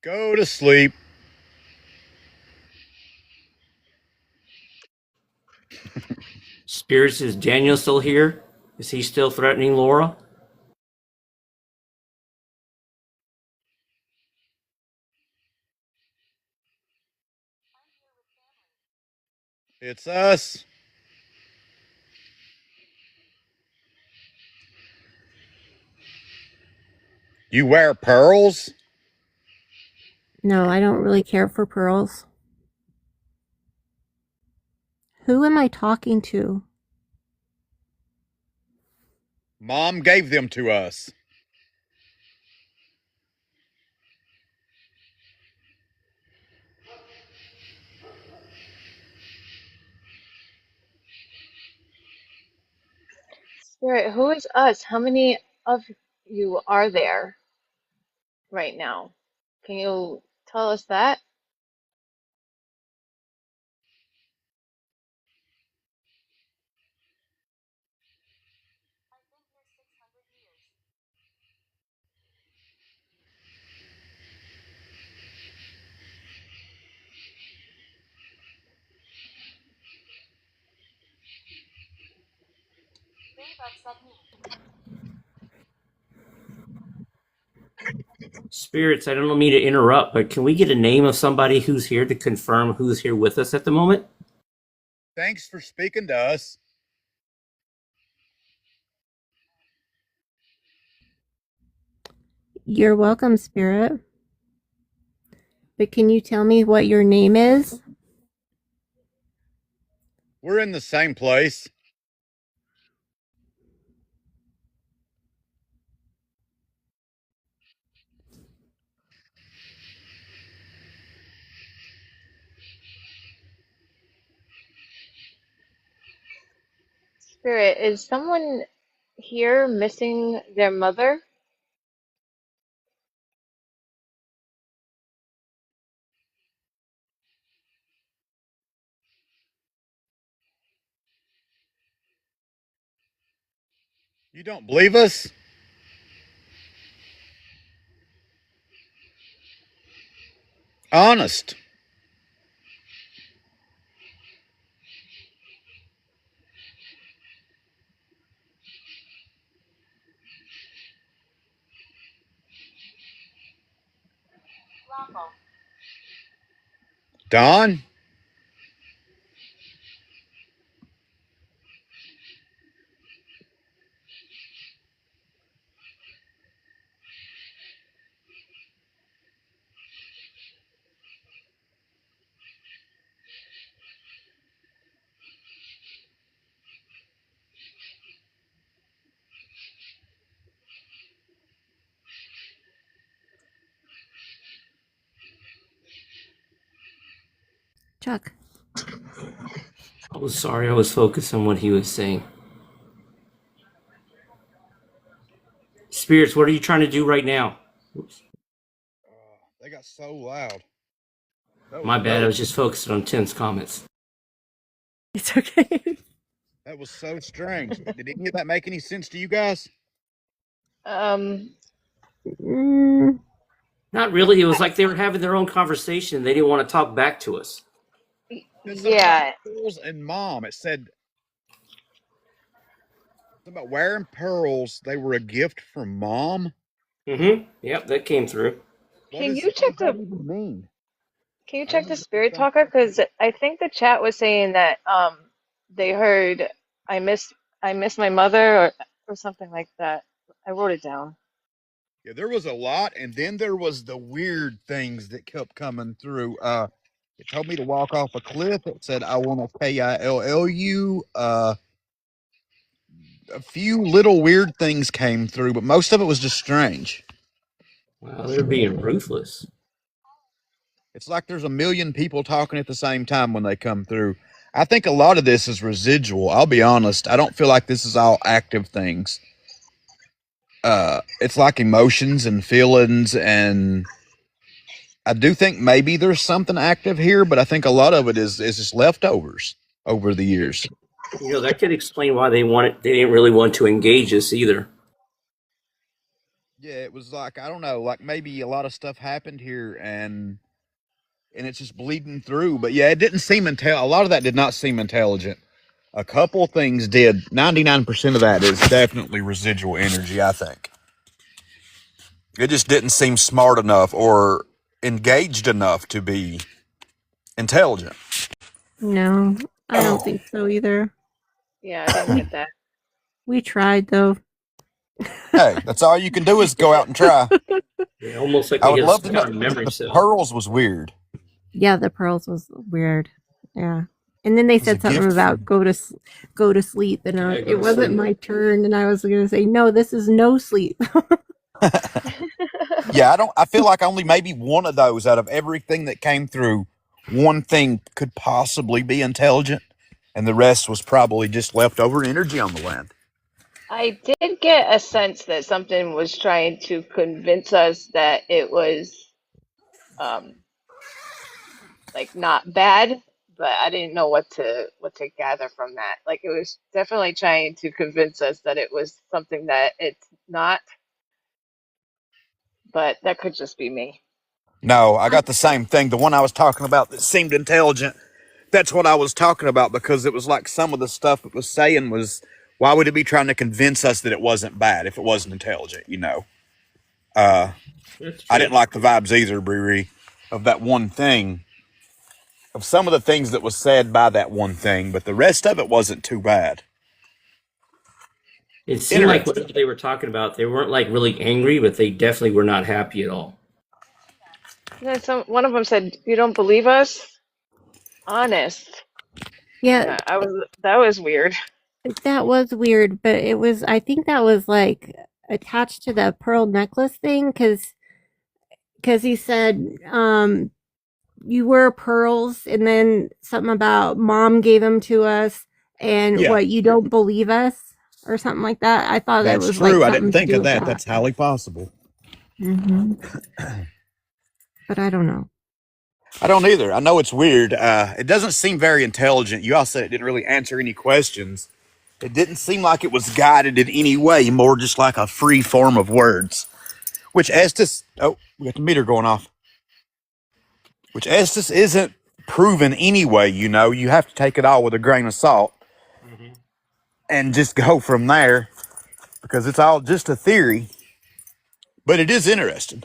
Speaker 1: Go to sleep.
Speaker 8: Spirits, is Daniel still here? Is he still threatening Laura?
Speaker 1: It's us. You wear pearls?
Speaker 7: No, I don't really care for pearls. Who am I talking to?
Speaker 1: Mom gave them to us.
Speaker 9: Spirit, who is us? How many of you are there right now? Can you tell us that?
Speaker 2: I've been here 600 years. They've upset me.
Speaker 8: Spirits, I don't mean to interrupt, but can we get a name of somebody who's here to confirm who's here with us at the moment?
Speaker 1: Thanks for speaking to us.
Speaker 7: You're welcome, Spirit. But can you tell me what your name is?
Speaker 1: We're in the same place.
Speaker 9: Spirit, is someone here missing their mother?
Speaker 1: You don't believe us? Honest.
Speaker 2: Lawful.
Speaker 1: Don?
Speaker 7: Chuck.
Speaker 8: I was sorry, I was focused on what he was saying. Spirits, what are you trying to do right now? Oops.
Speaker 1: They got so loud.
Speaker 8: My bad. I
Speaker 1: So,
Speaker 8: was just focused on Tim's comments.
Speaker 7: It's okay.
Speaker 1: that was so strange. Did any of that make any sense to you guys?
Speaker 9: Um,
Speaker 7: Mm,
Speaker 8: Not really. It was like they were having their own conversation. They didn't want to talk back to us.
Speaker 1: It said something about
Speaker 9: yeah,
Speaker 1: pearls and mom. It said something about wearing pearls. They were a gift from mom.
Speaker 8: Mm-hmm. Yep, that came through.
Speaker 9: can you
Speaker 1: What
Speaker 9: check
Speaker 1: does that
Speaker 9: the
Speaker 1: even mean?
Speaker 9: can you
Speaker 1: I don't
Speaker 9: check the spirit
Speaker 1: understand.
Speaker 9: talker? Because I think the chat was saying that they heard I miss I miss my mother or something like that. I wrote it down.
Speaker 1: Yeah, there was a lot, and then there was the weird things that kept coming through. It told me to walk off a cliff. It said I want to KILLU. A few little weird things came through, but most of it was just strange.
Speaker 8: Wow, they're being ruthless.
Speaker 1: It's like there's a million people talking at the same time when they come through. I think a lot of this is residual. I'll be honest. I don't feel like this is all active things. It's like emotions and feelings, and I do think maybe there's something active here, but I think a lot of it is just leftovers over the years.
Speaker 8: That could explain why they didn't really want to engage us either.
Speaker 1: Yeah, it was like I don't know, like maybe a lot of stuff happened here, and it's just bleeding through. But yeah, it didn't seem a lot of that did not seem intelligent. A couple things did. 99% of that is definitely residual energy, I think. It just didn't seem smart enough or engaged enough to be intelligent.
Speaker 7: no, I don't think so either.
Speaker 9: Yeah, I didn't get that.
Speaker 7: We tried though.
Speaker 1: Hey, that's all you can do is go out and try.
Speaker 8: Yeah, almost like
Speaker 1: I
Speaker 8: they
Speaker 1: would
Speaker 8: hit
Speaker 1: love
Speaker 8: some
Speaker 1: to know.
Speaker 8: kind of memory
Speaker 1: The
Speaker 8: cell.
Speaker 1: pearls was weird.
Speaker 7: Yeah, the pearls was weird. Yeah. And then they
Speaker 1: It was a
Speaker 7: said something
Speaker 1: gift
Speaker 7: about
Speaker 1: from.
Speaker 7: go to sleep, and
Speaker 8: Yeah, go
Speaker 7: it
Speaker 8: to
Speaker 7: wasn't
Speaker 8: sleep.
Speaker 7: my turn, and I was going to say no. This is no sleep.
Speaker 1: Yeah, I don't. I feel like only maybe one of those out of everything that came through, one thing could possibly be intelligent, and the rest was probably just leftover energy on the land.
Speaker 9: I did get a sense that something was trying to convince us that it was um like not bad, but I didn't know what to gather from that. Like it was definitely trying to convince us that it was something that it's not, but that could just be me.
Speaker 1: No, I got the same thing. The one I was talking about that seemed intelligent. That's what I was talking about because it was like some of the stuff it was saying was, why would it be trying to convince us that it wasn't bad if it wasn't intelligent? Uh,
Speaker 8: That's
Speaker 1: I
Speaker 8: true.
Speaker 1: didn't like the vibes either, Bree, of that one thing, of some of the things that was said by that one thing, but the rest of it wasn't too bad.
Speaker 8: It seemed like
Speaker 1: Interesting.
Speaker 8: whatever they were talking about, they weren't like really angry, but they definitely were not happy at all.
Speaker 9: And then one of them said, "You don't believe us? Honest." And
Speaker 7: Yeah,
Speaker 9: I was that was weird.
Speaker 7: that was weird, but it was. I think that was like attached to the pearl necklace thing, because he said, you wear pearls, and then something about mom gave them to us, and
Speaker 1: Yeah,
Speaker 7: what, you don't believe us or something like that. I thought it
Speaker 1: that's
Speaker 7: was like
Speaker 1: true. I didn't
Speaker 7: something to
Speaker 1: think
Speaker 7: do
Speaker 1: of
Speaker 7: with
Speaker 1: that.
Speaker 7: that.
Speaker 1: That's highly possible.
Speaker 7: Hmm. But I don't know.
Speaker 1: I don't either. I know it's weird. It doesn't seem very intelligent. You all said it didn't really answer any questions. It didn't seem like it was guided in any way, more just like a free form of words. Which Estes, oh, we got the meter going off. Which Estes isn't proven anyway, you have to take it all with a grain of salt
Speaker 8: Mm-hmm.
Speaker 1: and just go from there because it's all just a theory, but it is interesting.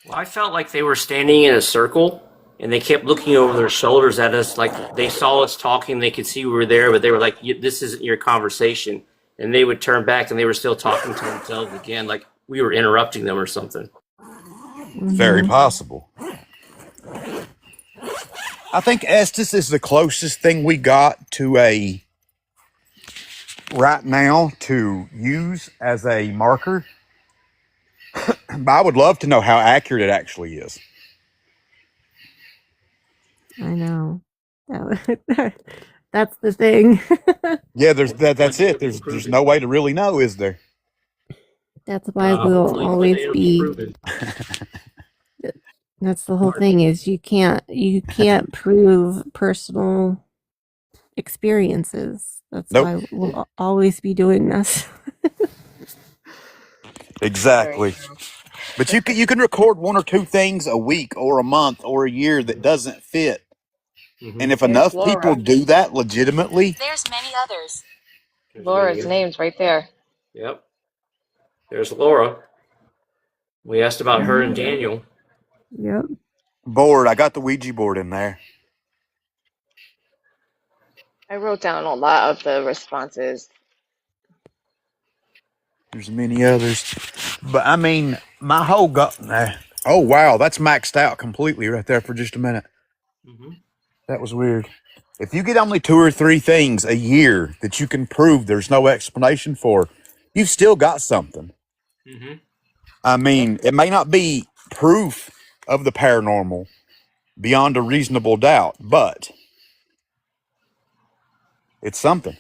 Speaker 8: Well, I felt like they were standing in a circle and they kept looking over their shoulders at us like they saw us talking. They could see we were there, but they were like, this isn't your conversation. And they would turn back and they were still talking to themselves again, like we were interrupting them or something.
Speaker 1: Very
Speaker 7: Hmm.
Speaker 1: possible. I think Estes is the closest thing we got to a right now to use as a marker. But I would love to know how accurate it actually is.
Speaker 7: I know. That's the thing.
Speaker 1: Yeah, there's that. That's
Speaker 8: Hopefully
Speaker 1: it.
Speaker 8: it'll be
Speaker 1: There's
Speaker 8: proven.
Speaker 1: no way to really know, is there?
Speaker 7: That's why we'll
Speaker 8: Hopefully one day
Speaker 7: always
Speaker 8: it'll be
Speaker 7: be.
Speaker 8: proven.
Speaker 7: That's the whole thing is you can't prove personal experiences. That's
Speaker 1: Nope.
Speaker 7: why we'll always be doing this.
Speaker 9: Very
Speaker 1: Exactly.
Speaker 9: true.
Speaker 1: But you can record one or two things a week or a month or a year that doesn't fit.
Speaker 8: Mm-hmm.
Speaker 1: And if
Speaker 9: There's
Speaker 1: enough people
Speaker 9: Laura.
Speaker 1: do that legitimately,
Speaker 2: There's many others.
Speaker 8: There's
Speaker 9: Laura's
Speaker 8: many.
Speaker 9: name's right there.
Speaker 8: Yep. There's Laura. We asked about her and Daniel.
Speaker 7: Yep.
Speaker 1: board, I got the Ouija board in there.
Speaker 9: I wrote down a lot of the responses.
Speaker 1: There's many others. But I mean, my whole gut. Oh, wow. That's maxed out completely right there for just a minute.
Speaker 8: Mm-hmm.
Speaker 1: That was weird. If you get only 2 or 3 things a year that you can prove there's no explanation for, you've still got something.
Speaker 8: Mm-hmm.
Speaker 1: I
Speaker 9: Yep.
Speaker 1: mean, it may not be proof of the paranormal beyond a reasonable doubt, but it's something.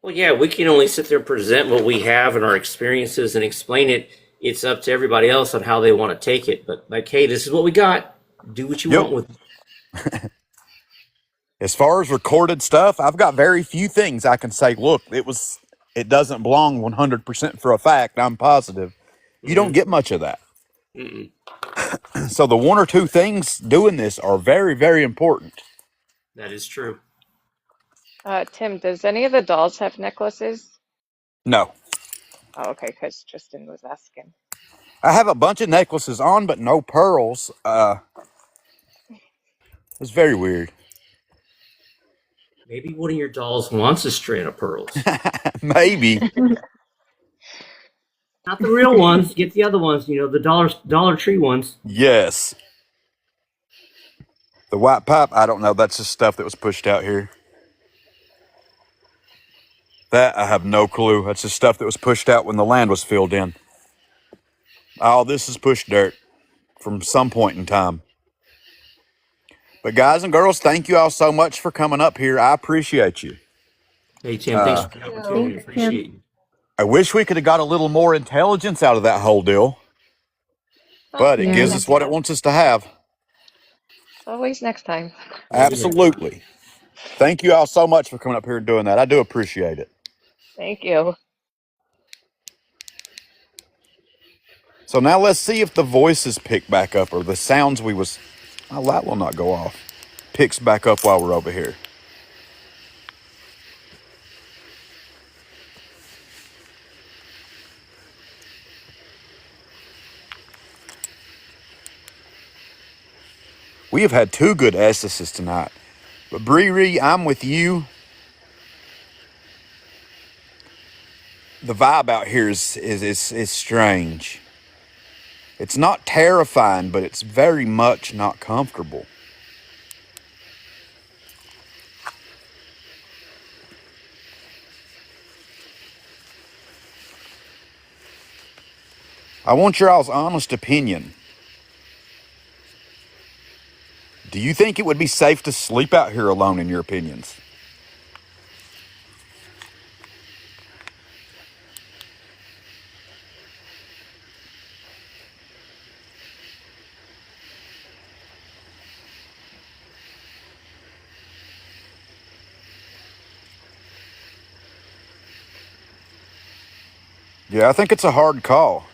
Speaker 8: Well, yeah, we can only sit there and present what we have and our experiences and explain it. It's up to everybody else on how they want to take it. But like, hey, this is what we got. Do what you
Speaker 1: Yep.
Speaker 8: want with it.
Speaker 1: As far as recorded stuff, I've got very few things I can say, look, it doesn't belong 100% for a fact. I'm positive. You don't
Speaker 8: Mm-hmm.
Speaker 1: get much of that.
Speaker 8: Mm-mm.
Speaker 1: So the 1 or 2 things doing this are very, very important.
Speaker 8: That is true.
Speaker 9: Tim, does any of the dolls have necklaces?
Speaker 1: No.
Speaker 9: Oh, okay, because Tristan was asking.
Speaker 1: I have a bunch of necklaces on, but no pearls. It's very weird.
Speaker 8: Maybe one of your dolls wants a strand of pearls.
Speaker 1: Maybe.
Speaker 8: Not the real ones. Get the other ones. The Dollar Tree ones.
Speaker 1: Yes. The white pipe, I don't know. That's just stuff that was pushed out here. That I have no clue. That's just stuff that was pushed out when the land was filled in. All this is pushed dirt from some point in time. But guys and girls, thank you all so much for coming up here. I appreciate you.
Speaker 8: Hey Tim, thanks for the
Speaker 9: Thank
Speaker 8: opportunity.
Speaker 9: you.
Speaker 7: Thanks, Tim.
Speaker 8: Appreciate you.
Speaker 1: I wish we could have got a little more intelligence out of that whole deal,
Speaker 9: Well,
Speaker 1: but it
Speaker 9: maybe
Speaker 1: gives
Speaker 7: Yeah.
Speaker 1: us
Speaker 9: next
Speaker 1: what it
Speaker 9: time.
Speaker 1: wants us to have.
Speaker 9: It's always next time.
Speaker 8: Maybe next time.
Speaker 1: Absolutely. Thank you all so much for coming up here and doing that. I do appreciate it.
Speaker 9: Thank you.
Speaker 1: So now let's see if the voices pick back up or the sounds we was. Oh, that will not go off. Picks back up while we're over here. We have had 2 good S's tonight. But Bree, I'm with you. The vibe out here is strange. It's not terrifying, but it's very much not comfortable. I want your all's honest opinion. Do you think it would be safe to sleep out here alone, in your opinions? Yeah, I think it's a hard call.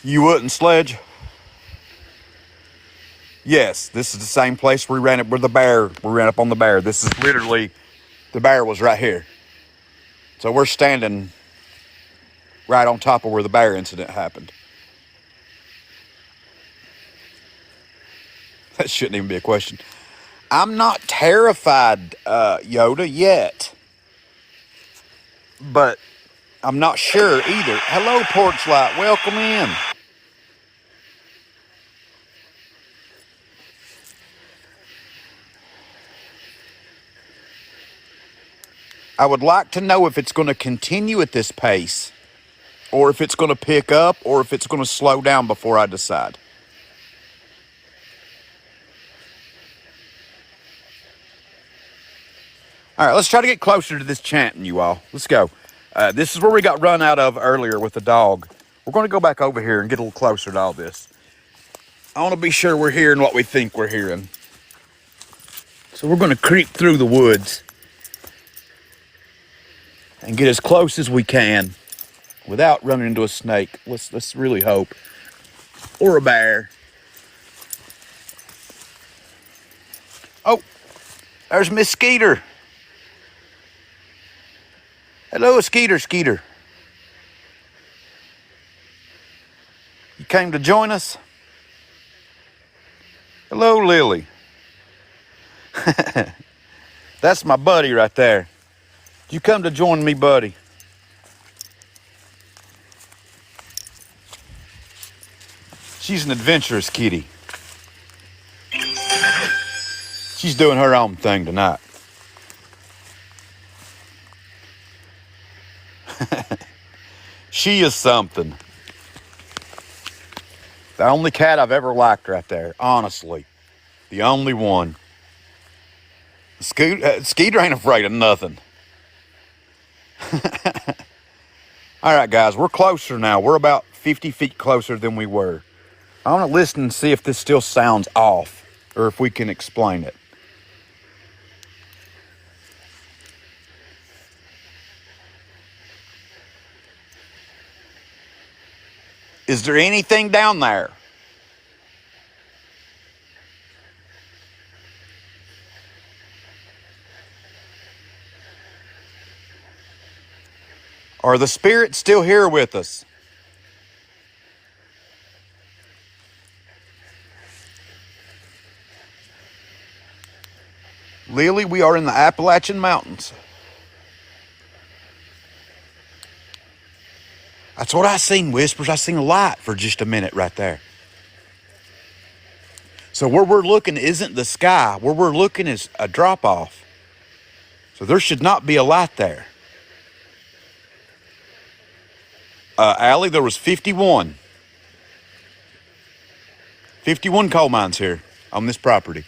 Speaker 1: You wouldn't, Sledge? Yes, this is the same place we ran up with the bear. We ran up on the bear. This is literally, the bear was right here. So we're standing right on top of where the bear incident happened. That shouldn't even be a question. I'm not terrified, Yoda, yet. But I'm not sure either. Hello, Porchlight. Welcome in. I would like to know if it's going to continue at this pace, or if it's going to pick up, or if it's going to slow down before I decide. All right, let's try to get closer to this chanting, you all. Let's go. This is where we got run out of earlier with the dog. We're going to go back over here and get a little closer to all this. I want to be sure we're hearing what we think we're hearing. So we're going to creep through the woods and get as close as we can without running into a snake. Let's really hope. Or a bear. Oh, there's Miss Skeeter. Hello, Skeeter. You came to join us? Hello, Lily. That's my buddy right there. You come to join me, buddy. She's an adventurous kitty. She's doing her own thing tonight. She is something. The only cat I've ever liked right there, honestly. The only one. Skeeter ain't afraid of nothing. All right, guys, we're closer now. We're about 50 feet closer than we were. I want to listen and see if this still sounds off or if we can explain it. Is there anything down there? Are the spirits still here with us? Lily, we are in the Appalachian Mountains. That's what I seen, Whispers. I seen a light for just a minute right there. So where we're looking isn't the sky. Where we're looking is a drop-off. So there should not be a light there. Allie, there was 51. 51 coal mines here on this property.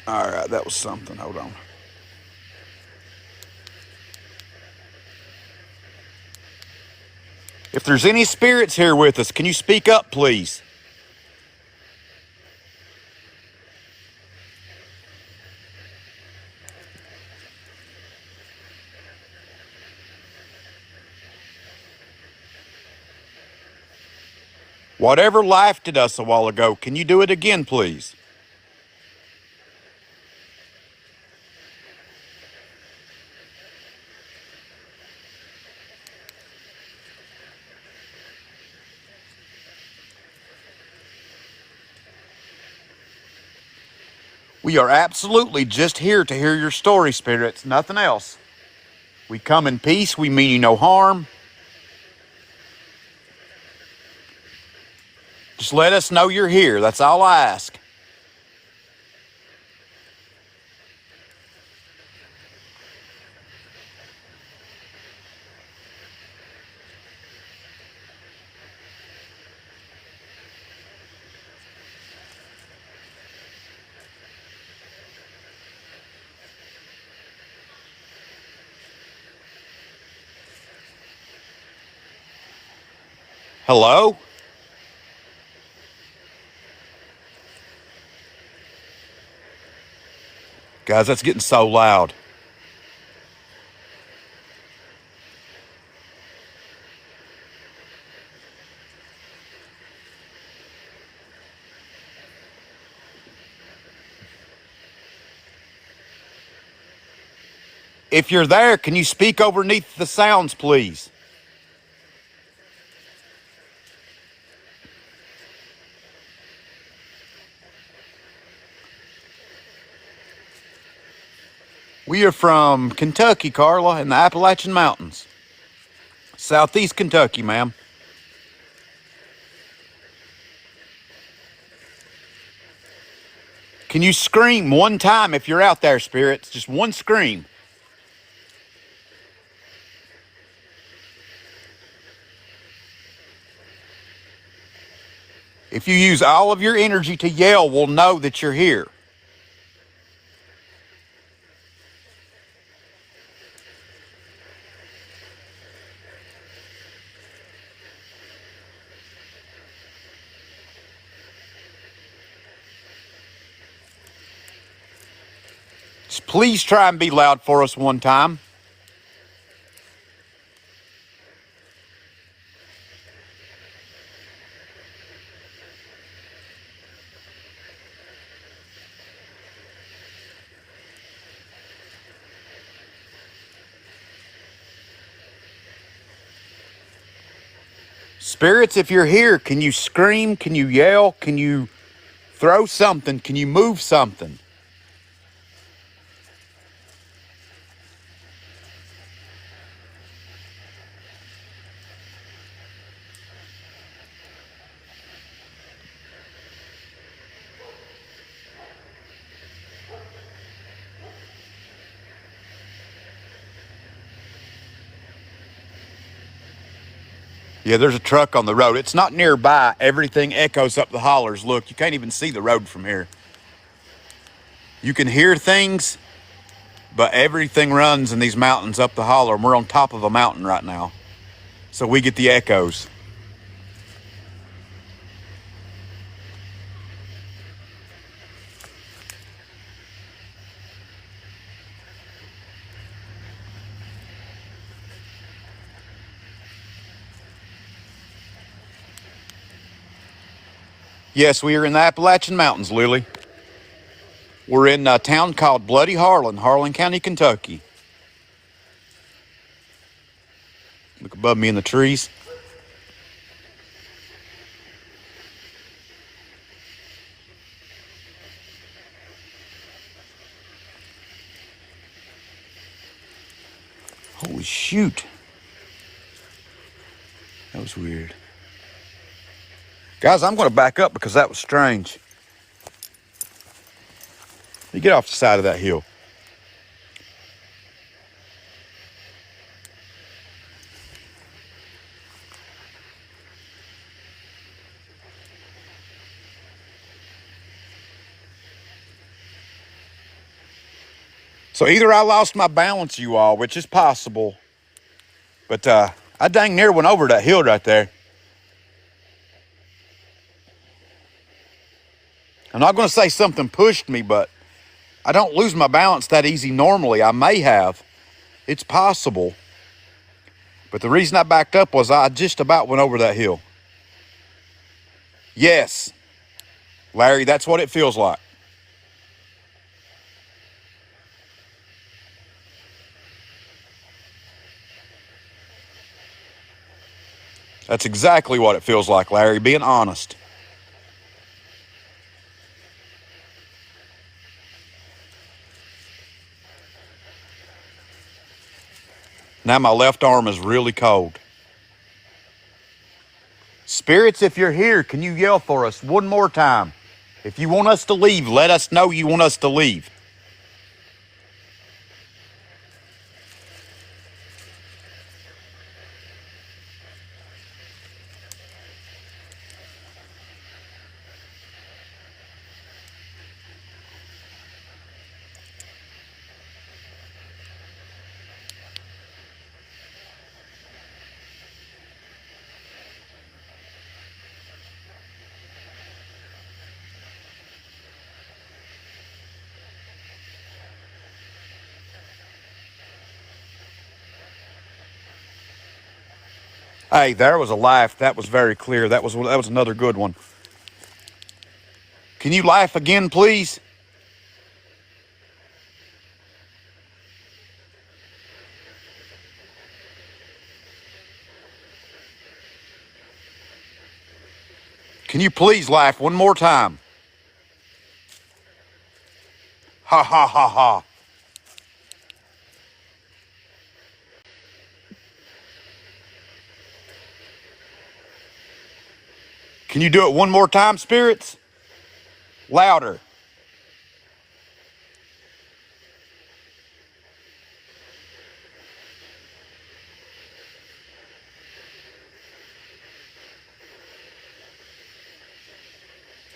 Speaker 1: All right, that was something. Hold on. If there's any spirits here with us, can you speak up, please? Whatever laughed at us a while ago, can you do it again, please? We are absolutely just here to hear your story, spirits, nothing else. We come in peace, we mean you no harm. Just let us know you're here, that's all I ask. Hello? Guys, that's getting so loud. If you're there, can you speak underneath the sounds, please? We are from Kentucky, Carla, in the Appalachian Mountains. Southeast Kentucky, ma'am. Can you scream one time if you're out there, spirits? Just one scream. If you use all of your energy to yell, we'll know that you're here. Just please try and be loud for us one time. Spirits, if you're here, can you scream? Can you yell? Can you throw something? Can you move something? Yeah, there's a truck on the road. It's not nearby. Everything echoes up the hollers. Look, you can't even see the road from here. You can hear things, but everything runs in these mountains up the holler, and we're on top of a mountain right now. So we get the echoes. Yes, we are in the Appalachian Mountains, Lily. We're in a town called Bloody Harlan, Harlan County, Kentucky. Look above me in the trees. Holy shoot. That was weird. Guys, I'm going to back up because that was strange. You get off the side of that hill. So either I lost my balance, you all, which is possible, but I dang near went over that hill right there. I'm not going to say something pushed me, but I don't lose my balance that easy normally. I may have. It's possible. But the reason I backed up was I just about went over that hill. Yes, Larry, that's what it feels like. That's exactly what it feels like, Larry, being honest. Now my left arm is really cold. Spirits, if you're here, can you yell for us one more time? If you want us to leave, let us know you want us to leave. Hey, there was a laugh. That was very clear. That was another good one. Can you laugh again, please? Can you please laugh one more time? Ha ha ha ha. Can you do it one more time, spirits? Louder.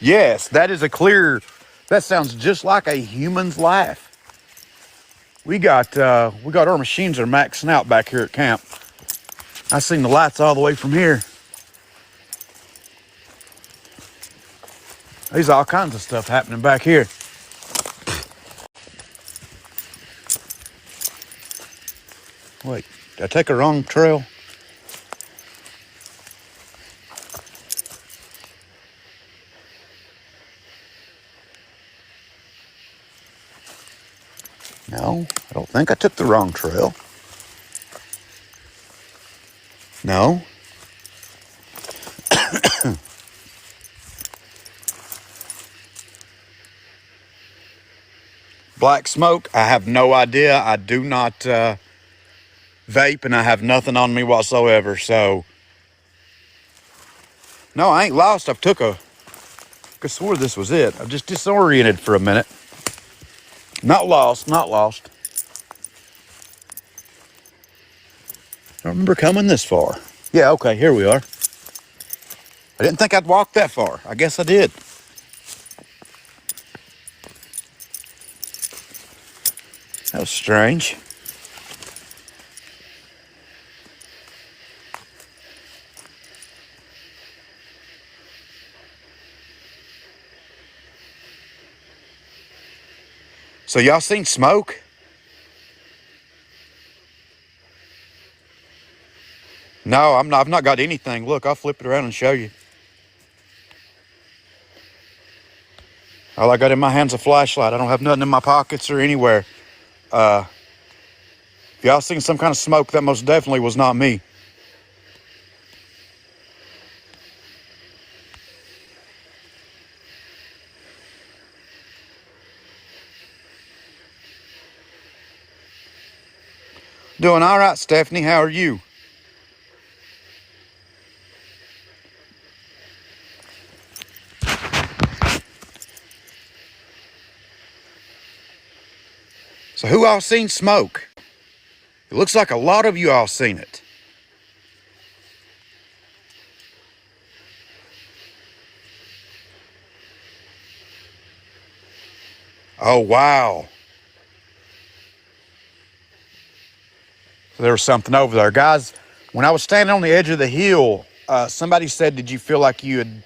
Speaker 1: Yes, that is a clear, that sounds just like a human's laugh. We got our machines are maxing out back here at camp. I seen the lights all the way from here. There's all kinds of stuff happening back here. Wait, did I take a wrong trail? No, I don't think I took the wrong trail. No. Black smoke, I have no idea. I do not vape, and I have nothing on me whatsoever. So, no, I ain't lost. I could swore this was it. I'm just disoriented for a minute. Not lost, not lost. I don't remember coming this far. Yeah, okay, here we are. I didn't think I'd walk that far. I guess I did. That was strange. So y'all seen smoke? No, I've not got anything. Look, I'll flip it around and show you. All I got in my hand's a flashlight. I don't have nothing in my pockets or anywhere. If y'all seen some kind of smoke, that most definitely was not me. Doing all right, Stephanie. How are you? So who all seen smoke? It looks like a lot of you all seen it. Oh, wow. So there was something over there. Guys, when I was standing on the edge of the hill, somebody said, did you feel like you had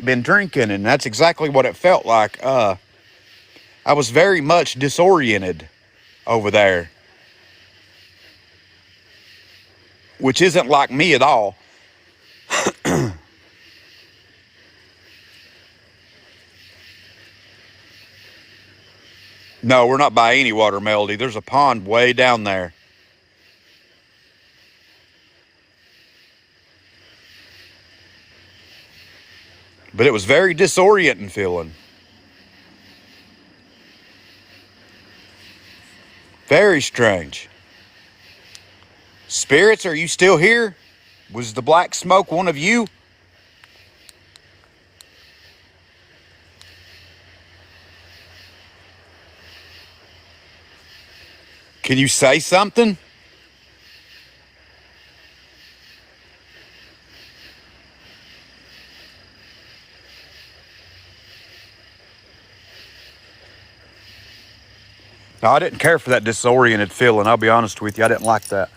Speaker 1: been drinking? And that's exactly what it felt like. I was very much disoriented over there, which isn't like me at all. No, we're not by any water, Melody. There's a pond way down there. But it was very disorienting feeling. Very strange. Spirits, are you still here? Was the black smoke one of you? Can you say something? No, I didn't care for that disoriented feeling. I'll be honest with you. I didn't like that.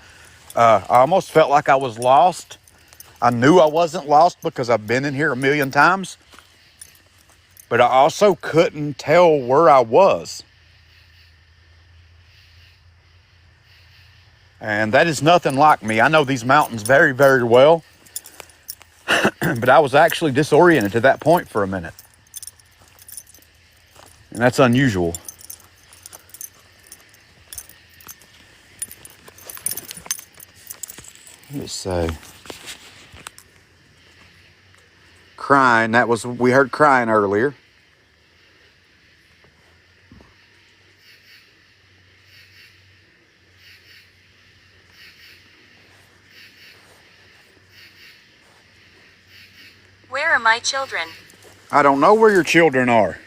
Speaker 1: I almost felt like I was lost. I knew I wasn't lost because I've been in here a million times. But I also couldn't tell where I was. And that is nothing like me. I know these mountains very, very well. But I was actually disoriented to that point for a minute. And that's unusual. Let's say crying. We heard crying earlier.
Speaker 2: Where are my children?
Speaker 1: I don't know where your children are.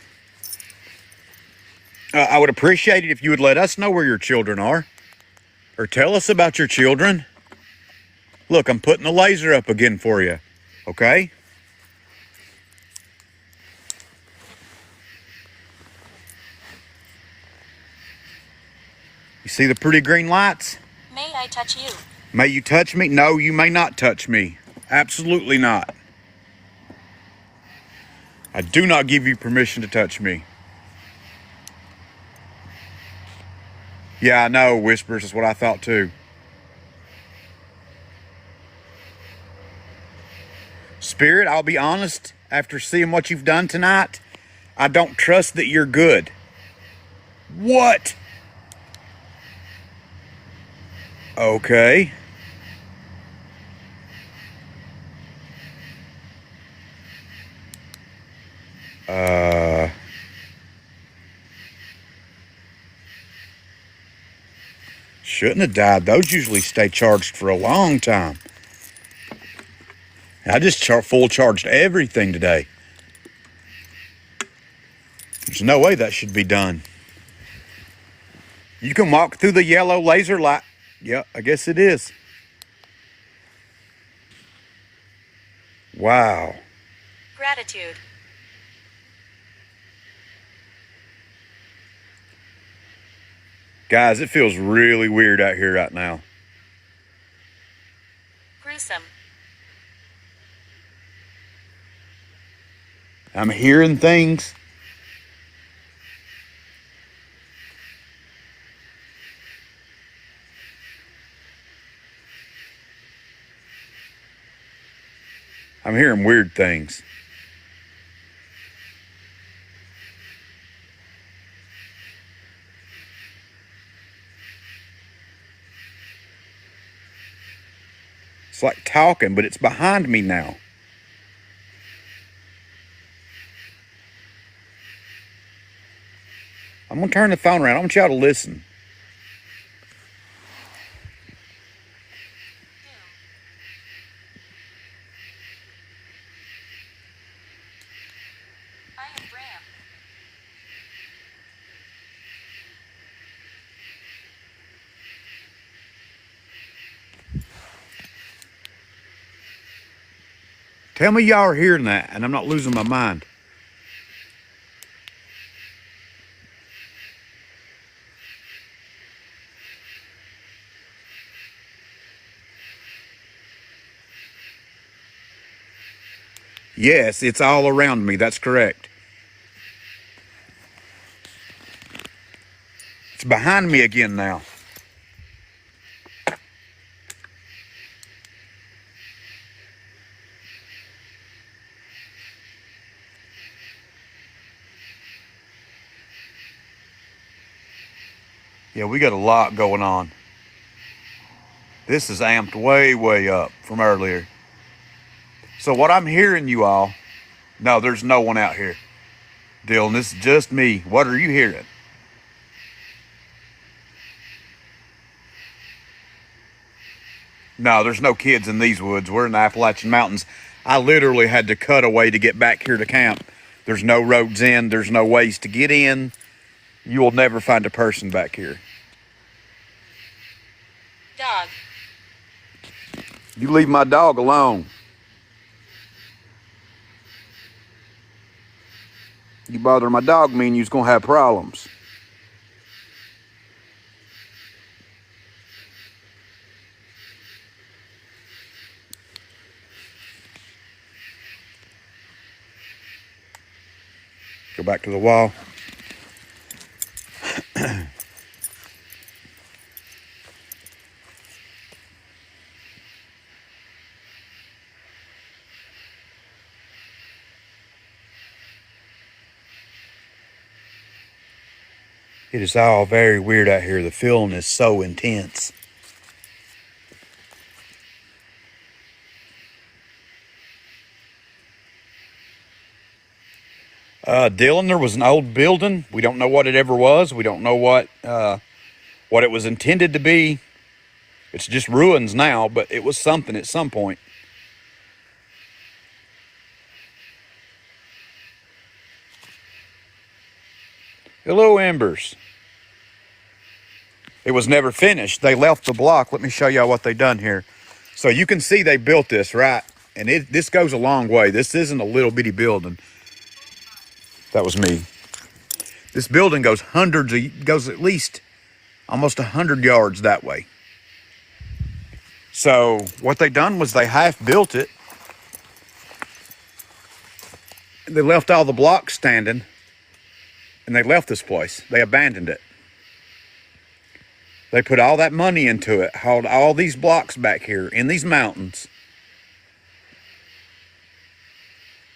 Speaker 1: I would appreciate it if you would let us know where your children are. Or tell us about your children. Look, I'm putting the laser up again for you. Okay? You see the pretty green lights?
Speaker 2: May I touch you?
Speaker 1: May you touch me? No, you may not touch me. Absolutely not. I do not give you permission to touch me. Yeah, I know, Whispers is what I thought too. Spirit, I'll be honest, after seeing what you've done tonight, I don't trust that you're good. What? Okay. Shouldn't have died. Those usually stay charged for a long time. I just full charged everything today. There's no way that should be done. You can walk through the yellow laser light. Yeah, I guess it is. Wow.
Speaker 2: Gratitude.
Speaker 1: Guys, it feels really weird out here right now.
Speaker 2: Gruesome.
Speaker 1: I'm hearing things. I'm hearing weird things. It's like talking, but it's behind me now. I'm going to turn the phone around. I want y'all to listen.
Speaker 2: I am Bram.
Speaker 1: Tell me y'all are hearing that and I'm not losing my mind. Yes, it's all around me. That's correct. It's behind me again now. Yeah, we got a lot going on. This is amped way, way up from earlier. So what I'm hearing, you all, no, there's no one out here. Dylan, this is just me. What are you hearing? No, there's no kids in these woods. We're in the Appalachian Mountains. I literally had to cut away to get back here to camp. There's no roads in. There's no ways to get in. You will never find a person back here.
Speaker 2: Dog.
Speaker 1: You leave my dog alone. You bother my dog, mean you's gonna have problems. Go back to the wall. It is all very weird out here. The feeling is so intense. Dylan, there was an old building. We don't know what it ever was. We don't know what it was intended to be. It's just ruins now, but it was something at some point. Hello, Embers. It was never finished. They left the block. Let me show y'all what they done here. So you can see they built this, right? And this goes a long way. This isn't a little bitty building. That was me. This building goes at least almost 100 yards that way. So what they done was they half built it. They left all the blocks standing, and they left this place. They abandoned it. They put all that money into it, hauled all these blocks back here in these mountains,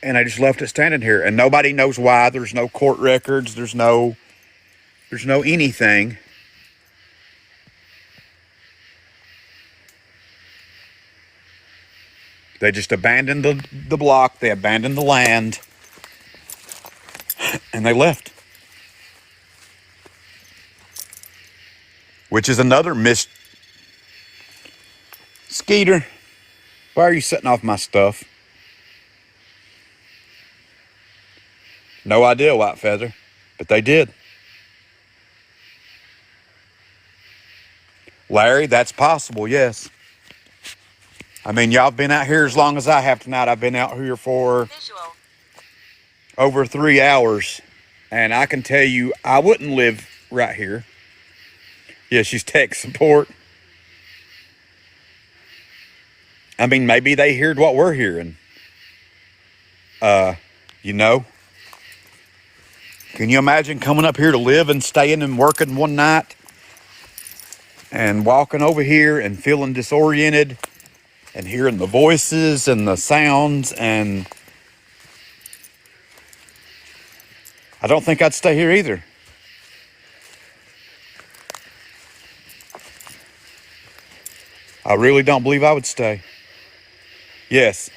Speaker 1: and they just left it standing here. And nobody knows why. There's no court records. There's no anything. They just abandoned the block. They abandoned the land, and they left. Which is another Skeeter, why are you setting off my stuff? No idea, White Feather, but they did. Larry, that's possible, yes. I mean, y'all have been out here as long as I have tonight. I've been out here for
Speaker 2: Visual.
Speaker 1: over 3 hours, and I can tell you I wouldn't live right here. Yeah, she's tech support. I mean, maybe they heard what we're hearing. You know? Can you imagine coming up here to live and staying and working one night and walking over here and feeling disoriented and hearing the voices and the sounds? And I don't think I'd stay here either. I really don't believe I would stay. Yes.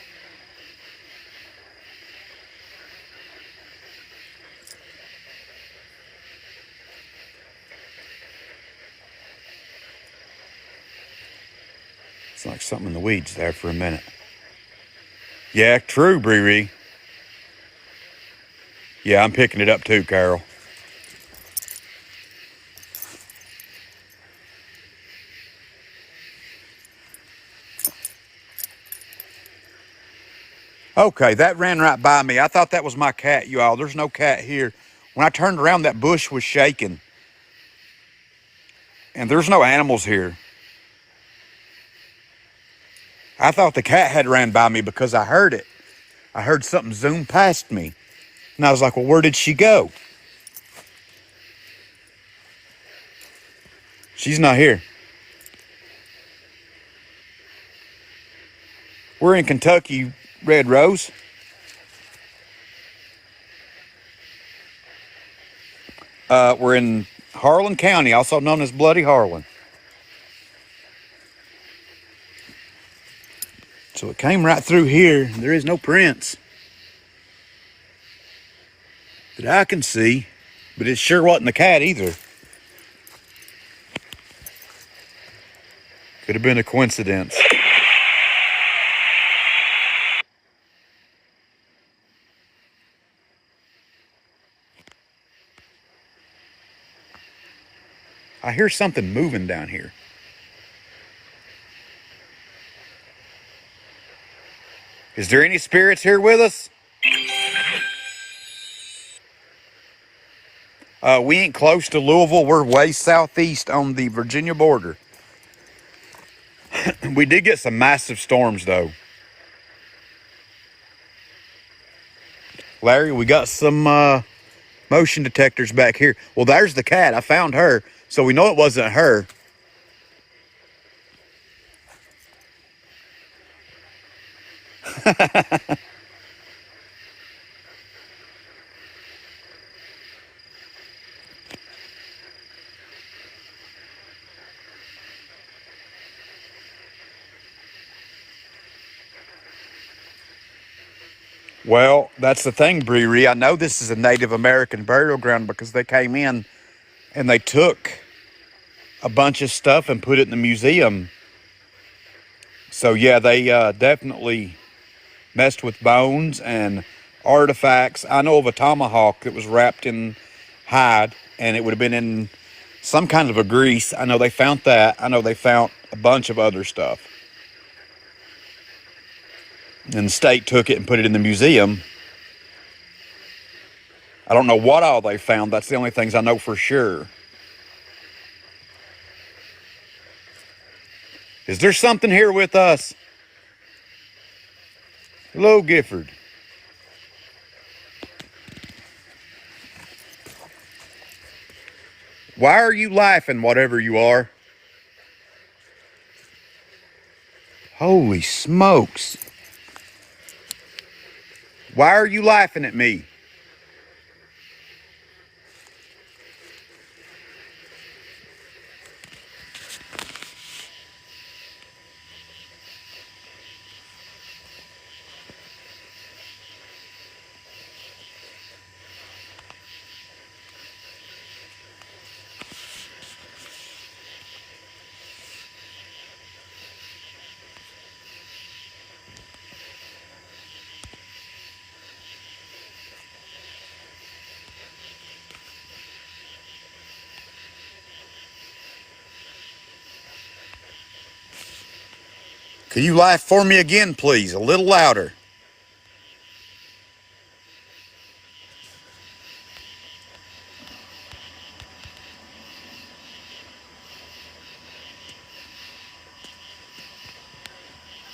Speaker 1: It's like something in the weeds there for a minute. Yeah, true, Bree. Yeah, I'm picking it up too, Carol. Okay, that ran right by me. I thought that was my cat, you all. There's no cat here. When I turned around, that bush was shaking. And there's no animals here. I thought the cat had ran by me because I heard it. I heard something zoom past me. And I was like, well, where did she go? She's not here. We're in Kentucky, Red Rose. We're in Harlan County, also known as Bloody Harlan. So it came right through here. There is no prints that I can see, but it sure wasn't the cat either. Could have been a coincidence. I hear something moving down here. Is there any spirits here with us? We ain't close to Louisville. We're way southeast on the Virginia border. We did get some massive storms, though. Larry, we got some motion detectors back here. Well, there's the cat. I found her, so we know it wasn't her. Well, that's the thing, Bree. I know this is a Native American burial ground because they came in and they took a bunch of stuff and put it in the museum. So, yeah, they definitely messed with bones and artifacts. I know of a tomahawk that was wrapped in hide, and it would have been in some kind of a grease. I know they found that. I know they found a bunch of other stuff. And the state took it and put it in the museum. I don't know what all they found. That's the only things I know for sure. Is there something here with us? Hello, Gifford. Why are you laughing, whatever you are? Holy smokes. Why are you laughing at me? Can you laugh for me again, please? A little louder.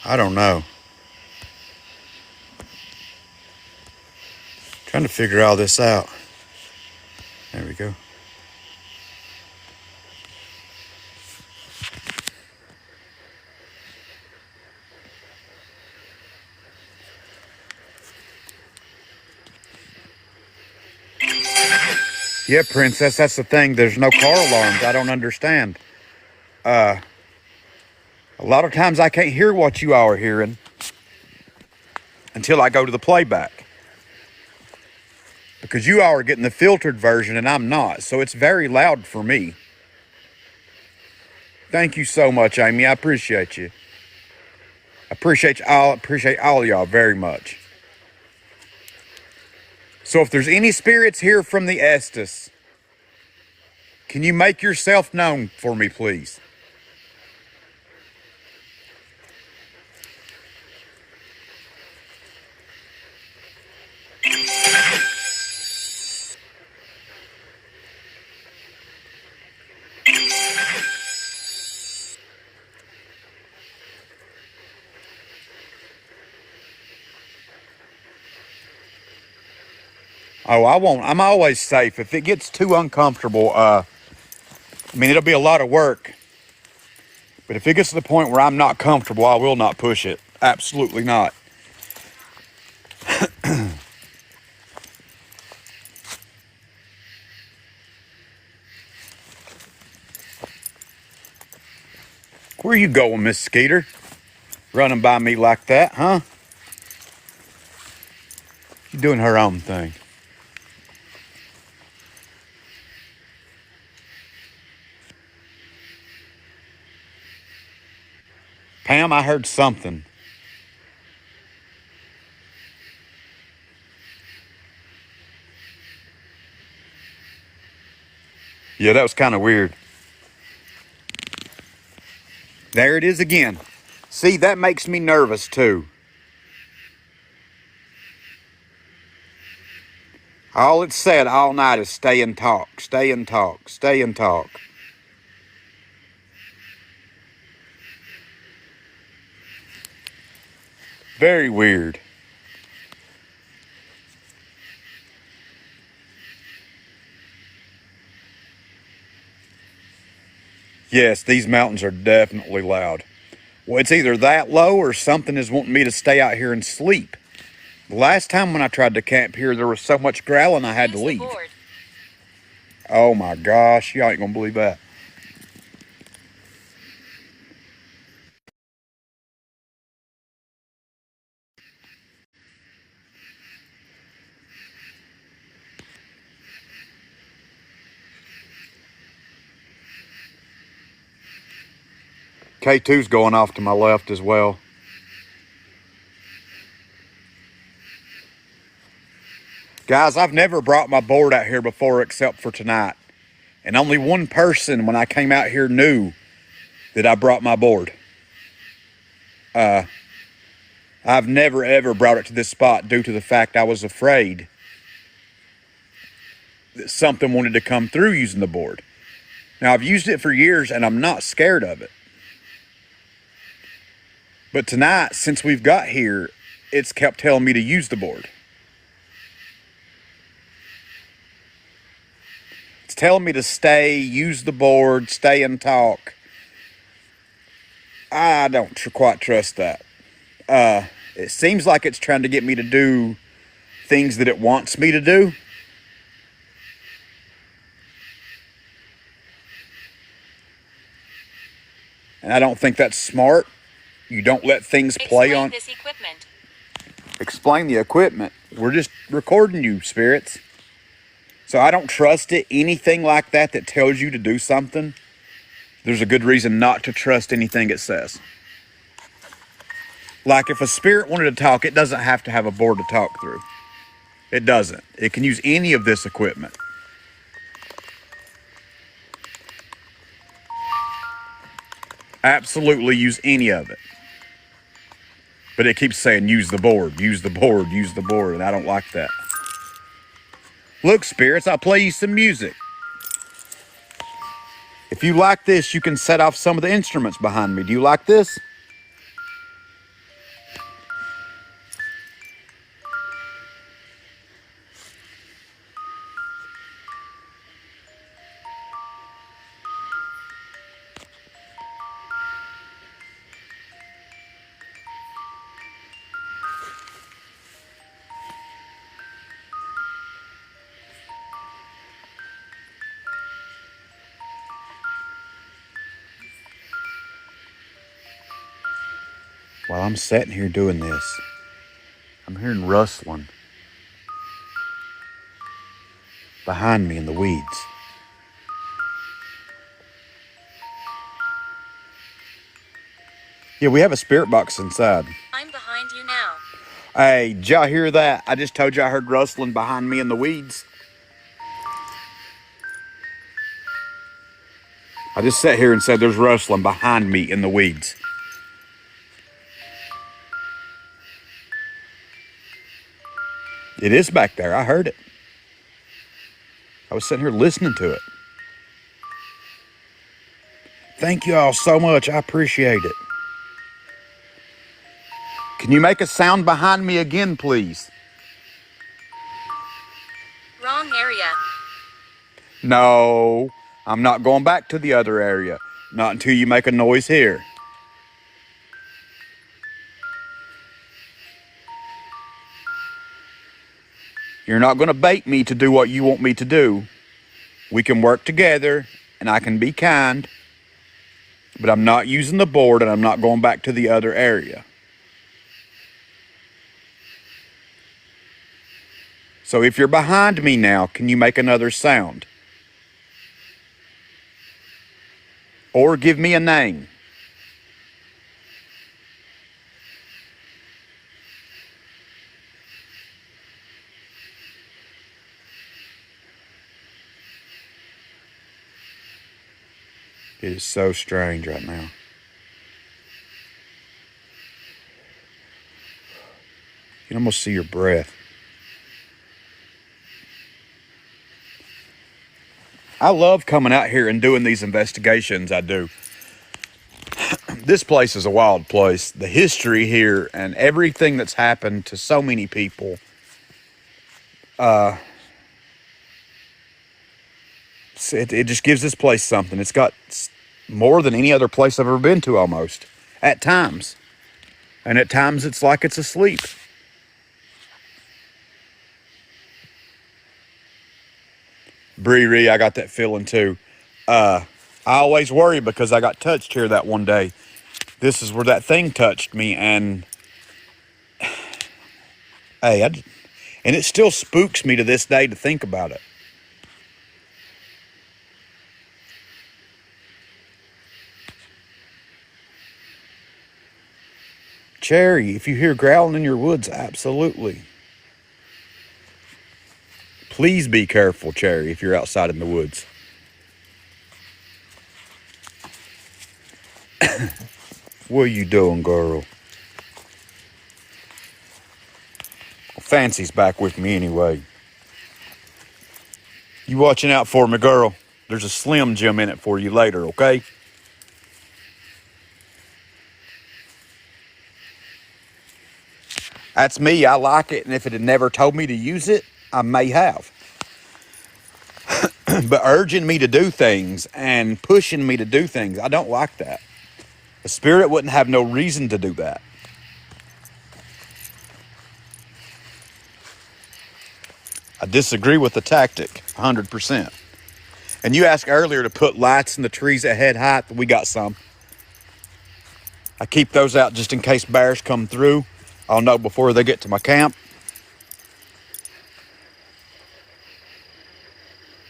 Speaker 1: I don't know. Trying to figure all this out. There we go. Yeah, Princess, that's the thing. There's no car alarms. I don't understand. A lot of times I can't hear what you all are hearing until I go to the playback. Because you all are getting the filtered version and I'm not. So it's very loud for me. Thank you so much, Amy. I appreciate you. I appreciate all of y'all very much. So if there's any spirits here from the Estes, can you make yourself known for me, please? Oh, I won't. I'm always safe. If it gets too uncomfortable, I mean, it'll be a lot of work. But if it gets to the point where I'm not comfortable, I will not push it. Absolutely not. Where you going, Miss Skeeter? Running by me like that, huh? She's doing her own thing. Pam, I heard something. Yeah, that was kind of weird. There it is again. See, that makes me nervous too. All it said all night is stay and talk, stay and talk, stay and talk. Very weird. Yes, these mountains are definitely loud. Well, it's either that low or something is wanting me to stay out here and sleep. The last time when I tried to camp here, there was so much growling I had to
Speaker 2: Use the
Speaker 1: leave.
Speaker 2: board.
Speaker 1: Oh my gosh, y'all ain't gonna believe that. K2's going off to my left as well. Guys, I've never brought my board out here before except for tonight. And only one person when I came out here knew that I brought my board. I've never ever brought it to this spot due to the fact I was afraid that something wanted to come through using the board. Now, I've used it for years and I'm not scared of it. But tonight, since we've got here, it's kept telling me to use the board. It's telling me to stay, use the board, stay and talk. I don't quite trust that. It seems like it's trying to get me to do things that it wants me to do. And I don't think that's smart. You don't let things play
Speaker 2: Explain
Speaker 1: on.
Speaker 2: this equipment.
Speaker 1: Explain the equipment. We're just recording you, spirits. So I don't trust it. Anything like that that tells you to do something, there's a good reason not to trust anything it says. Like if a spirit wanted to talk, it doesn't have to have a board to talk through. It doesn't. It can use any of this equipment. Absolutely use any of it. But it keeps saying, use the board, use the board, use the board, and I don't like that. Look, spirits, I'll play you some music. If you like this, you can set off some of the instruments behind me. Do you like this? While I'm sitting here doing this, I'm hearing rustling behind me in the weeds. Yeah, we have a spirit box inside.
Speaker 2: I'm behind you now.
Speaker 1: Hey, did y'all hear that? I just told you I heard rustling behind me in the weeds. I just sat here and said there's rustling behind me in the weeds. It is back there. I heard it. I was sitting here listening to it. Thank you all so much. I appreciate it. Can you make a sound behind me again, please?
Speaker 2: Wrong area.
Speaker 1: No, I'm not going back to the other area. Not until you make a noise here. You're not going to bait me to do what you want me to do. We can work together, and I can be kind, but I'm not using the board, and I'm not going back to the other area. So if you're behind me now, can you make another sound? Or give me a name. It is so strange right now. You can almost see your breath. I love coming out here and doing these investigations. I do. This place is a wild place. The history here and everything that's happened to so many people. It just gives this place something. It's got more than any other place I've ever been to almost. At times. And at times it's like it's asleep. Bree, I got that feeling too. I always worry because I got touched here that one day. This is where that thing touched me, and hey, and it still spooks me to this day to think about it. Cherry, if you hear growling in your woods, absolutely. Please be careful, Cherry, if you're outside in the woods. What are you doing, girl? Fancy's back with me anyway. You watching out for me, girl. There's a Slim Jim in it for you later, okay? That's me. I like it, and if it had never told me to use it, I may have. But urging me to do things and pushing me to do things, I don't like that. The spirit wouldn't have no reason to do that. I disagree with the tactic 100%. And you asked earlier to put lights in the trees at head height. We got some. I keep those out just in case bears come through. I'll know before they get to my camp.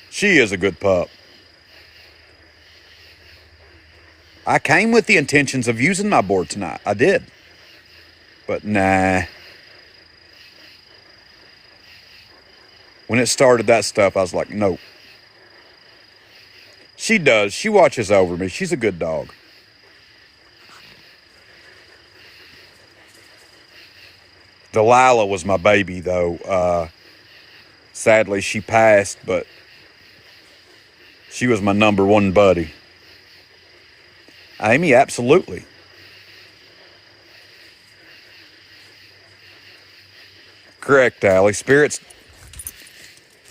Speaker 1: She is a good pup. I came with the intentions of using my board tonight. I did. But nah. When it started that stuff, I was like, nope. She does. She watches over me. She's a good dog. Delilah was my baby, though. Sadly, she passed, but she was my number one buddy. Amy, absolutely. Correct, Allie. Spirits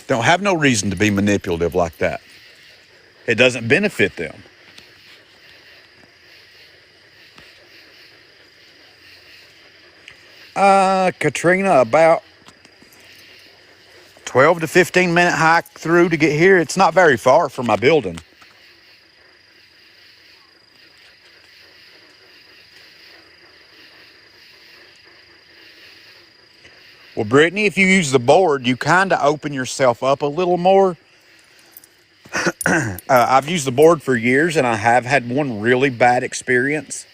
Speaker 1: don't have no reason to be manipulative like that. It doesn't benefit them. Katrina, about 12 to 15 minute hike through to get here. It's not very far from my building. Well, Brittany, if you use the board, you kind of open yourself up a little more. I've used the board for years, and I have had one really bad experience.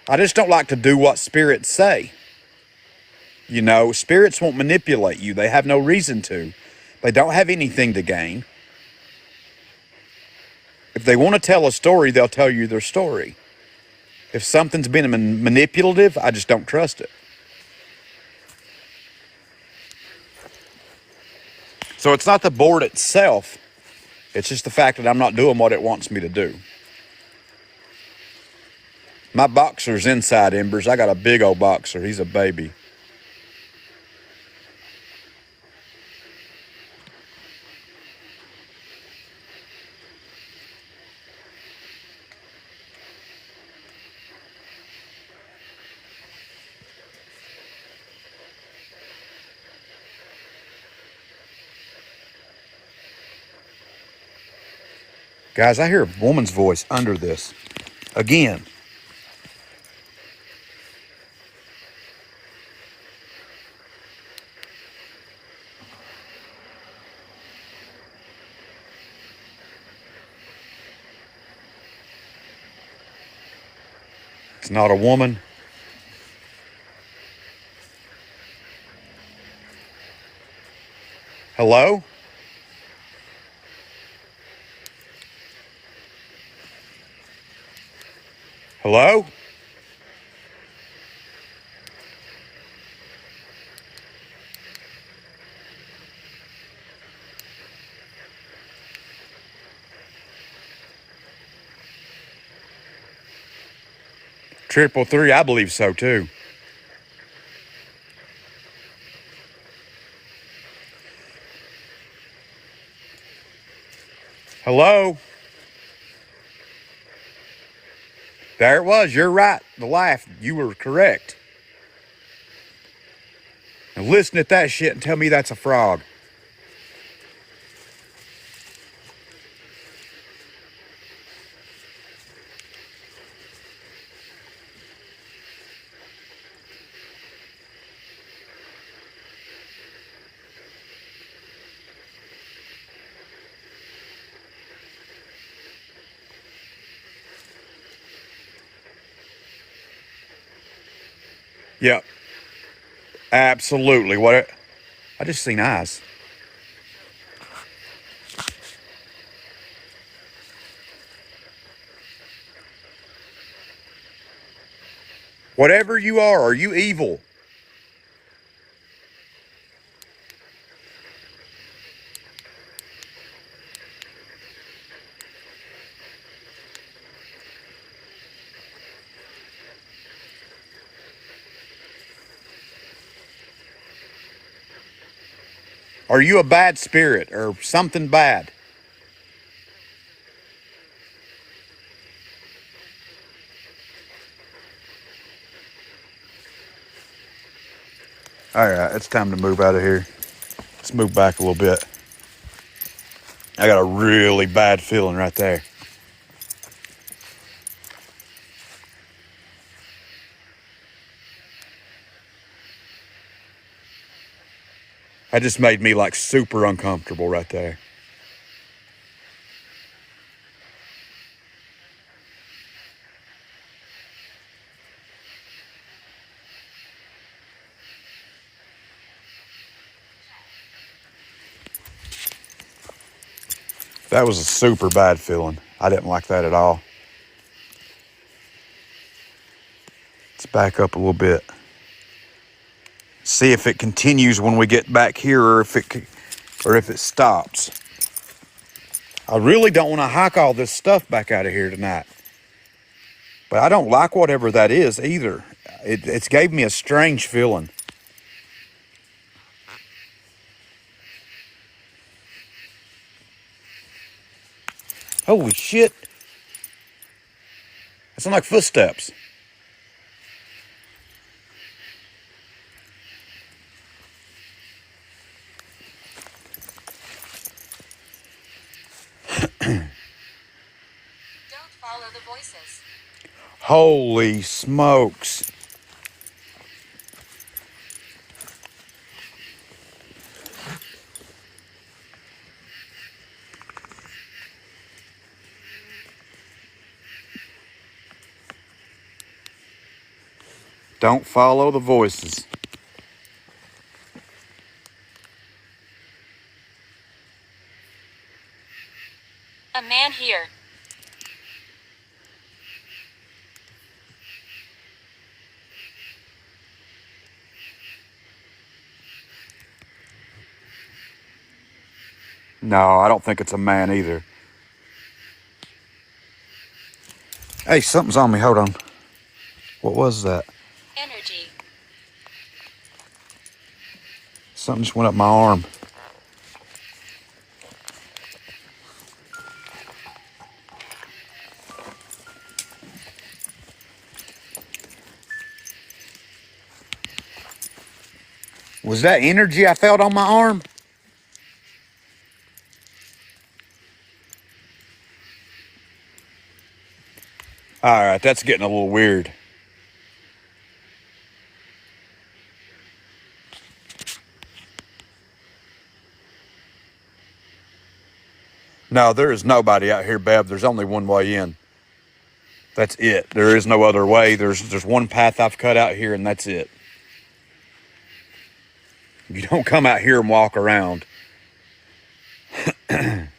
Speaker 1: I just don't like to do what spirits say. You know, spirits won't manipulate you. They have no reason to. They don't have anything to gain. If they want to tell a story, they'll tell you their story. If something's been manipulative, I just don't trust it. So it's not the board itself. It's just the fact that I'm not doing what it wants me to do. My boxer's inside Embers. I got a big old boxer. He's a baby. Guys, I hear a woman's voice under this. Again. It's not a woman. Hello? Hello? Triple three, I believe so too. Hello? There it was. You're right. The laugh. You were correct. Now listen at that shit and tell me that's a frog. Yep. Absolutely. I just seen eyes. Whatever you are you evil? Are you a bad spirit or something bad? All right, it's time to move out of here. Let's move back a little bit. I got a really bad feeling right there. That just made me like super uncomfortable right there. That was a super bad feeling. I didn't like that at all. Let's back up a little bit. See if it continues when we get back here, or if it stops. I really don't want to hike all this stuff back out of here tonight. But I don't like whatever that is either. It's gave me a strange feeling. Holy shit. That sounds like footsteps.
Speaker 2: Don't follow the voices.
Speaker 1: Holy smokes. Don't follow the voices.
Speaker 2: A man here.
Speaker 1: No, I don't think it's a man either. Hey, something's on me. Hold on. What was that?
Speaker 2: Energy.
Speaker 1: Something just went up my arm. Was that energy I felt on my arm? All right, that's getting a little weird. No, there is nobody out here, Bev. There's only one way in. That's it. There is no other way. There's one path I've cut out here, and that's it. You don't come out here and walk around. Did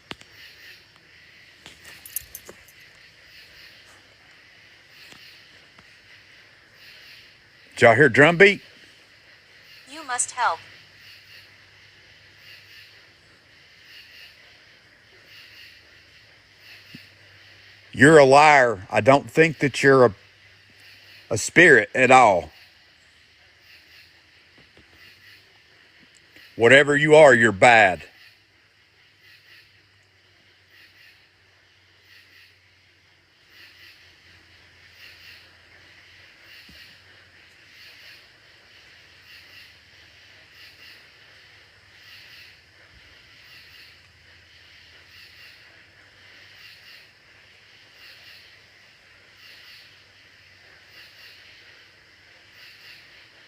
Speaker 1: y'all hear drum beat?
Speaker 2: You must help.
Speaker 1: You're a liar. I don't think that you're a spirit at all. Whatever you are, you're bad.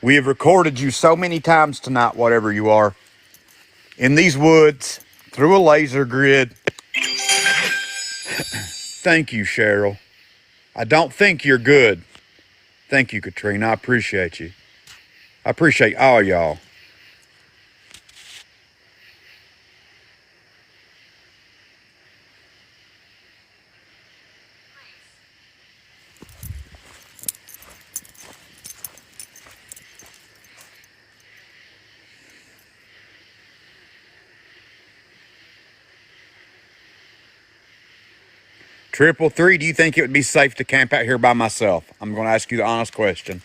Speaker 1: We have recorded you so many times tonight, whatever you are, in these woods, through a laser grid. Thank you, Cheryl. I don't think you're good. Thank you, Katrina. I appreciate you. I appreciate all y'all. Triple three, do you think it would be safe to camp out here by myself? I'm going to ask you the honest question.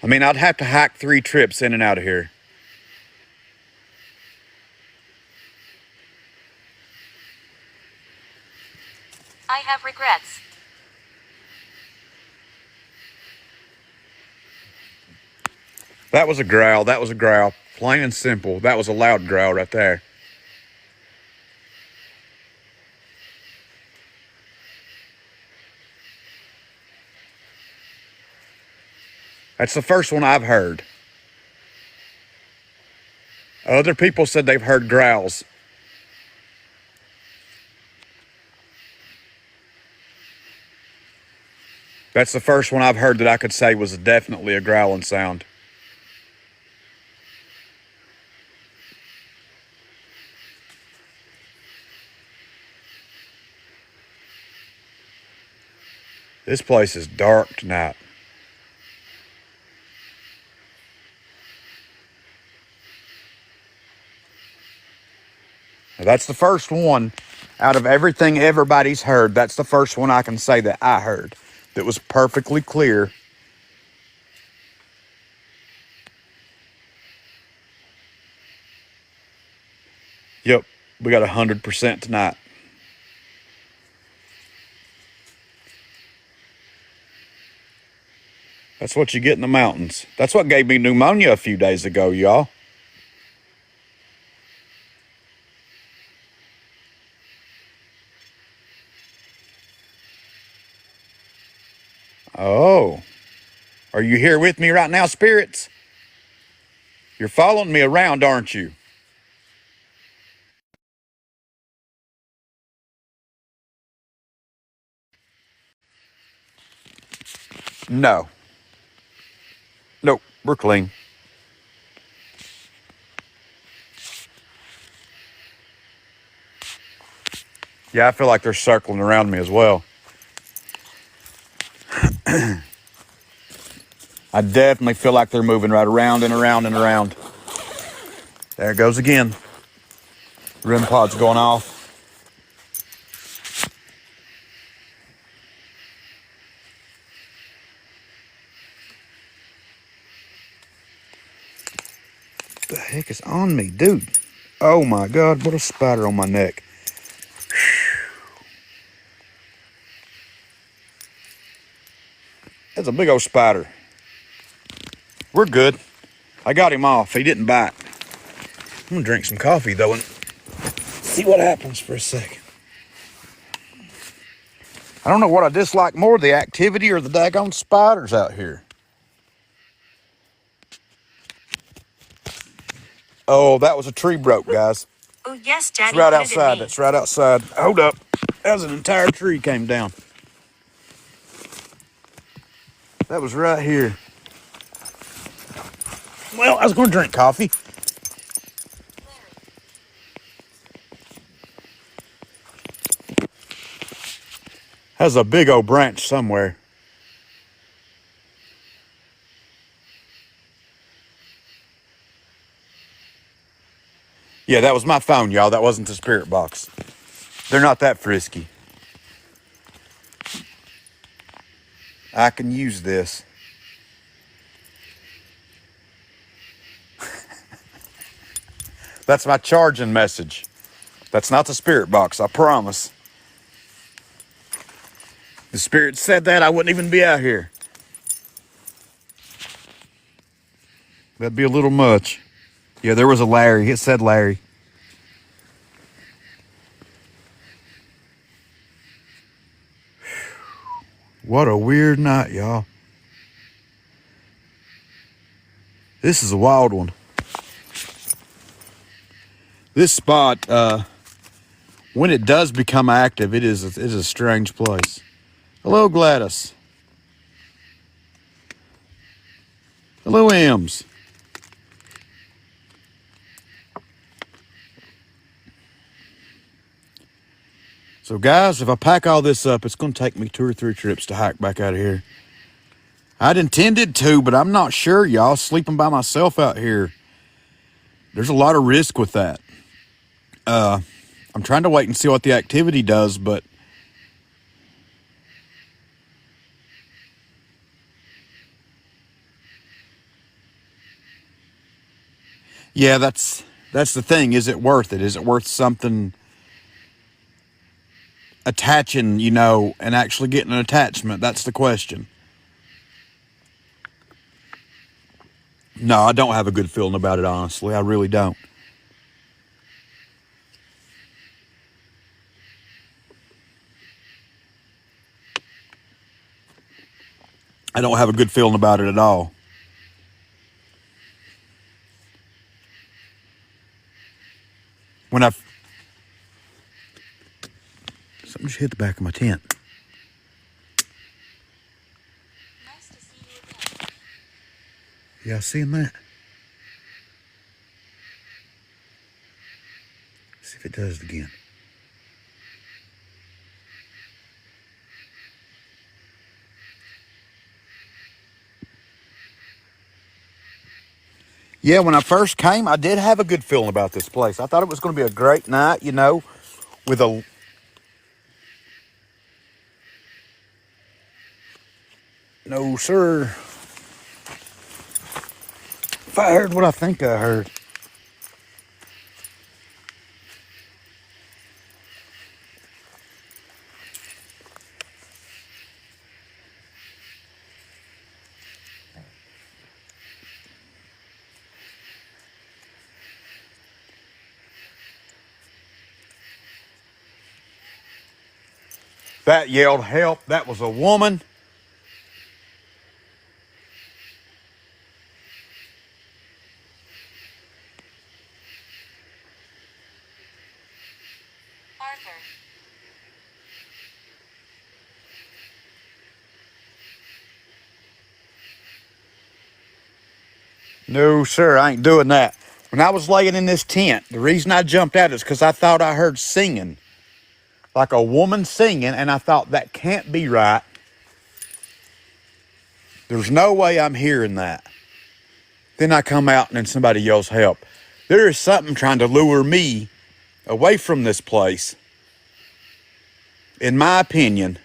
Speaker 1: I mean, I'd have to hike 3 trips in and out of here.
Speaker 2: I have regrets.
Speaker 1: That was a growl. That was a growl. Plain and simple. That was a loud growl right there. That's the first one I've heard. Other people said they've heard growls. That's the first one I've heard that I could say was definitely a growling sound. This place is dark tonight. Now, that's the first one out of everything everybody's heard. That's the first one I can say that I heard that was perfectly clear. Yep, we got 100% tonight. That's what you get in the mountains. That's what gave me pneumonia a few days ago, y'all. Oh, are you here with me right now, spirits? You're following me around, aren't you? No. Nope, we're clean. Yeah, I feel like they're circling around me as well. I definitely feel like they're moving right around and around and around. There it goes again. REM pod's going off. What the heck is on me, dude? Oh my God, what a spider on my neck. That's a big old spider. We're good. I got him off. He didn't bite. I'm gonna drink some coffee though and see what happens for a second. I don't know what I dislike more, the activity or the daggone spiders out here. Oh, that was a tree broke, guys.
Speaker 2: Oh yes,
Speaker 1: It's
Speaker 2: Daddy.
Speaker 1: right
Speaker 2: put it in
Speaker 1: outside.
Speaker 2: me.
Speaker 1: It's right outside. Hold up. That was an entire tree came down. That was right here. Well, I was going to drink coffee. Has a big old branch somewhere. Yeah, that was my phone, y'all. That wasn't the spirit box. They're not that frisky. I can use this. That's my charging message. That's not the spirit box, I promise. If the spirit said that, I wouldn't even be out here. That'd be a little much. Yeah, there was a Larry. It said Larry. What a weird night, y'all. This is a wild one. This spot, when it does become active, it is a strange place. Hello, Gladys. Hello, Ems. So, guys, if I pack all this up, it's going to take me 2 or 3 trips to hike back out of here. I'd intended to, but I'm not sure, y'all. Sleeping by myself out here, there's a lot of risk with that. I'm trying to wait and see what the activity does, but Yeah, that's the thing. Is it worth it? Is it worth something attaching, and actually getting an attachment? That's the question. No, I don't have a good feeling about it, honestly. I really don't. I don't have a good feeling about it at all. When something just hit the back of my tent.
Speaker 2: Nice to see you again.
Speaker 1: Yeah, I seen that. See if it does it again. Yeah, when I first came, I did have a good feeling about this place. I thought it was going to be a great night, with a... No, sir. If I heard what I think I heard. That yelled help. That was a woman.
Speaker 2: Arthur.
Speaker 1: No, sir, I ain't doing that. When I was laying in this tent, the reason I jumped out is because I thought I heard singing. Like a woman singing, and I thought that can't be right. There's no way I'm hearing that. Then I come out and then somebody yells help. There is something trying to lure me away from this place. In my opinion,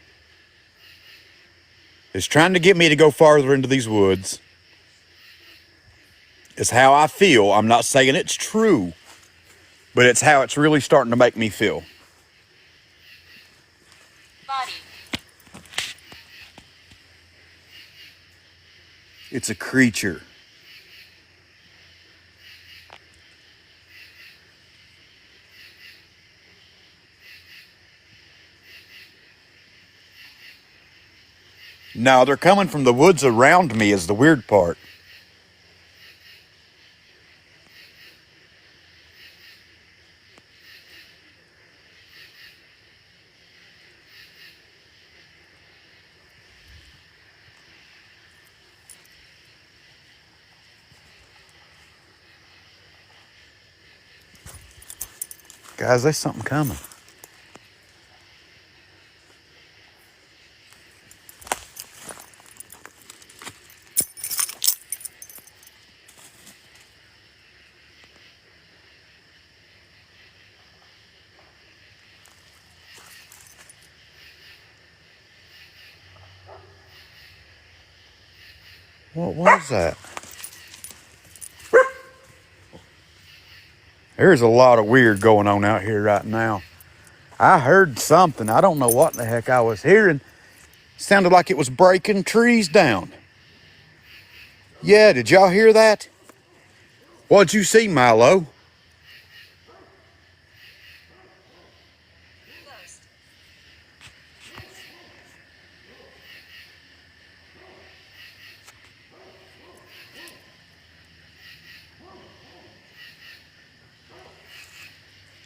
Speaker 1: it's trying to get me to go farther into these woods. It's how I feel. I'm not saying it's true, but it's how it's really starting to make me feel.
Speaker 2: Body.
Speaker 1: It's a creature. No, they're coming from the woods around me is the weird part. Guys, there's something coming. What was that? There's a lot of weird going on out here right now. I heard something. I don't know what the heck I was hearing. Sounded like it was breaking trees down. Yeah, did y'all hear that? What'd you see, Milo?
Speaker 2: Ghost.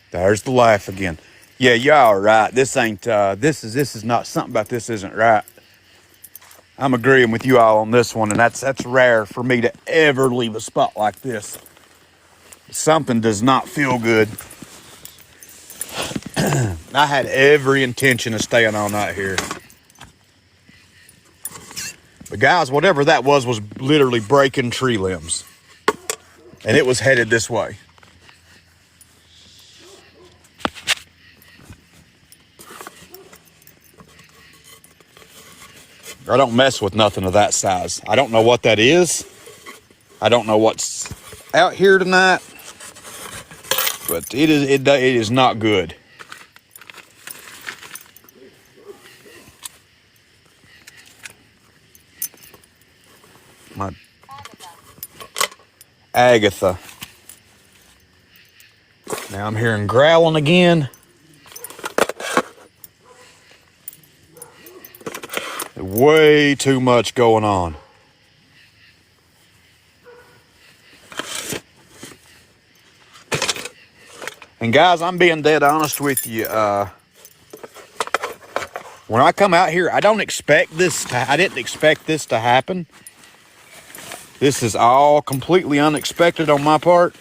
Speaker 1: There's the laugh again. Yeah, y'all are right. This is not something about this isn't right. I'm agreeing with you all on this one, and that's rare for me to ever leave a spot like this. Something does not feel good. I had every intention of staying all night here. But guys, whatever that was literally breaking tree limbs. And it was headed this way. I don't mess with nothing of that size. I don't know what that is. I don't know what's out here tonight. But it is not good. My Agatha. Now I'm hearing growling again. Way too much going on. And guys, I'm being dead honest with you. When I come out here, I didn't expect this to happen. This is all completely unexpected on my part.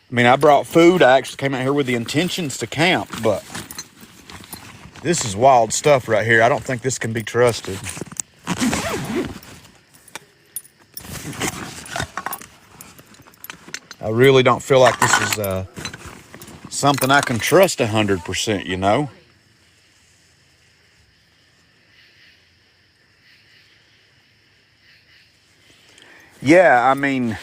Speaker 1: I mean, I brought food. I actually came out here with the intentions to camp, but this is wild stuff right here. I don't think this can be trusted. I really don't feel like this is something I can trust 100%, you know? Yeah, I mean,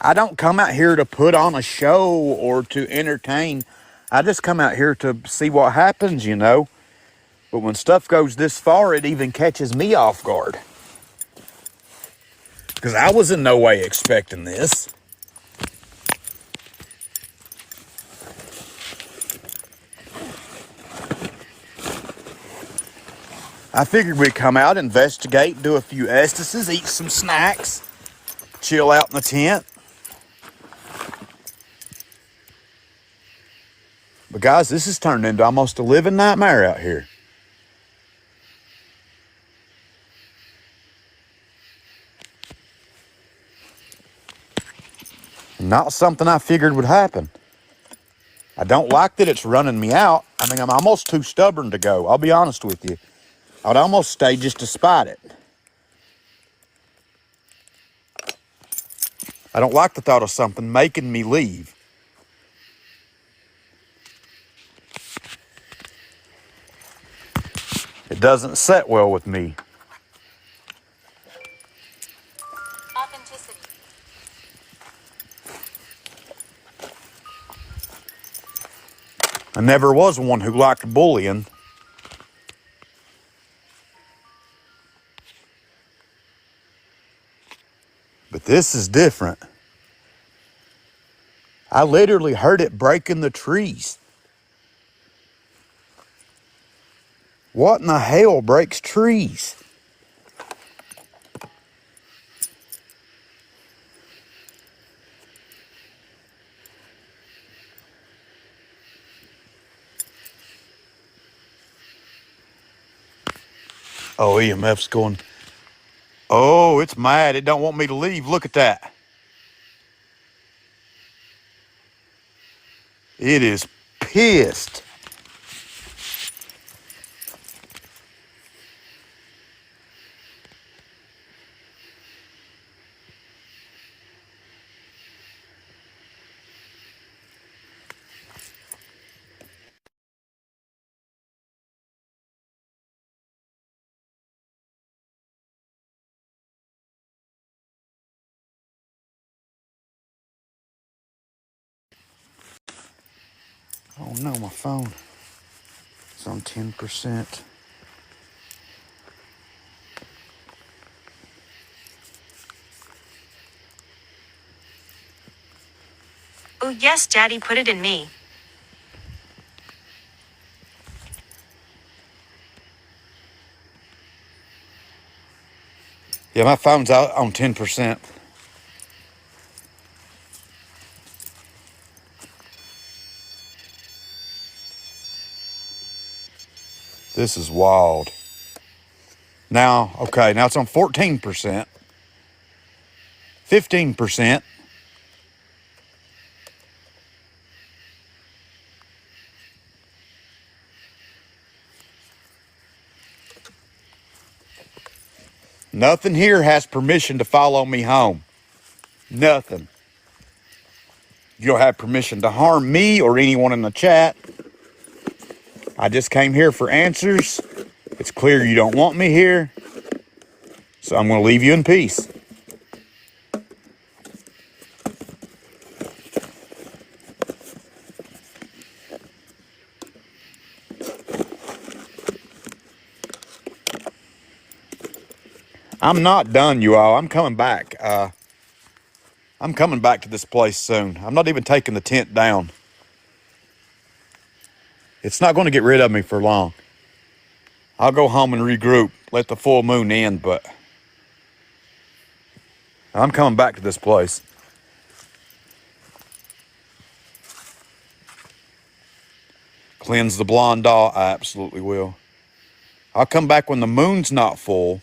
Speaker 1: I don't come out here to put on a show or to entertain. I just come out here to see what happens, you know? But when stuff goes this far, it even catches me off guard. Because I was in no way expecting this. I figured we'd come out, investigate, do a few estises, eat some snacks, chill out in the tent. But guys, this has turned into almost a living nightmare out here. Not something I figured would happen. I don't like that it's running me out. I mean, I'm almost too stubborn to go. I'll be honest with you. I'd almost stay just to spite it. I don't like the thought of something making me leave. It doesn't set well with me.
Speaker 2: Authenticity.
Speaker 1: I never was one who liked bullying. But this is different. I literally heard it breaking the trees. What in the hell breaks trees? Oh, EMF's going. Oh, it's mad. It don't want me to leave. Look at that. It is pissed. Oh no, my phone. It's on 10%.
Speaker 10: Oh, yes, Daddy, put it in me.
Speaker 1: Yeah, my phone's out on 10%. This is wild. Now, okay, now it's on 14%. 15%. Nothing here has permission to follow me home. Nothing. You don't have permission to harm me or anyone in the chat. I just came here for answers. It's clear you don't want me here. So I'm going to leave you in peace. I'm not done, you all. I'm coming back. I'm coming back to this place soon. I'm not even taking the tent down. It's not going to get rid of me for long. I'll go home and regroup, let the full moon end, but I'm coming back to this place. Cleanse the blonde doll? I absolutely will. I'll come back when the moon's not full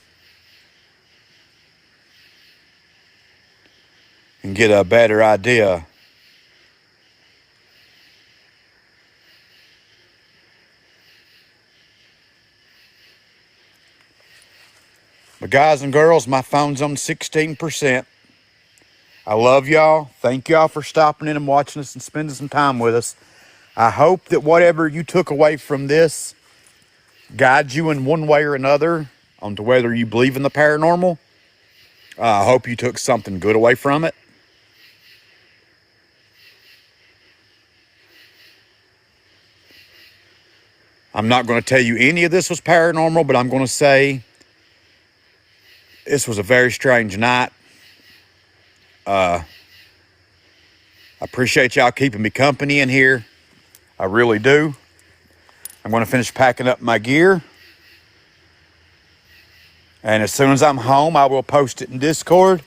Speaker 1: and get a better idea. But guys and girls, my phone's on 16%. I love y'all. Thank y'all for stopping in and watching us and spending some time with us. I hope that whatever you took away from this guides you in one way or another onto whether you believe in the paranormal. I hope you took something good away from it. I'm not going to tell you any of this was paranormal, but I'm going to say this was a very strange night. I appreciate y'all keeping me company in here. I really do. I'm going to finish packing up my gear. And as soon as I'm home, I will post it in Discord.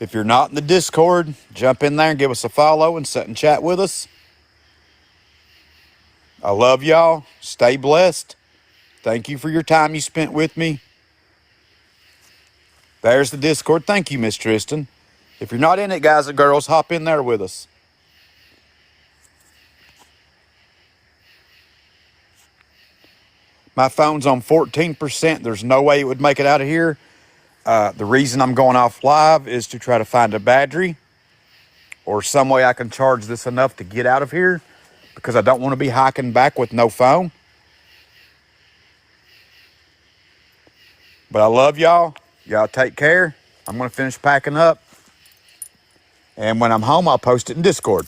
Speaker 1: If you're not in the Discord, jump in there and give us a follow and sit and chat with us. I love y'all. Stay blessed. Thank you for your time you spent with me. There's the Discord. Thank you, Miss Tristan. If you're not in it, guys and girls, hop in there with us. My phone's on 14%. There's no way it would make it out of here. The reason I'm going off live is to try to find a battery or some way I can charge this enough to get out of here, because I don't want to be hiking back with no phone. But I love y'all. Y'all take care. I'm going to finish packing up. And when I'm home, I'll post it in Discord.